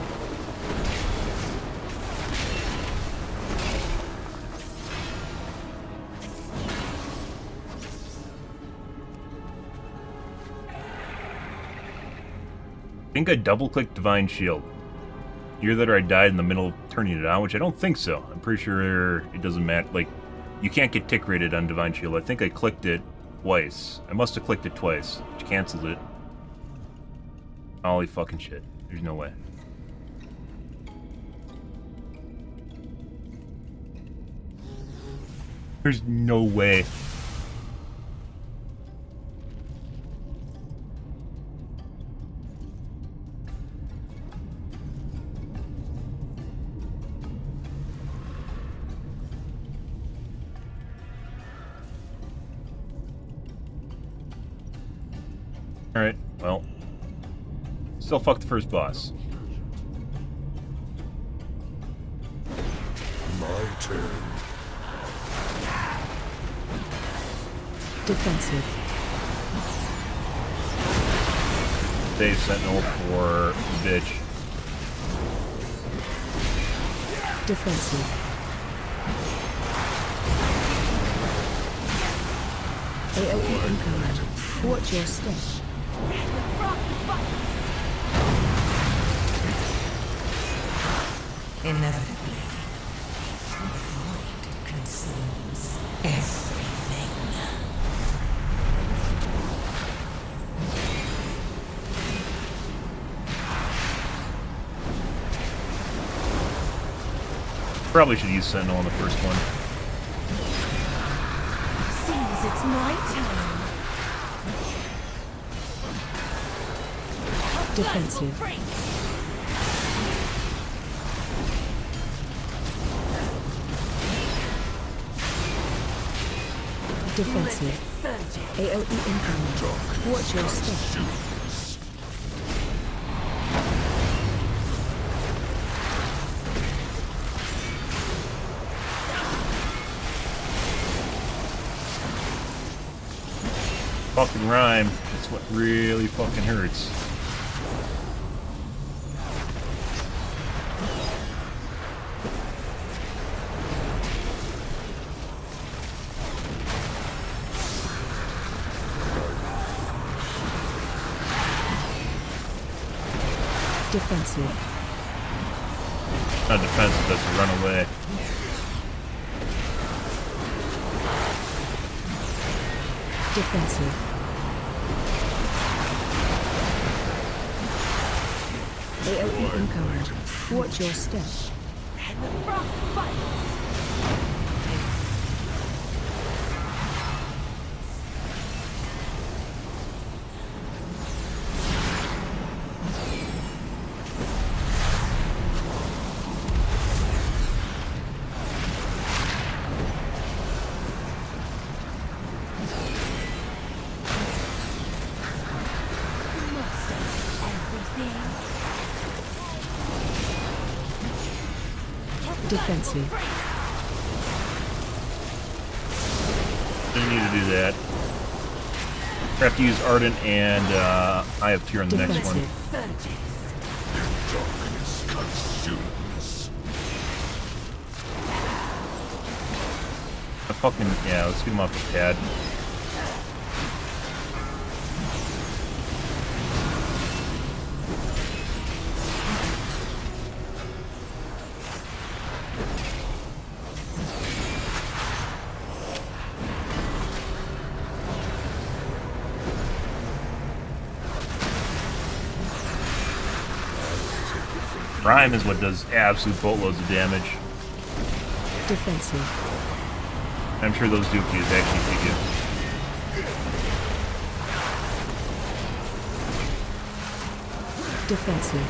I think I double-clicked Divine Shield. Either that or I died in the middle of turning it on, which I don't think so. I'm pretty sure it doesn't matter. Like, you can't get tick rated on Divine Shield. I think I clicked it twice. I must have clicked it twice, which canceled it. Holy fucking shit. There's no way. There's no way. Alright, well. Still fuck the first boss. My turn. Defensive. Save Sentinel for bitch. Defensive. AOE incoming. Watch your step. Inevitably, the void consumes everything. Probably should use Sentinel on the first one. Seems it's my turn. Defensive. Defensive. AOE incoming. Watch your step. Fucking rhyme. That's what really fucking hurts. Defensive. Not defensive, that's a run away. Defensive. AOE incoming. Watch your step. Defensive. Didn't need to do that. I have to use Ardent and Eye of Tyr on the next one. Darkness consumes. I fucking, yeah, let's get him off the pad. Rhyme is what does absolute boatloads of damage. Defensive. I'm sure those dookies actually take it. Defensive.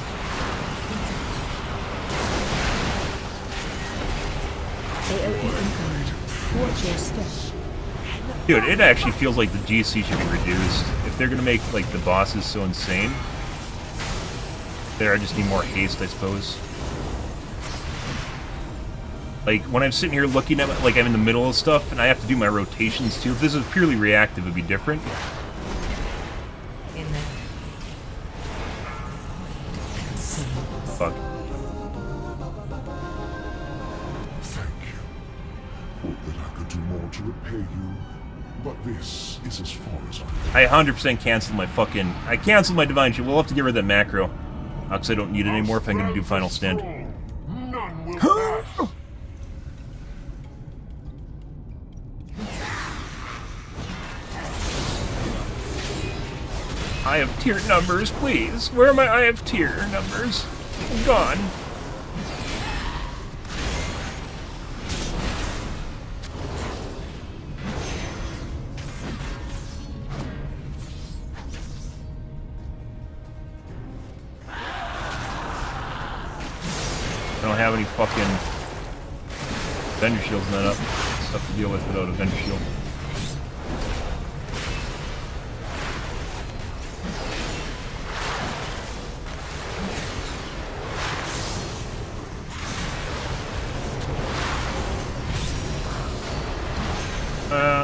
AOE incoming. Watch your step. Dude, it actually feels like the GC should be reduced. If they're gonna make like the bosses so insane, there I just need more haste, I suppose. Like, when I'm sitting here looking at it, like I'm in the middle of stuff, and I have to do my rotations too. If this is purely reactive, it'd be different. Fuck. Thank you. Would that I could do more to repay you, but this is as far as I 100% canceled my fucking... I canceled my Divine Shield. We'll have to get rid of that macro. Because I don't need it anymore if I'm going to do Final Stand. None will pass. Eye of Tier numbers, please. Where are my Eye of Tier numbers? Gone. I don't have any fucking Avenger Shields not up. Stuff to deal with without a Avenger Shield.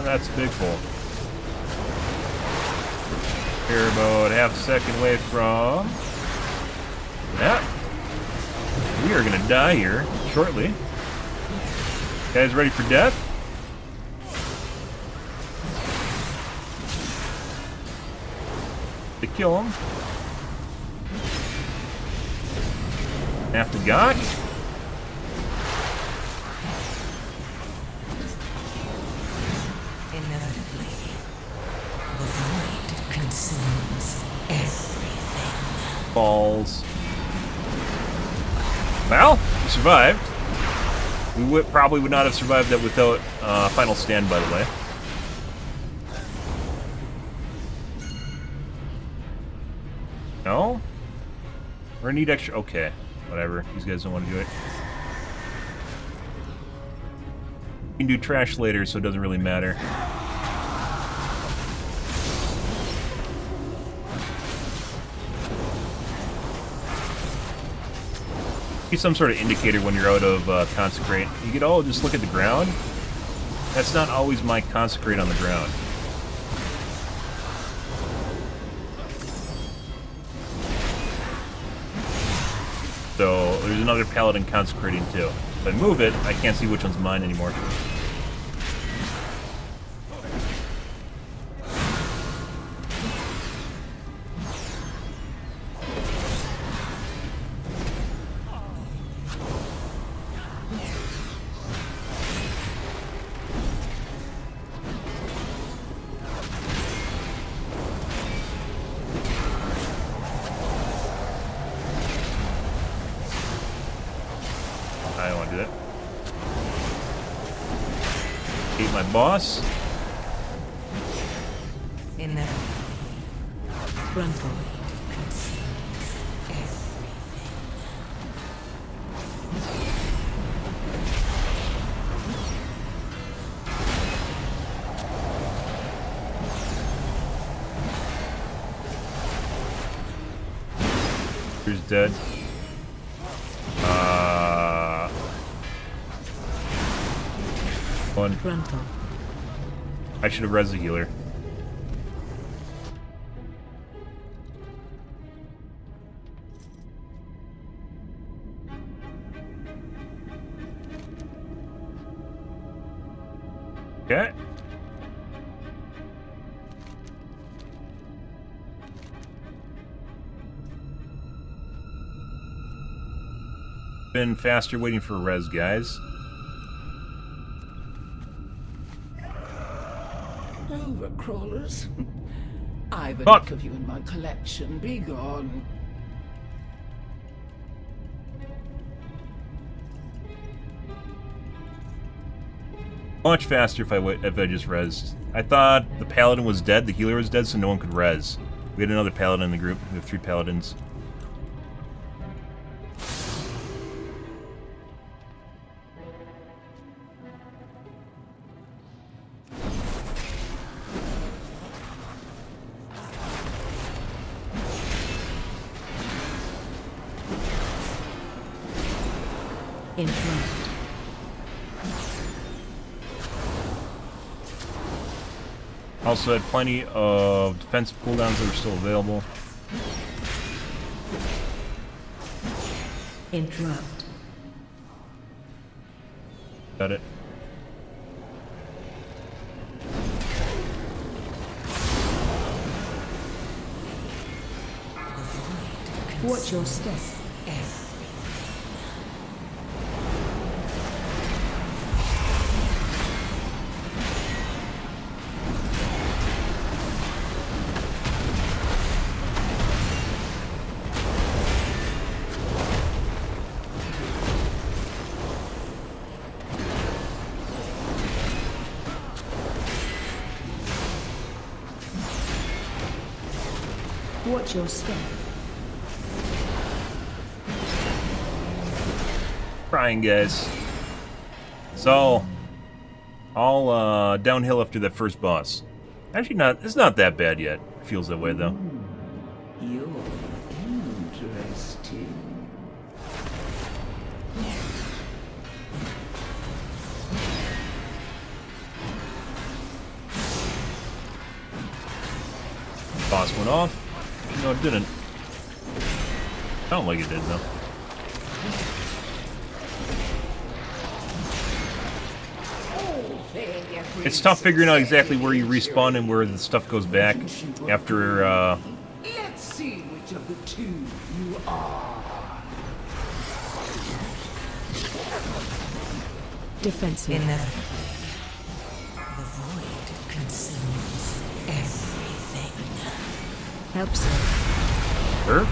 That's a big hole. We're about half a second away from that. We are gonna die here shortly. Guys ready for death? To kill him. After God. Inevitably, the void consumes everything. Balls. Well, we survived. We probably would not have survived that without Final Stand, by the way. No? We're gonna need extra... Okay, whatever. These guys don't want to do it. We can do trash later, so it doesn't really matter. Be some sort of indicator when you're out of Consecrate. You get, oh, just look at the ground. That's not always my Consecrate on the ground. So, there's another Paladin Consecrating too. If I move it, I can't see which one's mine anymore. I don't want to do that. Hate my boss. Frontal. Who's dead? One. Frontal. I should have res the healer. Okay. Been faster waiting for res, guys. Overcrawlers. I've Fuck. enough of you in my collection. Be gone. Much faster if I just res. I thought the paladin was dead, the healer was dead, so no one could res. We had another paladin in the group. We have 3 paladins. In front. Also had plenty of defensive cooldowns that are still available. Interrupt. Got it. Watch your step. Watch your step. Trying, guys. It's all downhill after that first boss. Actually, it's not that bad yet. Feels that way though. You're interesting. Boss went off. No, it didn't. I don't like it did though. It's tough figuring out exactly where you respawn and where the stuff goes back after, Let's see which of the two you are. Defensive. The void consumes everything. Helps her. Earth?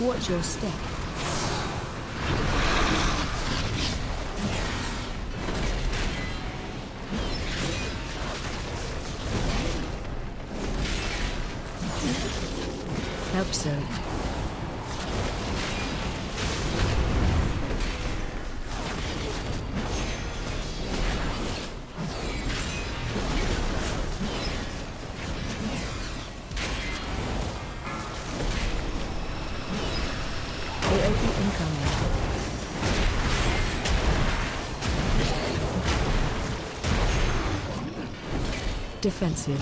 Watch your step. Help so. Defensive.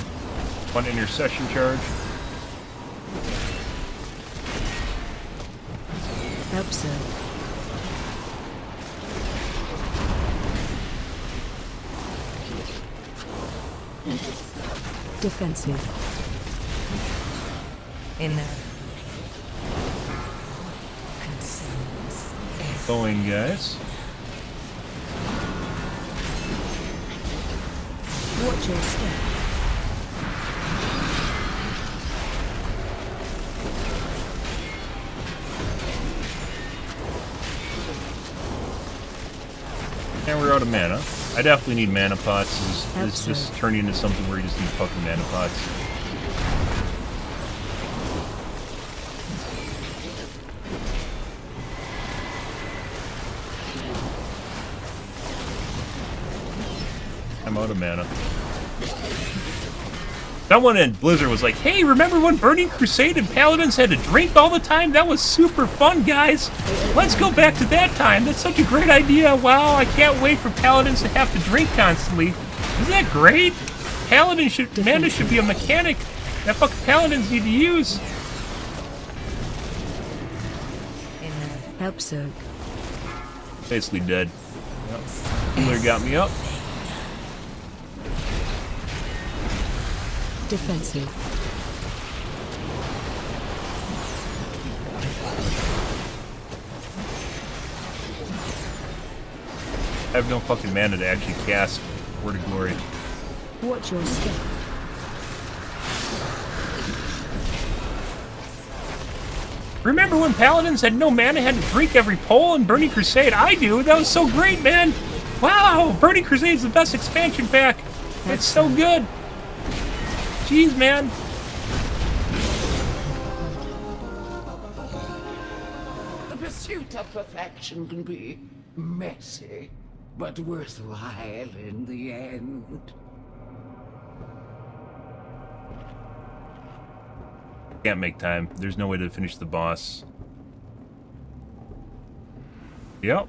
One intercession charge. Help so. Defensive. Going, guys. Watch your step. And we're out of mana. I definitely need mana pots. It's just turning into something where you just need fucking mana pots. I'm out of mana. Someone in Blizzard was like, hey, remember when Burning Crusade and Paladins had to drink all the time? That was super fun, guys. Let's go back to that time. That's such a great idea. Wow, I can't wait for Paladins to have to drink constantly. Isn't that great? Mana should be a mechanic that fucking Paladins need to use. Help soak. Basically dead. Yep. Healer got me up. Defensive. I have no fucking mana to actually cast Word of Glory. Watch your step. Remember when Paladins had no mana, had to drink every pole in Burning Crusade? I do. That was so great, man. Wow, Burning Crusade's the best expansion pack. It's so good. Jeez, man. The pursuit of perfection can be messy, but worthwhile in the end. Can't make time. There's no way to finish the boss. Yep.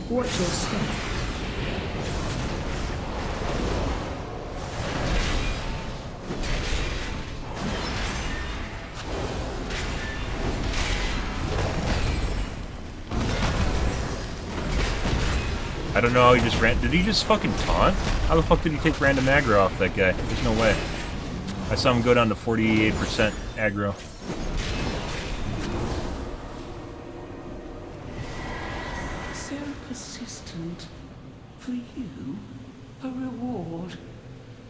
Watch your step. I don't know how he just ran. Did he just fucking taunt? How the fuck did he take random aggro off that guy? There's no way. I saw him go down to 48% aggro. So persistent. For you, a reward.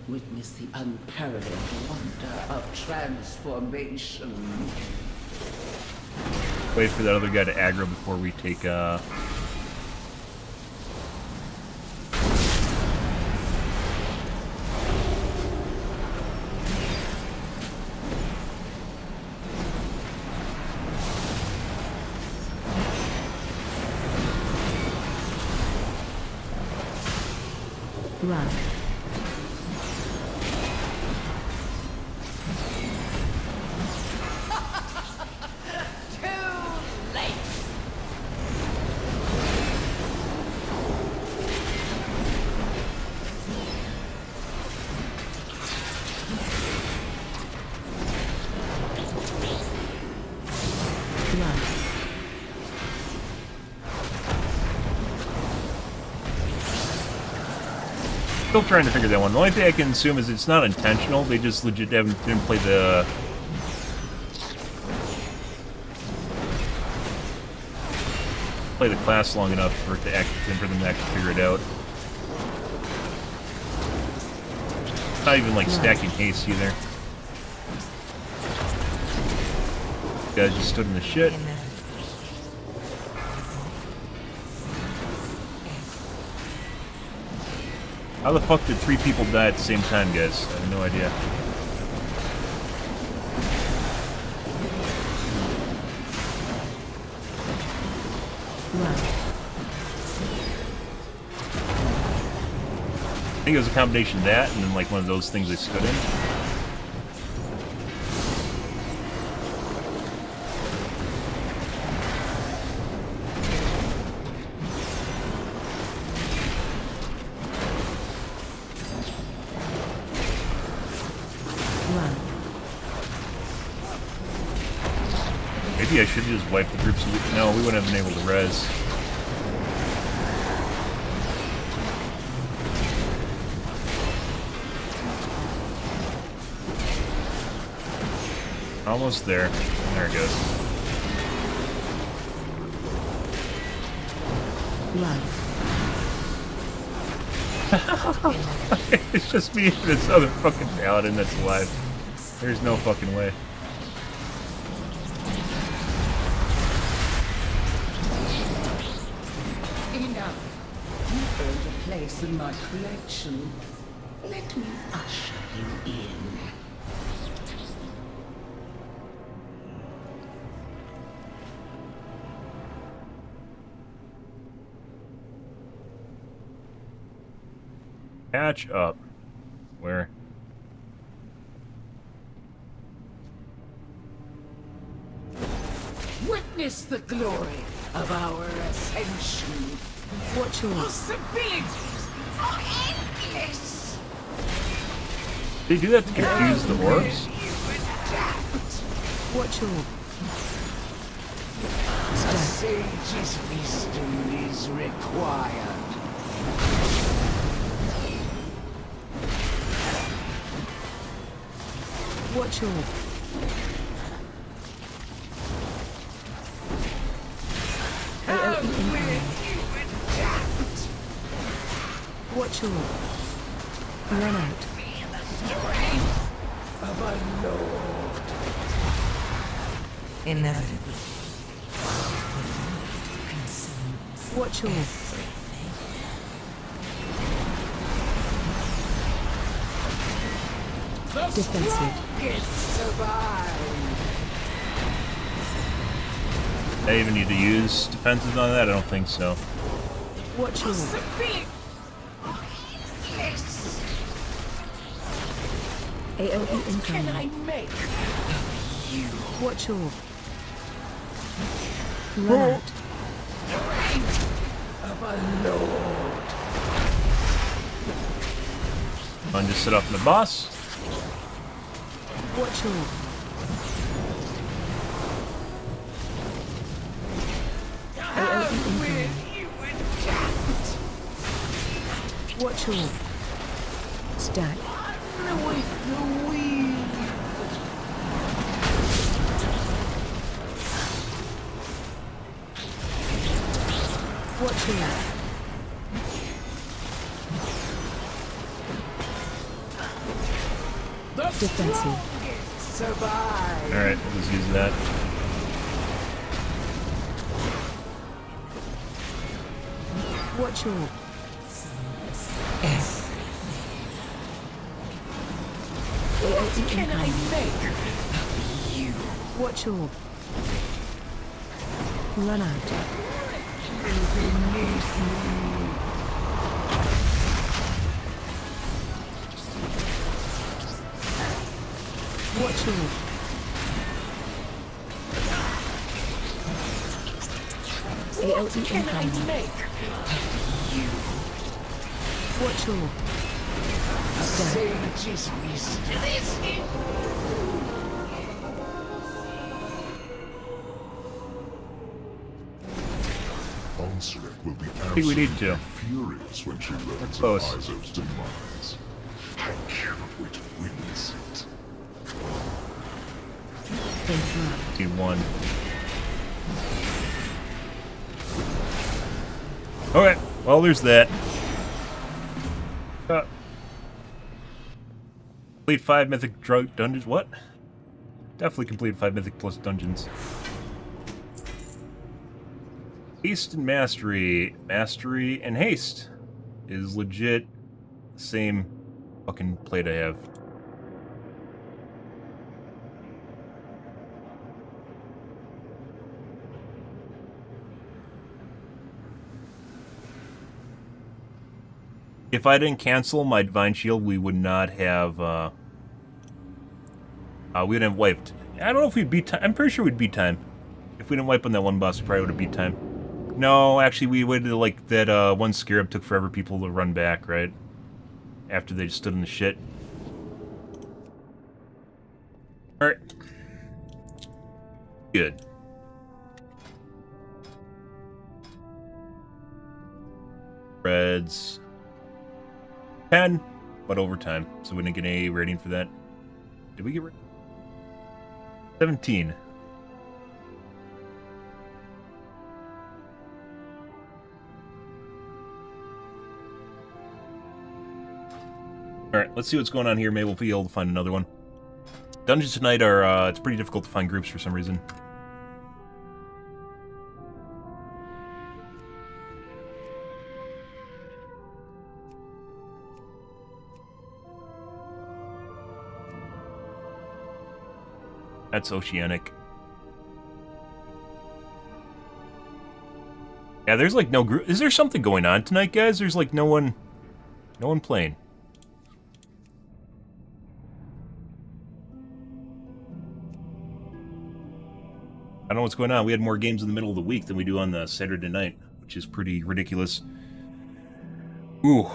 Witness the unparalleled wonder of transformation. Wait for that other guy to aggro before we take, Run. Still trying to figure that one. The only thing I can assume is it's not intentional. They just legit didn't play the class long enough for it to for them to actually figure it out. It's not even like stacking haste either. Guys just stood in the shit. How the fuck did 3 people die at the same time, guys? I have no idea. I think it was a combination of that and then like one of those things they stood in. Maybe I should just wipe the group so no, we wouldn't have been able to res. Almost there. There it goes. Run. It's just me and this other fucking paladin that's alive. There's no fucking way. Enough. You earned a place in my collection. Let me usher you in. Catch up. Where? Witness the glory of our ascension. Watch your Possibilities are endless. They do that to confuse the orbs? Watch your A sage's wisdom is required. Watch your How will you adapt? Watch your run out. The strength of a lord. Inevitably. Watch your defensive. I even need to use defenses on that? I don't think so. Watch your AOE Can I incoming. make you Watch your run out. of a And just sit up in the boss. Watch your Watch your stack. Watch your defensive. Alright, let's use that. Watch your What can I make you? Watch your run out. Watch your What can I make you? Watch your Sage's wisdom is in. Onslaught will be I think we need to. furious when she learns of close. Izo's demise. I cannot wait to witness it. Team 1. Okay, well, there's that. Complete 5 mythic drug dungeons. What? Definitely complete 5 mythic plus dungeons. Haste and mastery. Mastery and haste is legit the same fucking plate I have. If I didn't cancel my Divine Shield, we would not have, we wouldn't have wiped. I don't know if we'd beat time. I'm pretty sure we'd beat time. If we didn't wipe on that one boss, we probably would have beat time. No, actually, we waited, like, that, one Scarab took forever people to run back, right? After they just stood in the shit. Alright. Good. Reds. 10, but overtime, so we didn't get any rating for that. Did we get 17? Alright, let's see what's going on here. Maybe we'll be able to find another one. Dungeons tonight are, it's pretty difficult to find groups for some reason. That's Oceanic. Yeah, there's like no group. Is there something going on tonight, guys? There's like no one playing. I don't know what's going on. We had more games in the middle of the week than we do on the Saturday night, which is pretty ridiculous. Ooh.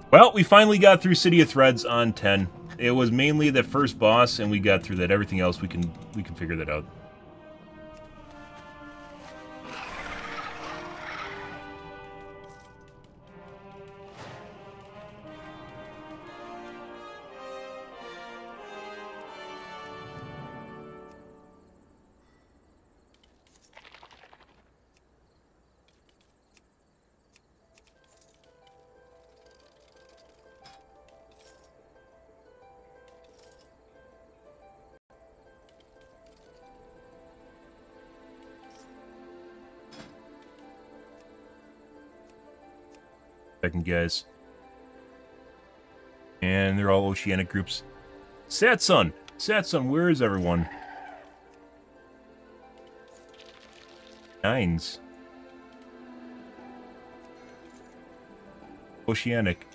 Well, we finally got through City of Threads on 10. It was mainly the first boss, and we got through that. Everything else, we can figure that out. Second, guys. And they're all Oceanic groups. Satsun! Satsun, where is everyone? Nines. Oceanic.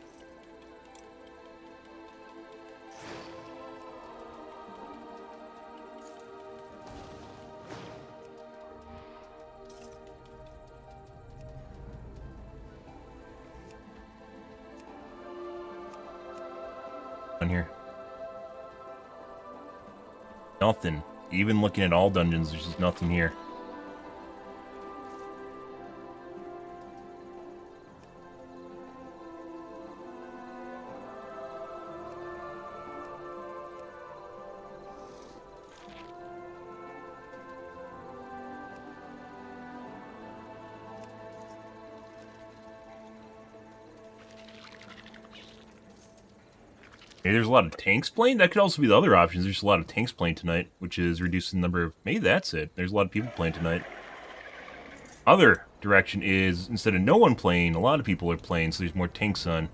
On here. Nothing. Even looking at all dungeons, there's just nothing here. Maybe there's a lot of tanks playing? That could also be the other options. There's a lot of tanks playing tonight, which is reducing the number of... Maybe that's it. There's a lot of people playing tonight. Other direction is, instead of no one playing, a lot of people are playing, so there's more tanks on.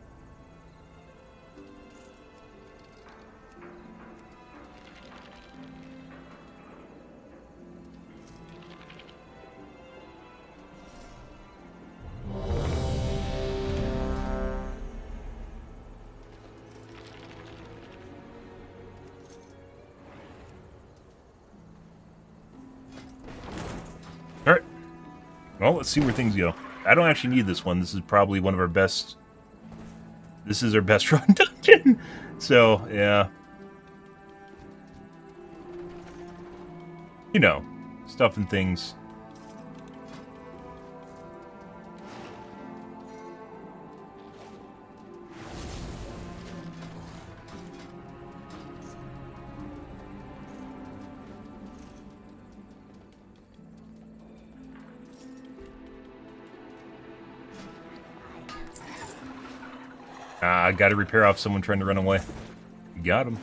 Alright. Well, let's see where things go. I don't actually need this one. This is probably one of our best... This is our best run dungeon. So, yeah. You know, stuff and things. I gotta repair off someone trying to run away. Got him.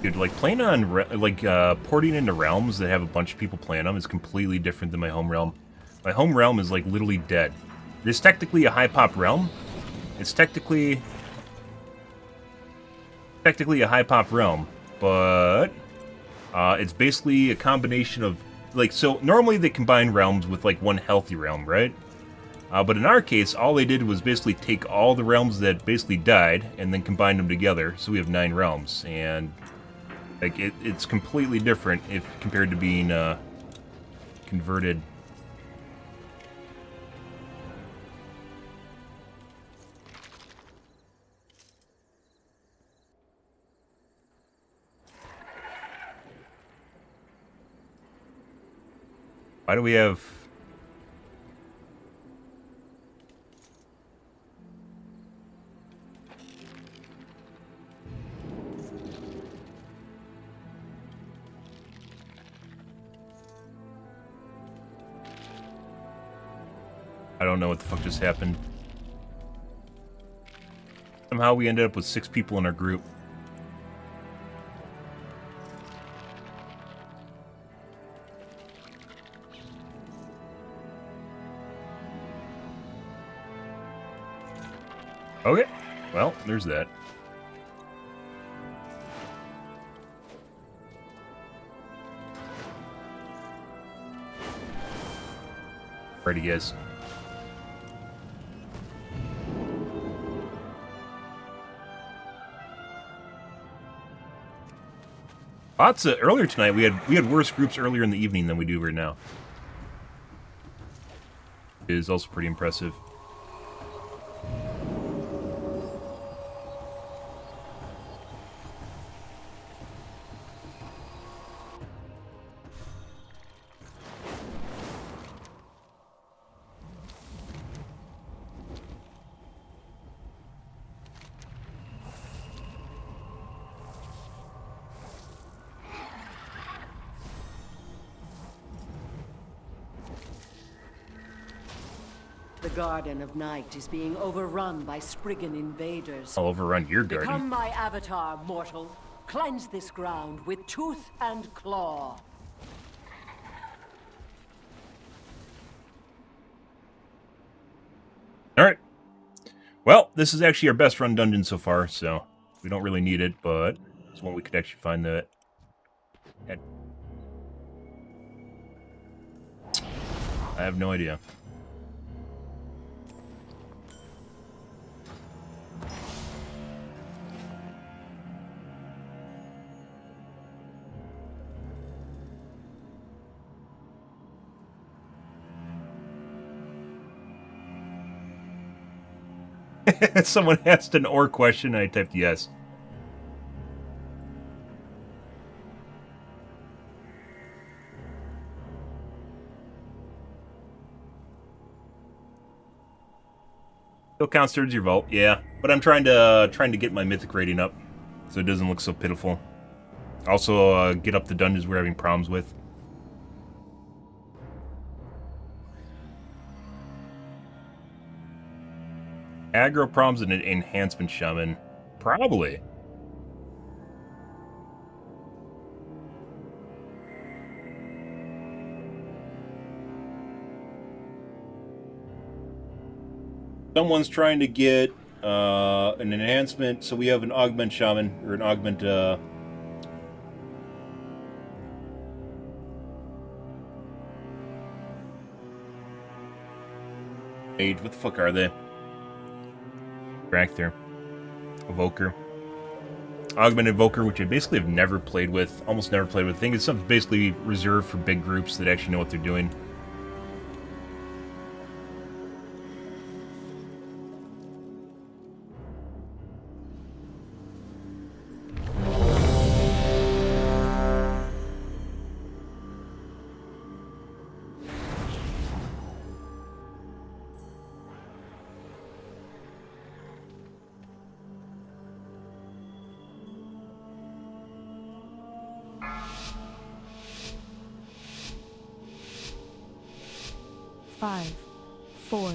Dude, like, playing on, porting into realms that have a bunch of people playing them is completely different than my home realm. My home realm is, like, literally dead. This is technically a high-pop realm. It's technically a high-pop realm, but it's basically a combination of, like, so normally they combine realms with, like, one healthy realm, right? But in our case, all they did was basically take all the realms that basically died and then combine them together, so we have 9 realms, and, like, it's completely different if compared to being converted. Why do we have... I don't know what the fuck just happened. Somehow we ended up with 6 people in our group. Okay, well, there's that. Alrighty, guys. Lots of earlier tonight. We had worse groups earlier in the evening than we do right now. It is also pretty impressive. The Garden of Night is being overrun by Spriggan invaders. I'll overrun your garden. Become my avatar, mortal. Cleanse this ground with tooth and claw. Alright. Well, this is actually our best run dungeon so far, so we don't really need it, but it's one we could actually find that... I have no idea. Someone asked an or question, and I typed yes. Still counts towards your vault, yeah. But I'm trying to get my mythic rating up, so it doesn't look so pitiful. Also, get up the dungeons we're having problems with. Aggro problems and an enhancement shaman. Probably. Someone's trying to get an enhancement, so we have an augment shaman, or an augment, mage. What the fuck are they? Rackther. Evoker. Augment Evoker, which I basically have never played with, almost never played with. I think it's something basically reserved for big groups that actually know what they're doing. Five, 4,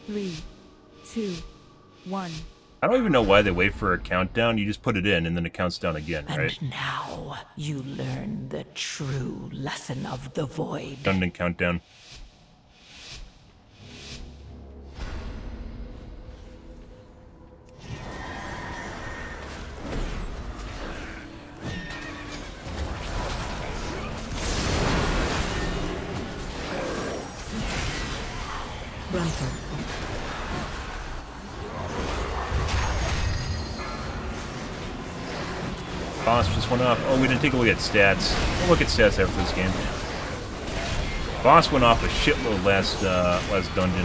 3, 2, 1. I don't even know why they wait for a countdown. You just put it in, and then it counts down again, right? And now you learn the true lesson of the void. Dungeon countdown. Boss just went off. Oh, we didn't take a look at stats. We'll look at stats after this game. Boss went off a shitload last dungeon.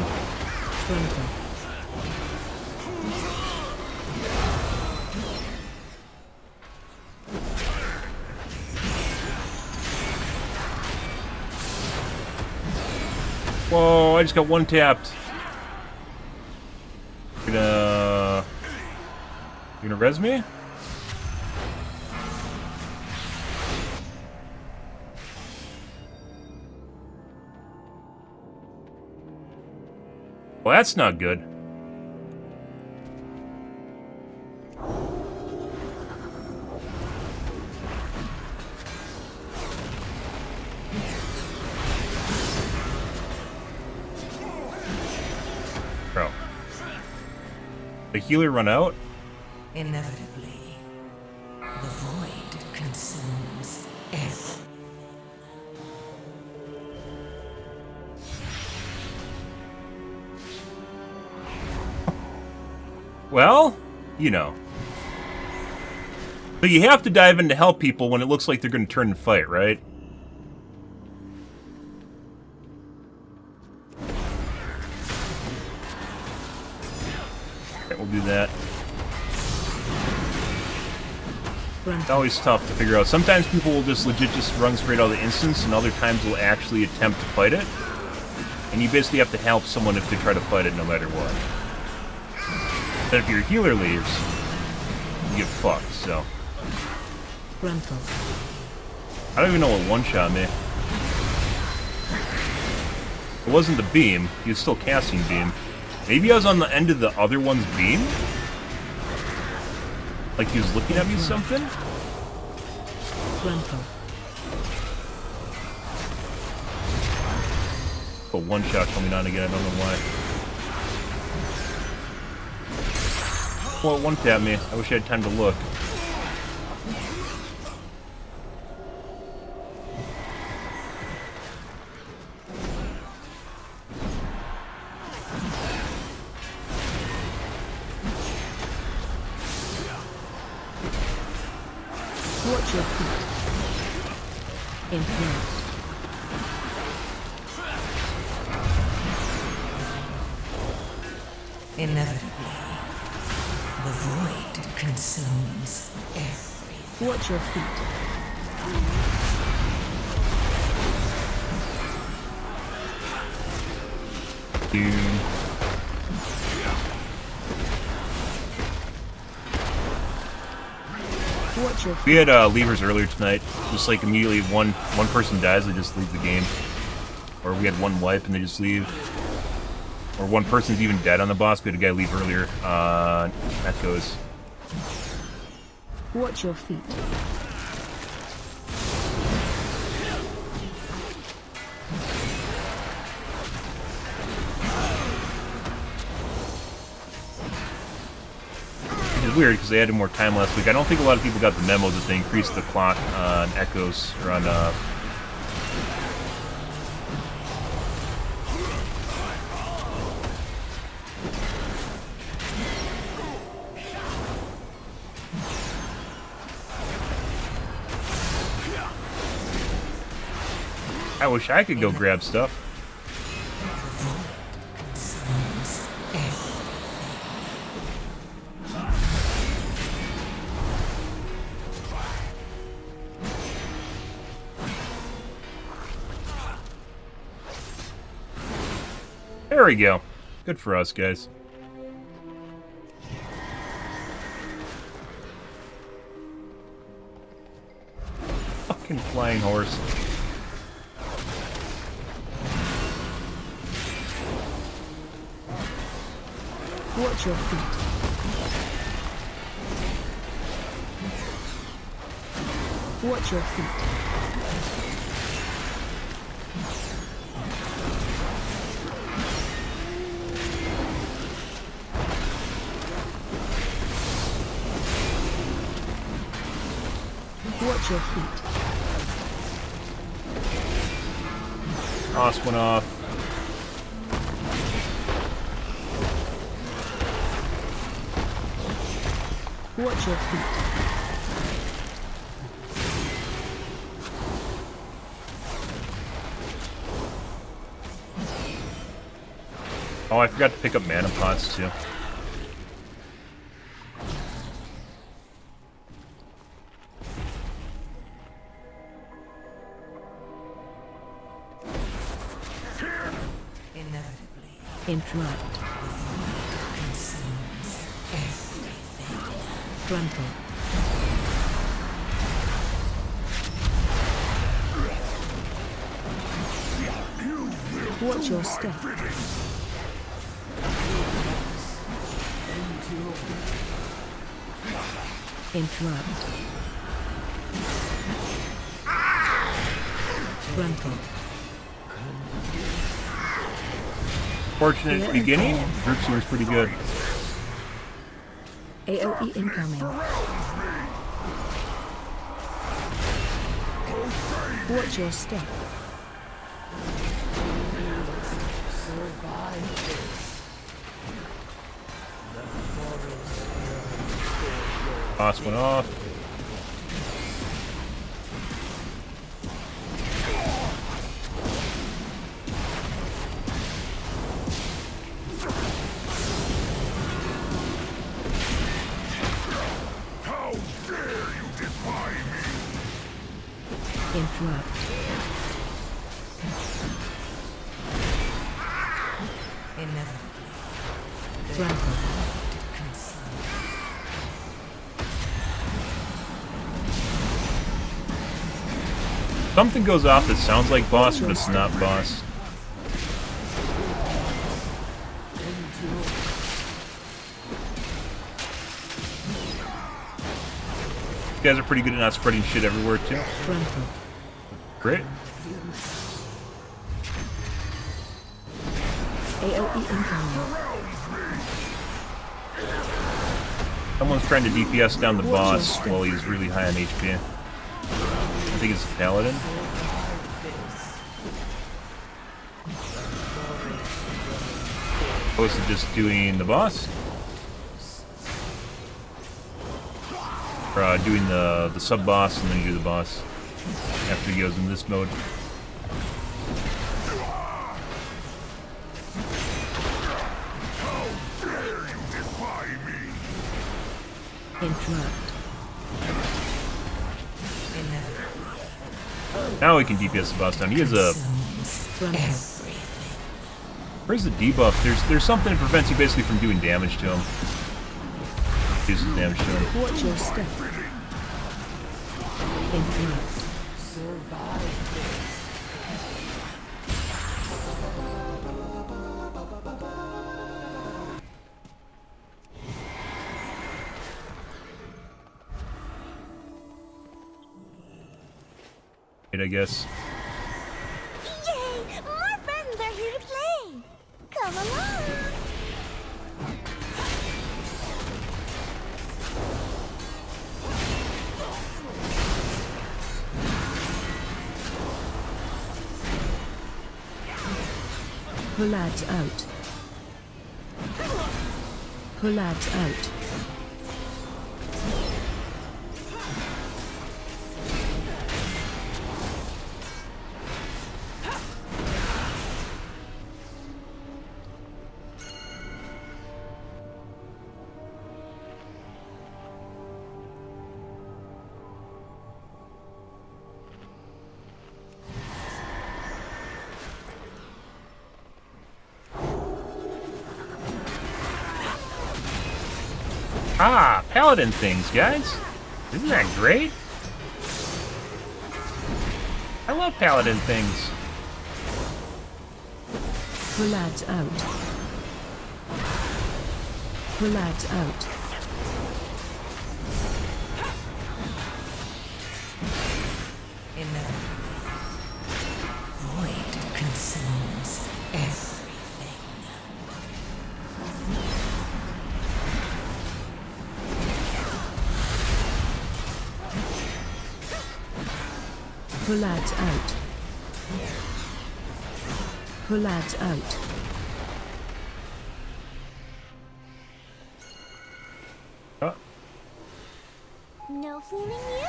Whoa, I just got one tapped. You gonna res me? Well, that's not good. Bro. The healer run out? Inevitably, the void consumes everything. Well, you know. So you have to dive in to help people when it looks like they're going to turn and fight, right? Okay, we'll do that. It's always tough to figure out. Sometimes people will just legit just run straight out of the instance, and other times will actually attempt to fight it. And you basically have to help someone if they try to fight it no matter what. But if your healer leaves, you get fucked, so. I don't even know what one-shot me. It wasn't the beam, he was still casting beam. Maybe I was on the end of the other one's beam? Like he was looking at me or something? But one-shot coming on again, I don't know why. Well, one tap me. I wish I had time to look. Watch your feet. Influence. Inevitably, The void consumes everything. Watch your feet. Watch your feet. We had leavers earlier tonight. Just like immediately one person dies, they just leave the game. Or we had one wipe and they just leave. Or one person's even dead on the boss. We had a guy leave earlier. Echoes. Watch your feet. It's weird because they added more time last week. I don't think a lot of people got the memo that they increased the clock on Echoes or on I wish I could go grab stuff. There we go. Good for us, guys. Fucking flying horse. Watch your feet. Watch your feet. Watch your feet. Boss went off. Watch your feet. Oh, I forgot to pick up mana pots too. Interrupt. Frontal. Watch your step. Interrupt. Frontal. Fortunate beginning. Groupsie was pretty good. AOE incoming. Watch your step. Boss went off. Interrupt. Frontal. Something goes off that sounds like boss, but it's not boss. You guys are pretty good at not spreading shit everywhere too. Frontal. Great. AOE incoming. Someone's trying to DPS down the boss while he's really high on HP. I think it's a paladin. Opposed to just doing the boss. Or doing the sub-boss and then you do the boss after he goes in this mode. Interrupt. Now we can DPS the boss down. He has a... Where's the debuff? There's something that prevents you basically from doing damage to him. Uses damage to him. Watch your step. Interrupt. I guess. Yay! More friends are here to play! Come along! Pull ads out. Pull ads out. Ah, paladin things, guys. Isn't that great? I love paladin things. Pull ads out. Pull ads out. Enough. Void consumes everything. Pull ads out. Pull ads out. Oh. No fooling you.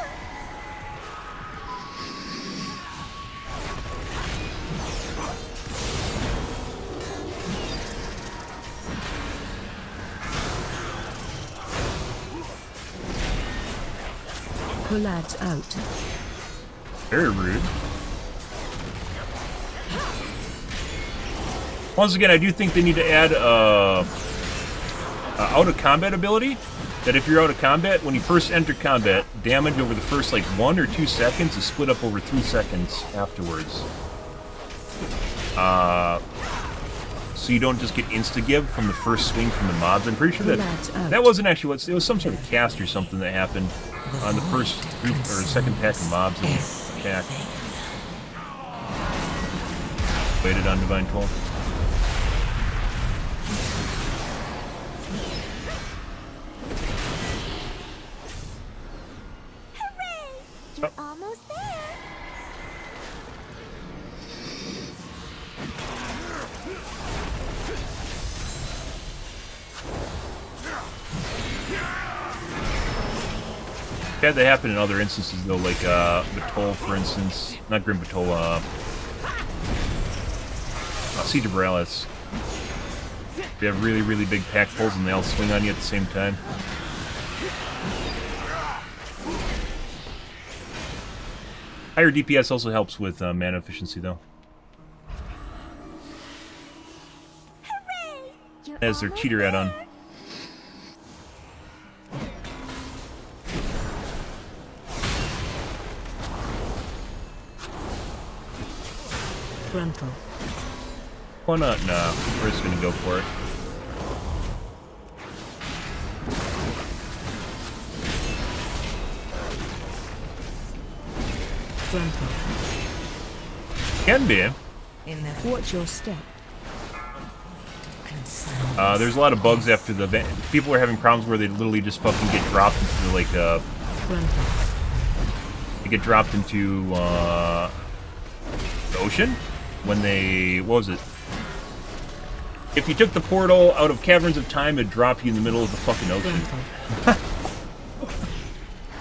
Pull ads out. Very rude. Once again, I do think they need to add a out of combat ability. That if you're out of combat, when you first enter combat, damage over the first like 1 or 2 seconds is split up over 3 seconds afterwards. So you don't just get insta-give from the first swing from the mobs. I'm pretty sure that wasn't actually what it was. Some sort of cast or something that happened on the first group or second pack of mobs in the attack. Waited on Divine 12. Hooray! You're almost there. Had that happen in other instances though, like Batol, for instance. Not Grim Batol, Siege of Borealis. You have really, really big pack pulls and they all swing on you at the same time. Higher DPS also helps with mana efficiency though. Hooray! You're As their almost cheater there. add-on. Frontal. Why not? Nah, we're just gonna go for it. Frontal. Can be. Watch your step. There's a lot of bugs after the event. People are having problems where they literally just fucking get dropped into like Frontal. they get dropped into the ocean when they, what was it? If you took the portal out of Caverns of Time, it'd drop you in the middle of the fucking ocean.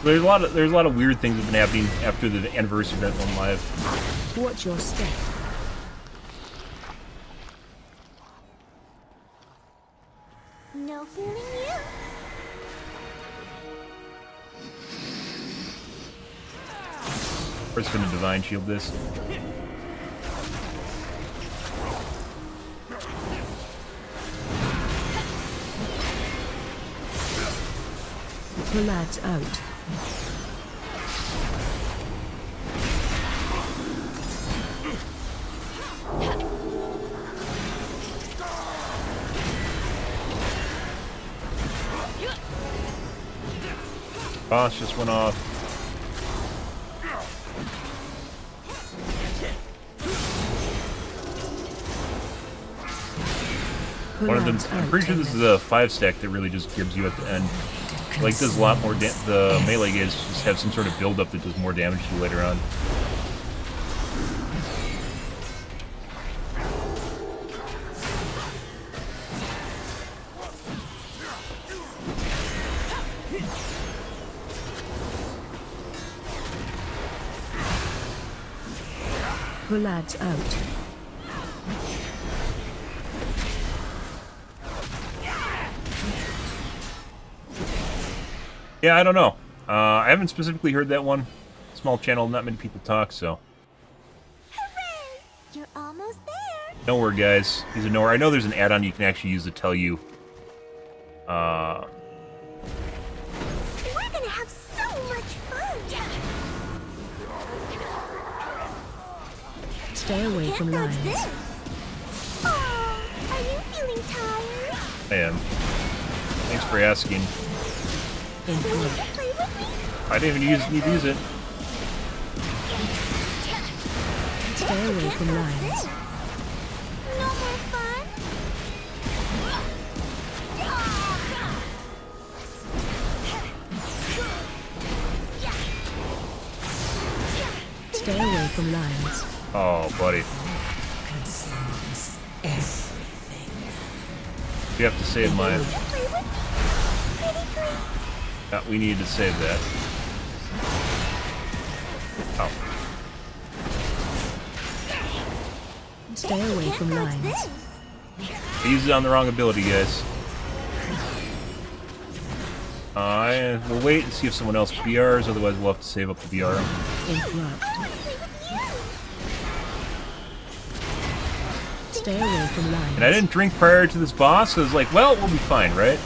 There's a lot of weird things that have been happening after the anniversary event went live. Watch your step. No fooling you. We're just gonna divine shield this. The lad's out. Boss just went off. One of them. I'm pretty sure this is a 5-stack that really just gives you at the end. Like, does a lot more. The melee guys just have some sort of build up that does more damage to you later on. The lad's out. Yeah, I don't know. I haven't specifically heard that one. Small channel, not many people talk, so. Hooray! You're almost there. Nowhere, guys. He's a nowhere. I know there's an add-on you can actually use to tell you. We're gonna have so much fun. Stay away from Can't dodge lines. this. Oh, are you feeling tired? I am. Thanks for asking. Will you play with me? I didn't even need to use it. Stay away from lines. No more fun? Stay away from lines. Oh, buddy. You have to save my... we needed to save that. Oh. Stay away from lines. I used it on the wrong ability, guys. We'll wait and see if someone else BRs, otherwise we'll have to save up the BR. Interrupt. Stay away from lines. And I didn't drink prior to this boss, so I was like, well, we'll be fine, right?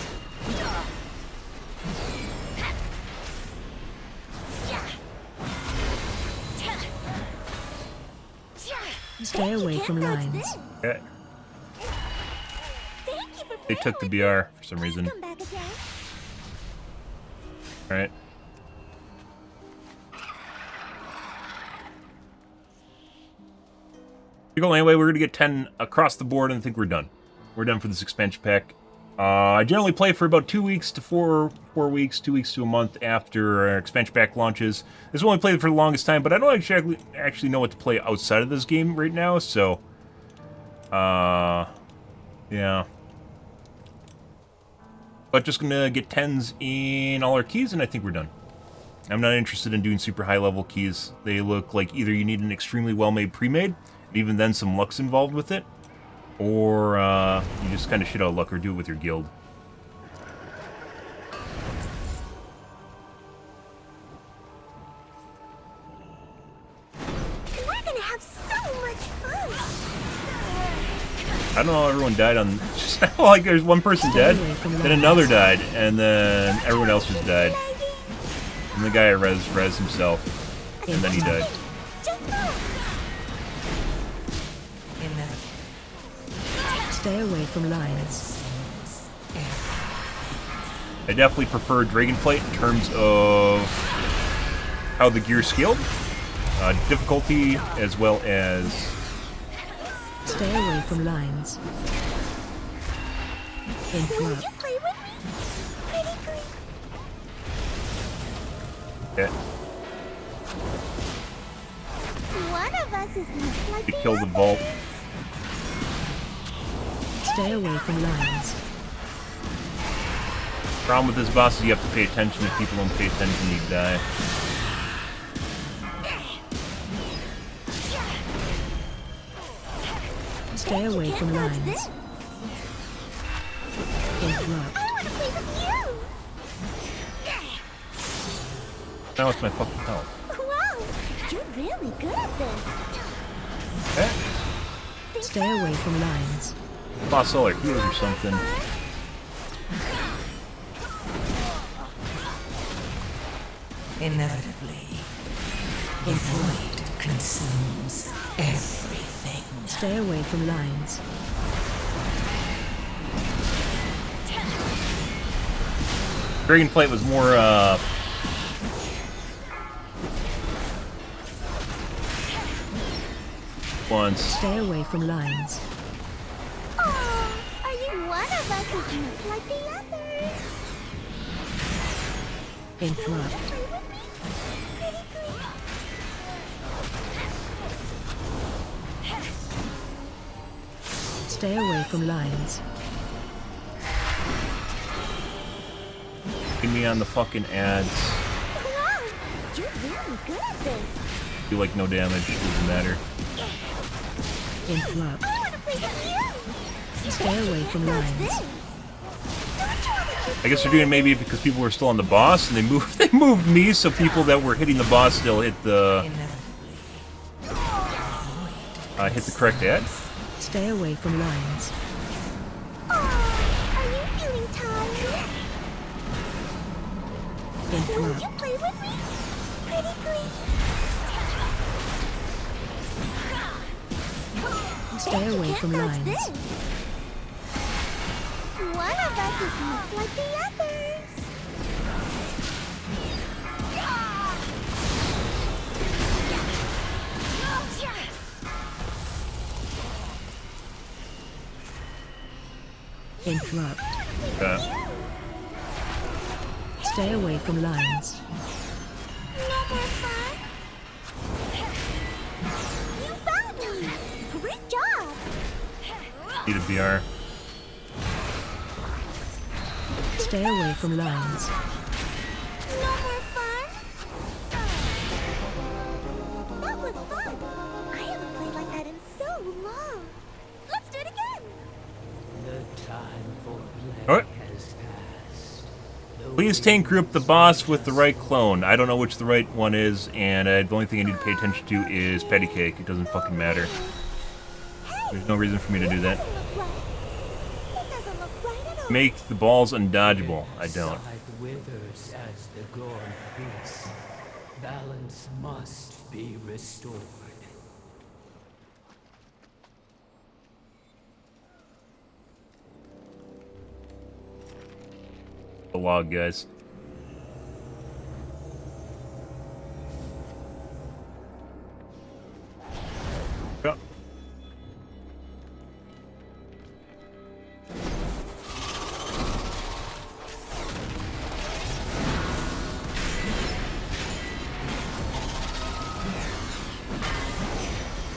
Stay away from lines. Okay. They took the BR for some reason. Alright. Anyway, we're gonna get 10 across the board, and I think we're done. We're done for this expansion pack. I generally play for about 2 weeks to 4 weeks, 2 weeks to a month after our expansion pack launches. This one I played for the longest time, but I don't actually know what to play outside of this game right now, so... yeah. But just gonna get 10s in all our keys, and I think we're done. I'm not interested in doing super high-level keys. They look like either you need an extremely well-made pre-made, and even then some luck's involved with it, or you just kind of shit out of luck or do it with your guild. We're gonna have so much fun. I don't know how everyone died on... Just like there's one person dead, then another died, and then everyone else just died. And the guy res himself, and then he died. Stay away from lines. I definitely prefer Dragonflight in terms of how the gear's scaled, difficulty, as well as... Stay away from lines. Interrupt. Yeah. One of us is not like To kill the vault. Stay away from lines. Problem with this boss is you have to pay attention. If people don't pay attention, you die. Stay away from lines. Interrupt. I want to play with you. Now it's my fucking health. Wow. You're really good at this. Okay. Stay away from lines. Boss all our heroes or something. Inevitably, the void consumes everything. Stay away from lines. Dragonflight was more, once. Stay away from lines. Oh, are you one of us who's not like the others? Interrupt. Play with me? Pretty please? Stay away from lines. Get me on the fucking ads. Wow, you're really good at this. Do like no damage, doesn't matter. Interrupt. I want to play with you. Stay away from What's lines. this? Don't you want to keep I guess they're doing it maybe because people were still on the boss, and they moved me so people that were hitting the boss still hit the correct ad. Stay away from lines. Are you feeling tired? Will Interrupt. you play with me? Pretty please? Stay away from What's lines. this? One of us is not like the others. Interrupt. Stay away from lines. No more fun? You found me! Great job! Need a BR. Stay away from lines. No more fun? That was fun! I haven't played like that in so long. Let's do it again! The time for Alright. play has passed. Please tank group the boss with the right clone. I don't know which the right one is, and the only thing I need to pay attention to is patty cake. It doesn't fucking matter. There's no reason for me to do that. It doesn't look right at all. Make the balls undodgeable. I don't. Side withers as the gorn feasts. Balance must be restored. The log, guys. Yeah.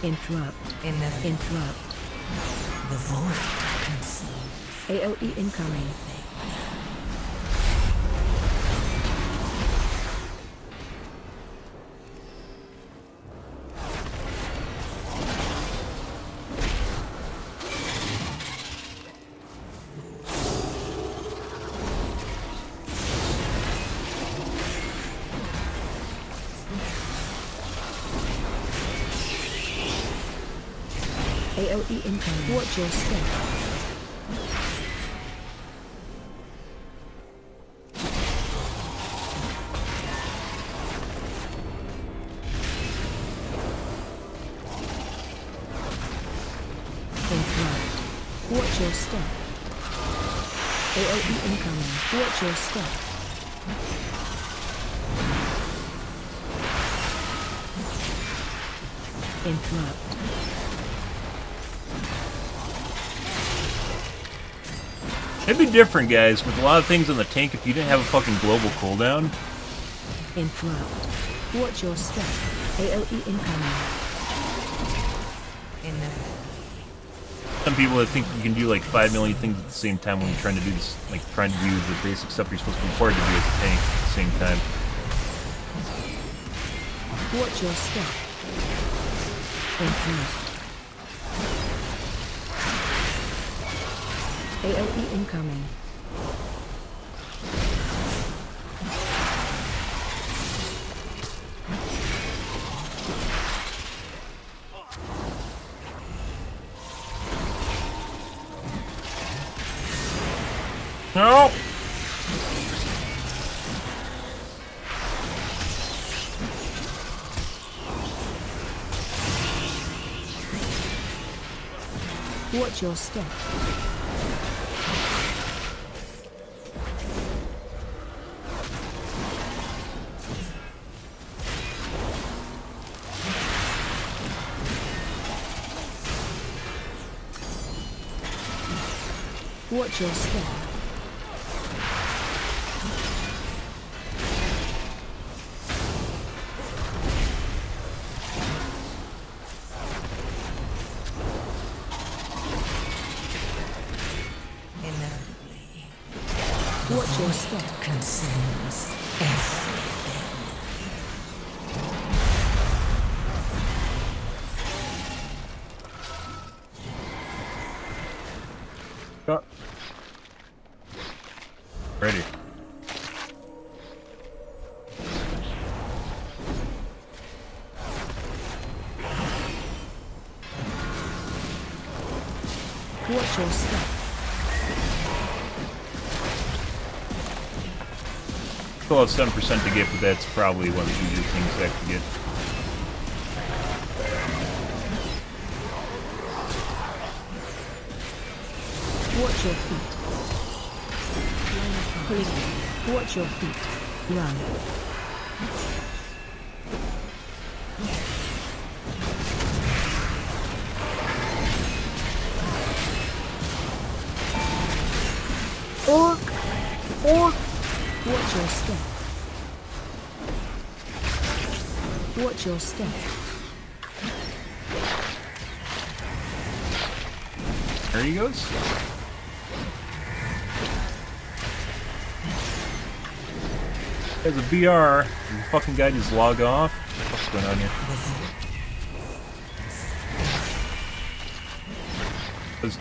Interrupt. Interrupt. The void consumes. AOE incoming. AOE incoming. Watch your step. Interrupt. Watch your step. AOE incoming. Watch your step. Interrupt. It'd be different, guys, with a lot of things on the tank if you didn't have a fucking global cooldown. Interrupt. Watch your step. AOE incoming. Some people that think you can do like 5 million things at the same time when you're trying to do this, like trying to do the basic stuff you're supposed to be required to do as a tank at the same time. Watch your step. Interrupt. AOE incoming. No! Watch your step. Watch your step. Watch your step. Consumes everything. Ready. Watch your step. Still have 7% to get, but that's probably one of the easier things to actually get. Watch your feet. Watch your feet. Run. Watch your step. Watch your step. There he goes. There's a BR. The fucking guy just log off. What's going on here?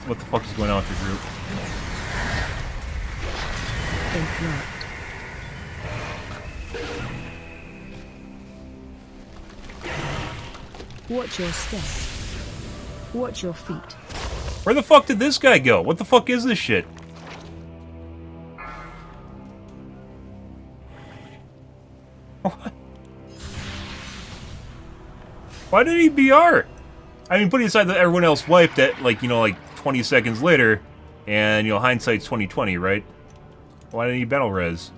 What the fuck is going on with your group? Watch your step. Watch your feet. Where the fuck did this guy go? What the fuck is this shit? What? Why did he BR? I mean, putting aside that everyone else wiped it, like, you know, like 20 seconds later, and, you know, hindsight's 20/20, right? Why didn't he battle res?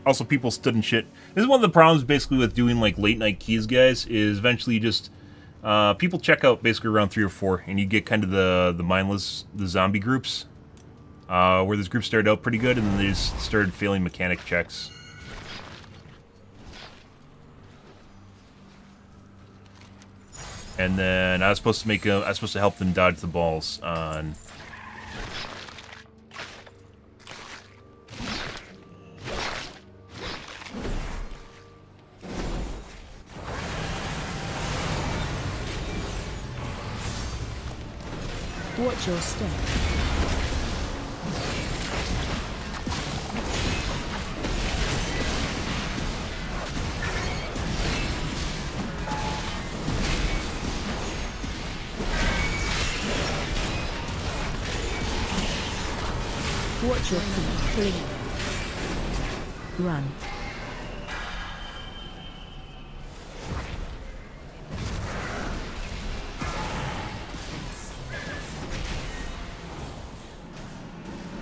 Also, people stood and shit. This is one of the problems, basically, with doing, like, late-night keys, guys, is eventually you just... people check out, basically, around 3 or 4, and you get kind of the mindless, the zombie groups. Where this group started out pretty good, and then they just started failing mechanic checks. And then I was supposed to help them dodge the balls on... Watch your step. Watch your feet. Run.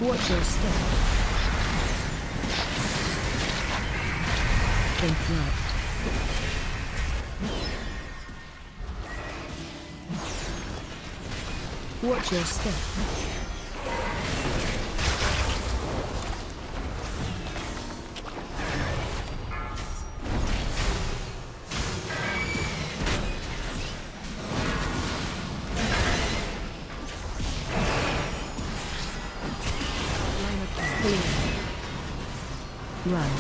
Watch your step. Think right. Watch your step. Run.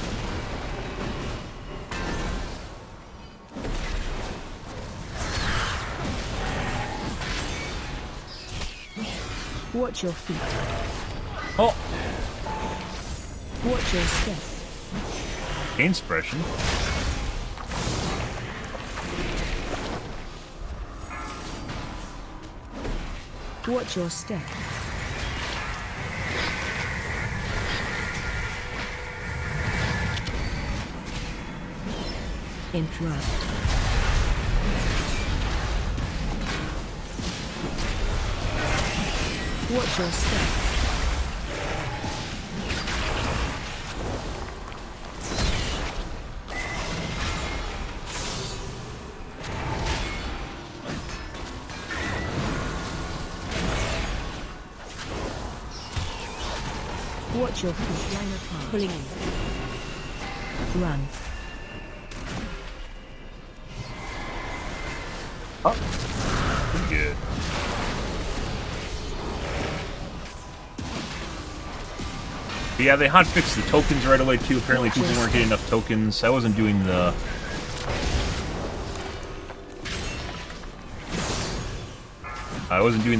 Watch your feet. Oh! Watch your step. Gain suppression. Watch your step. Interrupt. Watch your step. Watch your feet. Line apart. Pulling in. Run. Oh. Good. But yeah, they hotfixed the tokens right away too. Apparently people weren't getting enough tokens. I wasn't doing the...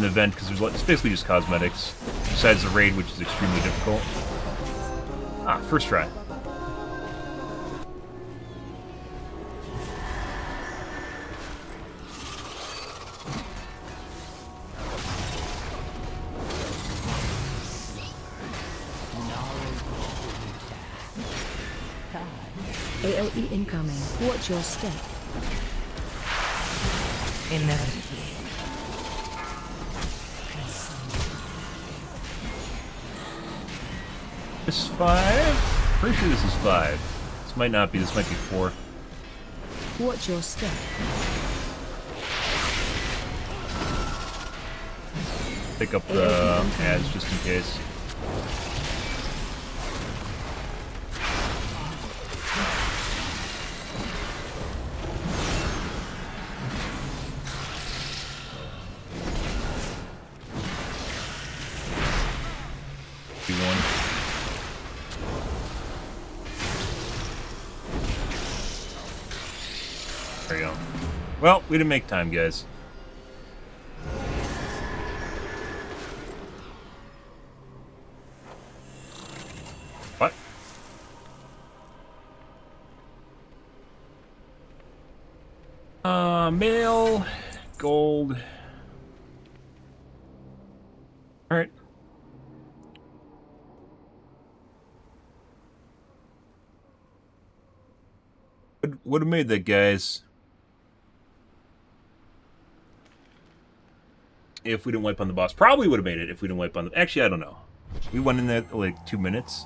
event because it's basically just cosmetics. Besides the raid, which is extremely difficult. Ah, first try. AOE incoming. Watch your step. Inevitably. This is 5? Pretty sure this is 5. This might not be, this might be 4. Watch your step. Pick up the ads just in case. There you go. Well, we didn't make time, guys. What? Mail, gold. All right. Would have made that, guys. If we didn't wipe on the boss. Probably would have made it if we didn't wipe on the... Actually, I don't know. We went in there like 2 minutes.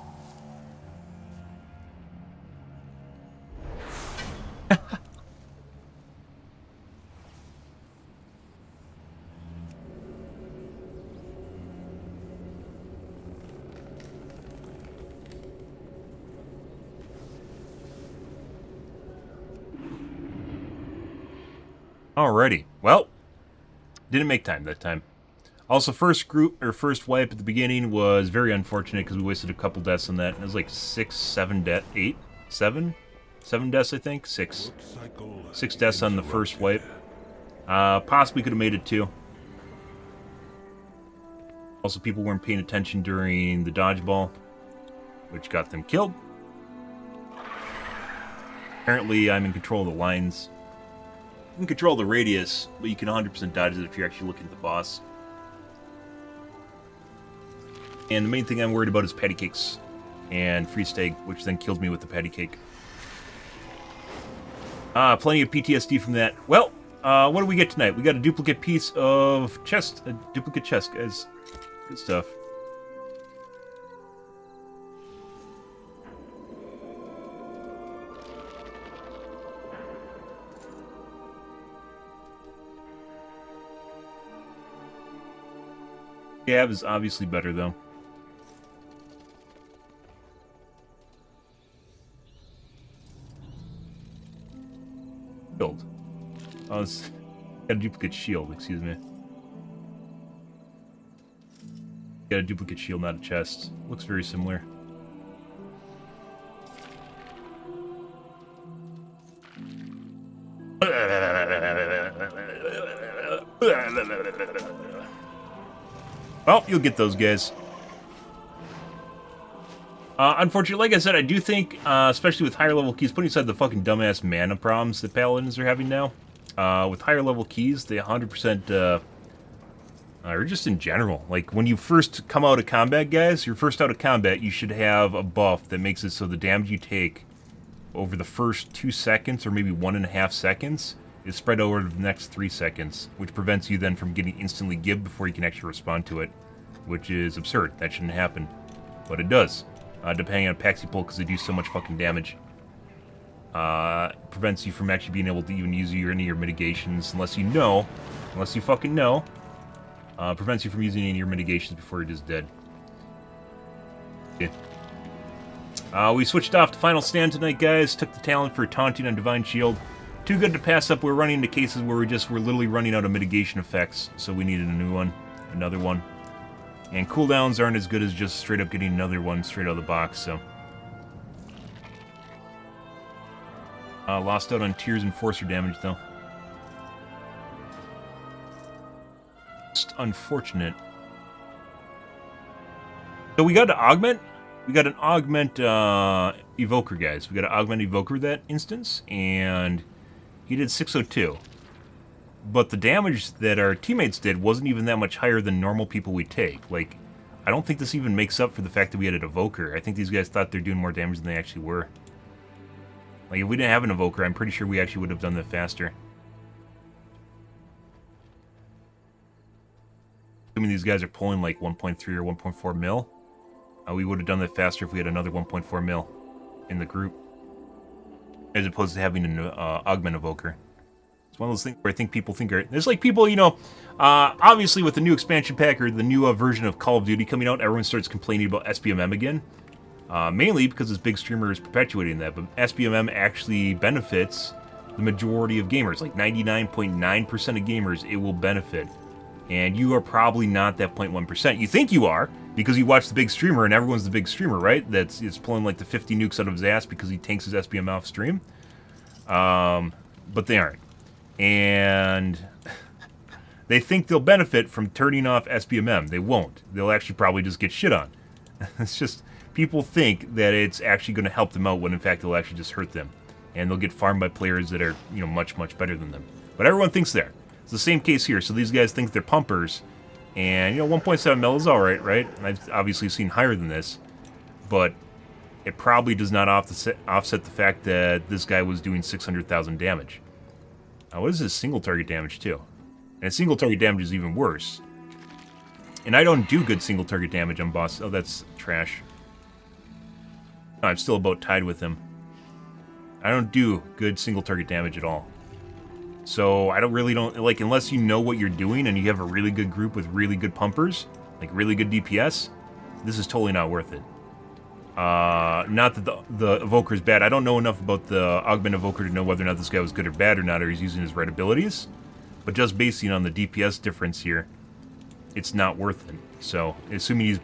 Alrighty. Well, didn't make time that time. Also, first wipe at the beginning was very unfortunate because we wasted a couple deaths on that. It was like 6, 7 deaths, 8, 7? 7 deaths, I think? 6. 6 deaths on the first wipe. Possibly could have made it too. Also, people weren't paying attention during the dodgeball, which got them killed. Apparently, I'm in control of the lines. You can control the radius, but you can 100% dodge it if you're actually looking at the boss. And the main thing I'm worried about is patty cakes and free steak, which then kills me with the patty cake. Plenty of PTSD from that. Well, what do we get tonight? We got a duplicate piece of chest, a duplicate chest, guys. Good stuff. Gav is obviously better, though. Shield. Oh, it's got a duplicate shield, excuse me. Got a duplicate shield, not a chest. Looks very similar. Well, you'll get those guys. Unfortunately, like I said, I do think, especially with higher level keys, putting aside the fucking dumbass mana problems that paladins are having now, with higher level keys, they 100% Or just in general. Like, when you first come out of combat, guys, you're first out of combat, you should have a buff that makes it so the damage you take over the first 2 seconds, or maybe 1.5 seconds, is spread over the next 3 seconds, which prevents you then from getting instantly gibbed before you can actually respond to it, which is absurd. That shouldn't happen. But it does, depending on packs you pull, because they do so much fucking damage. Prevents you from actually being able to even use any of your mitigations, unless you fucking know. Prevents you from using any of your mitigations before you're just dead. Yeah. We switched off to Final Stand tonight, guys. Took the talent for taunting on Divine Shield. Too good to pass up. We're running into cases where we're literally running out of mitigation effects, so we needed a new one, another one. And cooldowns aren't as good as just straight up getting another one straight out of the box, so. Lost out on Tears Enforcer damage, though. Just unfortunate. So we got to augment. We got an augment evoker, guys. We got an augment evoker that instance, and he did 602. But the damage that our teammates did wasn't even that much higher than normal people we take. Like, I don't think this even makes up for the fact that we had an evoker. I think these guys thought they're doing more damage than they actually were. Like, if we didn't have an evoker, I'm pretty sure we actually would have done that faster. Assuming these guys are pulling like 1.3 or 1.4 mil, we would have done that faster if we had another 1.4 mil in the group, as opposed to having an augment evoker. It's one of those things where I think people think there's like people, you know, obviously with the new expansion pack or the new version of Call of Duty coming out, everyone starts complaining about SBMM again. Mainly because this big streamer is perpetuating that, but SBMM actually benefits the majority of gamers, like 99.9% of gamers. It will benefit. And you are probably not that 0.1%. You think you are, because you watch the big streamer, and everyone's the big streamer, right? It's pulling like the 50 nukes out of his ass because he tanks his SBM off stream. But they aren't. And they think they'll benefit from turning off SBMM. They won't. They'll actually probably just get shit on. It's just, people think that it's actually going to help them out when in fact it'll actually just hurt them. And they'll get farmed by players that are, you know, much, much better than them. But everyone thinks they're. It's the same case here. So these guys think they're pumpers. And, you know, 1.7 mil is alright, right? I've obviously seen higher than this. But it probably does not offset the fact that this guy was doing 600,000 damage. What is his single target damage, too? And single target damage is even worse. And I don't do good single target damage on boss. Oh, that's trash. No, I'm still about tied with him. I don't do good single target damage at all. So I don't like, unless you know what you're doing and you have a really good group with really good pumpers, like really good DPS, this is totally not worth it. Not that the evoker is bad. I don't know enough about the augment evoker to know whether or not this guy was good or bad or not, or he's using his right abilities. But just basing on the DPS difference here, it's not worth it. So, assuming he's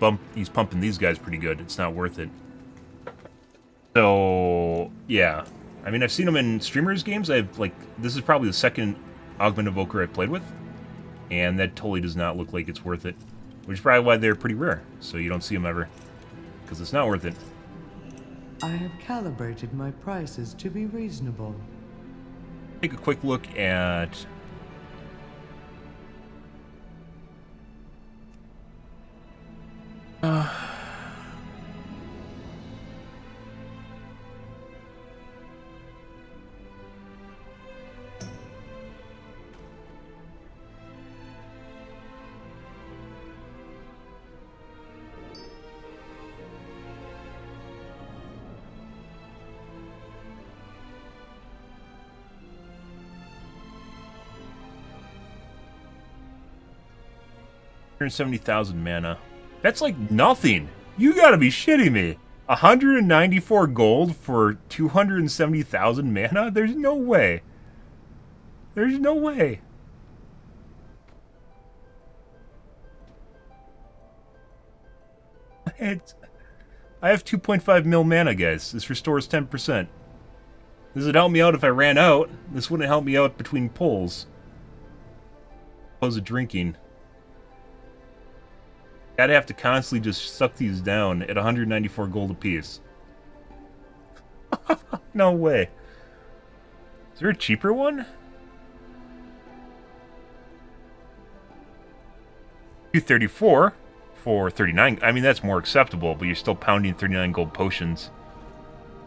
pumping these guys pretty good, it's not worth it. So, yeah. I mean, I've seen him in streamers games. This is probably the second augment evoker I've played with. And that totally does not look like it's worth it. Which is probably why they're pretty rare. So you don't see them ever. Because it's not worth it. I have calibrated my prices to be reasonable. Take a quick look at... $170,000 mana. That's like nothing. You gotta be shitting me. 194 gold for 270,000 mana? There's no way. There's no way. I have 2.5 mil mana, guys. This restores 10%. This would help me out if I ran out. This wouldn't help me out between pulls. Opposed to drinking. I'd have to constantly just suck these down at 194 gold apiece. No way. Is there a cheaper one? $234 for 39. I mean, that's more acceptable, but you're still pounding 39 gold potions.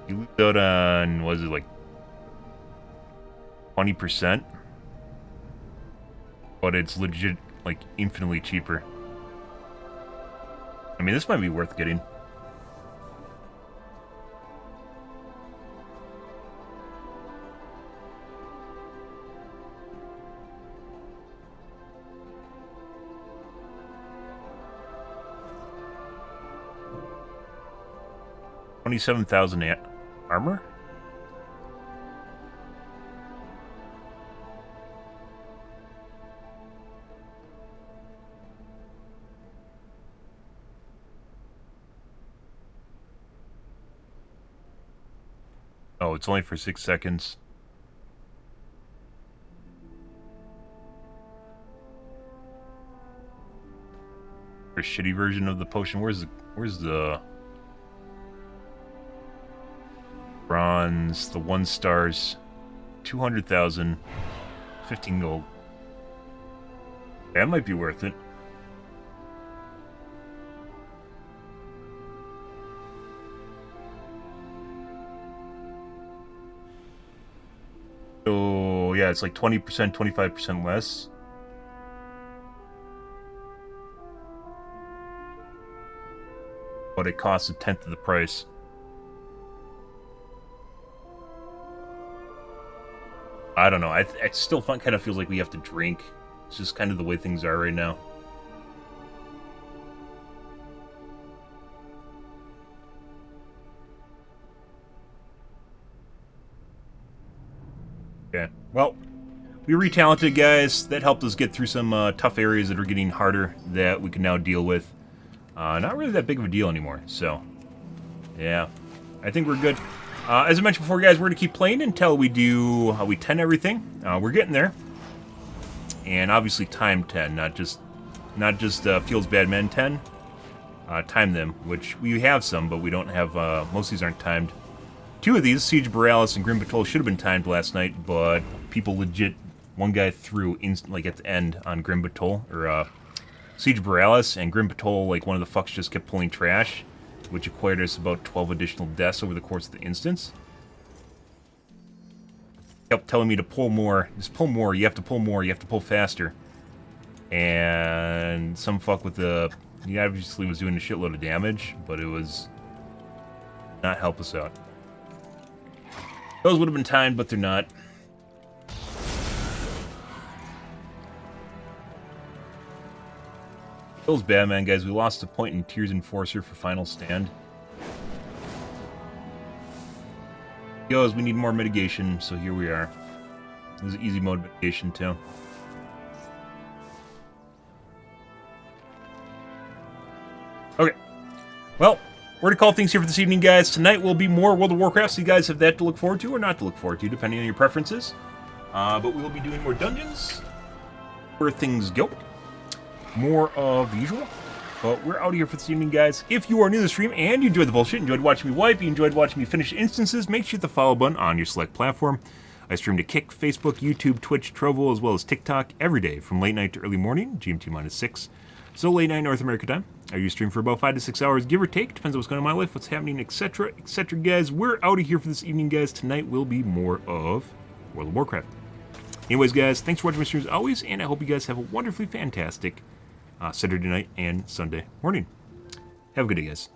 You lose out on, what is it, like 20%? But it's legit, like, infinitely cheaper. I mean, this might be worth getting. $27,000 armor? Oh, it's only for 6 seconds. A shitty version of the potion. Where's the bronze, the 1 stars, 200,000, 15 gold. That might be worth it. So yeah, it's like 20%, 25% less. But it costs 1/10 of the price. I don't know. It still kind of feels like we have to drink. It's just kind of the way things are right now. Okay. Well, we re-talented, guys. That helped us get through some tough areas that are getting harder that we can now deal with. Not really that big of a deal anymore. So, yeah. I think we're good. As I mentioned before, guys, we're going to keep playing until we do we 10 everything. We're getting there. And obviously time 10, not just Feels Bad Men 10. Time them, which we have some, but we don't have, most of these aren't timed. 2 of these, Siege Borealis and Grim Patrol, should have been timed last night, but people legit, one guy threw, like at the end on Grim Patrol, or Siege Borealis, and Grim Patrol, like one of the fucks just kept pulling trash, which acquired us about 12 additional deaths over the course of the instance. He kept telling me to pull more. Just pull more. You have to pull more. You have to pull faster. And some fuck with the... He obviously was doing a shitload of damage, but it was... not help us out. Those would have been timed, but they're not. Feels bad, man, guys. We lost a point in Tears Enforcer for Final Stand. Goes, we need more mitigation, so here we are. This is easy mode mitigation, too. Okay. Well, we're going to call things here for this evening, guys. Tonight will be more World of Warcraft, so you guys have that to look forward to or not to look forward to, depending on your preferences. But we will be doing more dungeons, where things go. More of the usual. But we're out of here for this evening, guys. If you are new to the stream and you enjoyed the bullshit, enjoyed watching me wipe, you enjoyed watching me finish instances, make sure you hit the follow button on your select platform. I stream to Kick, Facebook, YouTube, Twitch, Trovo, as well as TikTok every day from late night to early morning, GMT-6. So late night North America time. I usually stream for about 5 to 6 hours, give or take. Depends on what's going on in my life, what's happening, etc., etc., guys. We're out of here for this evening, guys. Tonight will be more of World of Warcraft. Anyways, guys, thanks for watching my streams as always, and I hope you guys have a wonderfully fantastic Saturday night and Sunday morning. Have a good day, guys.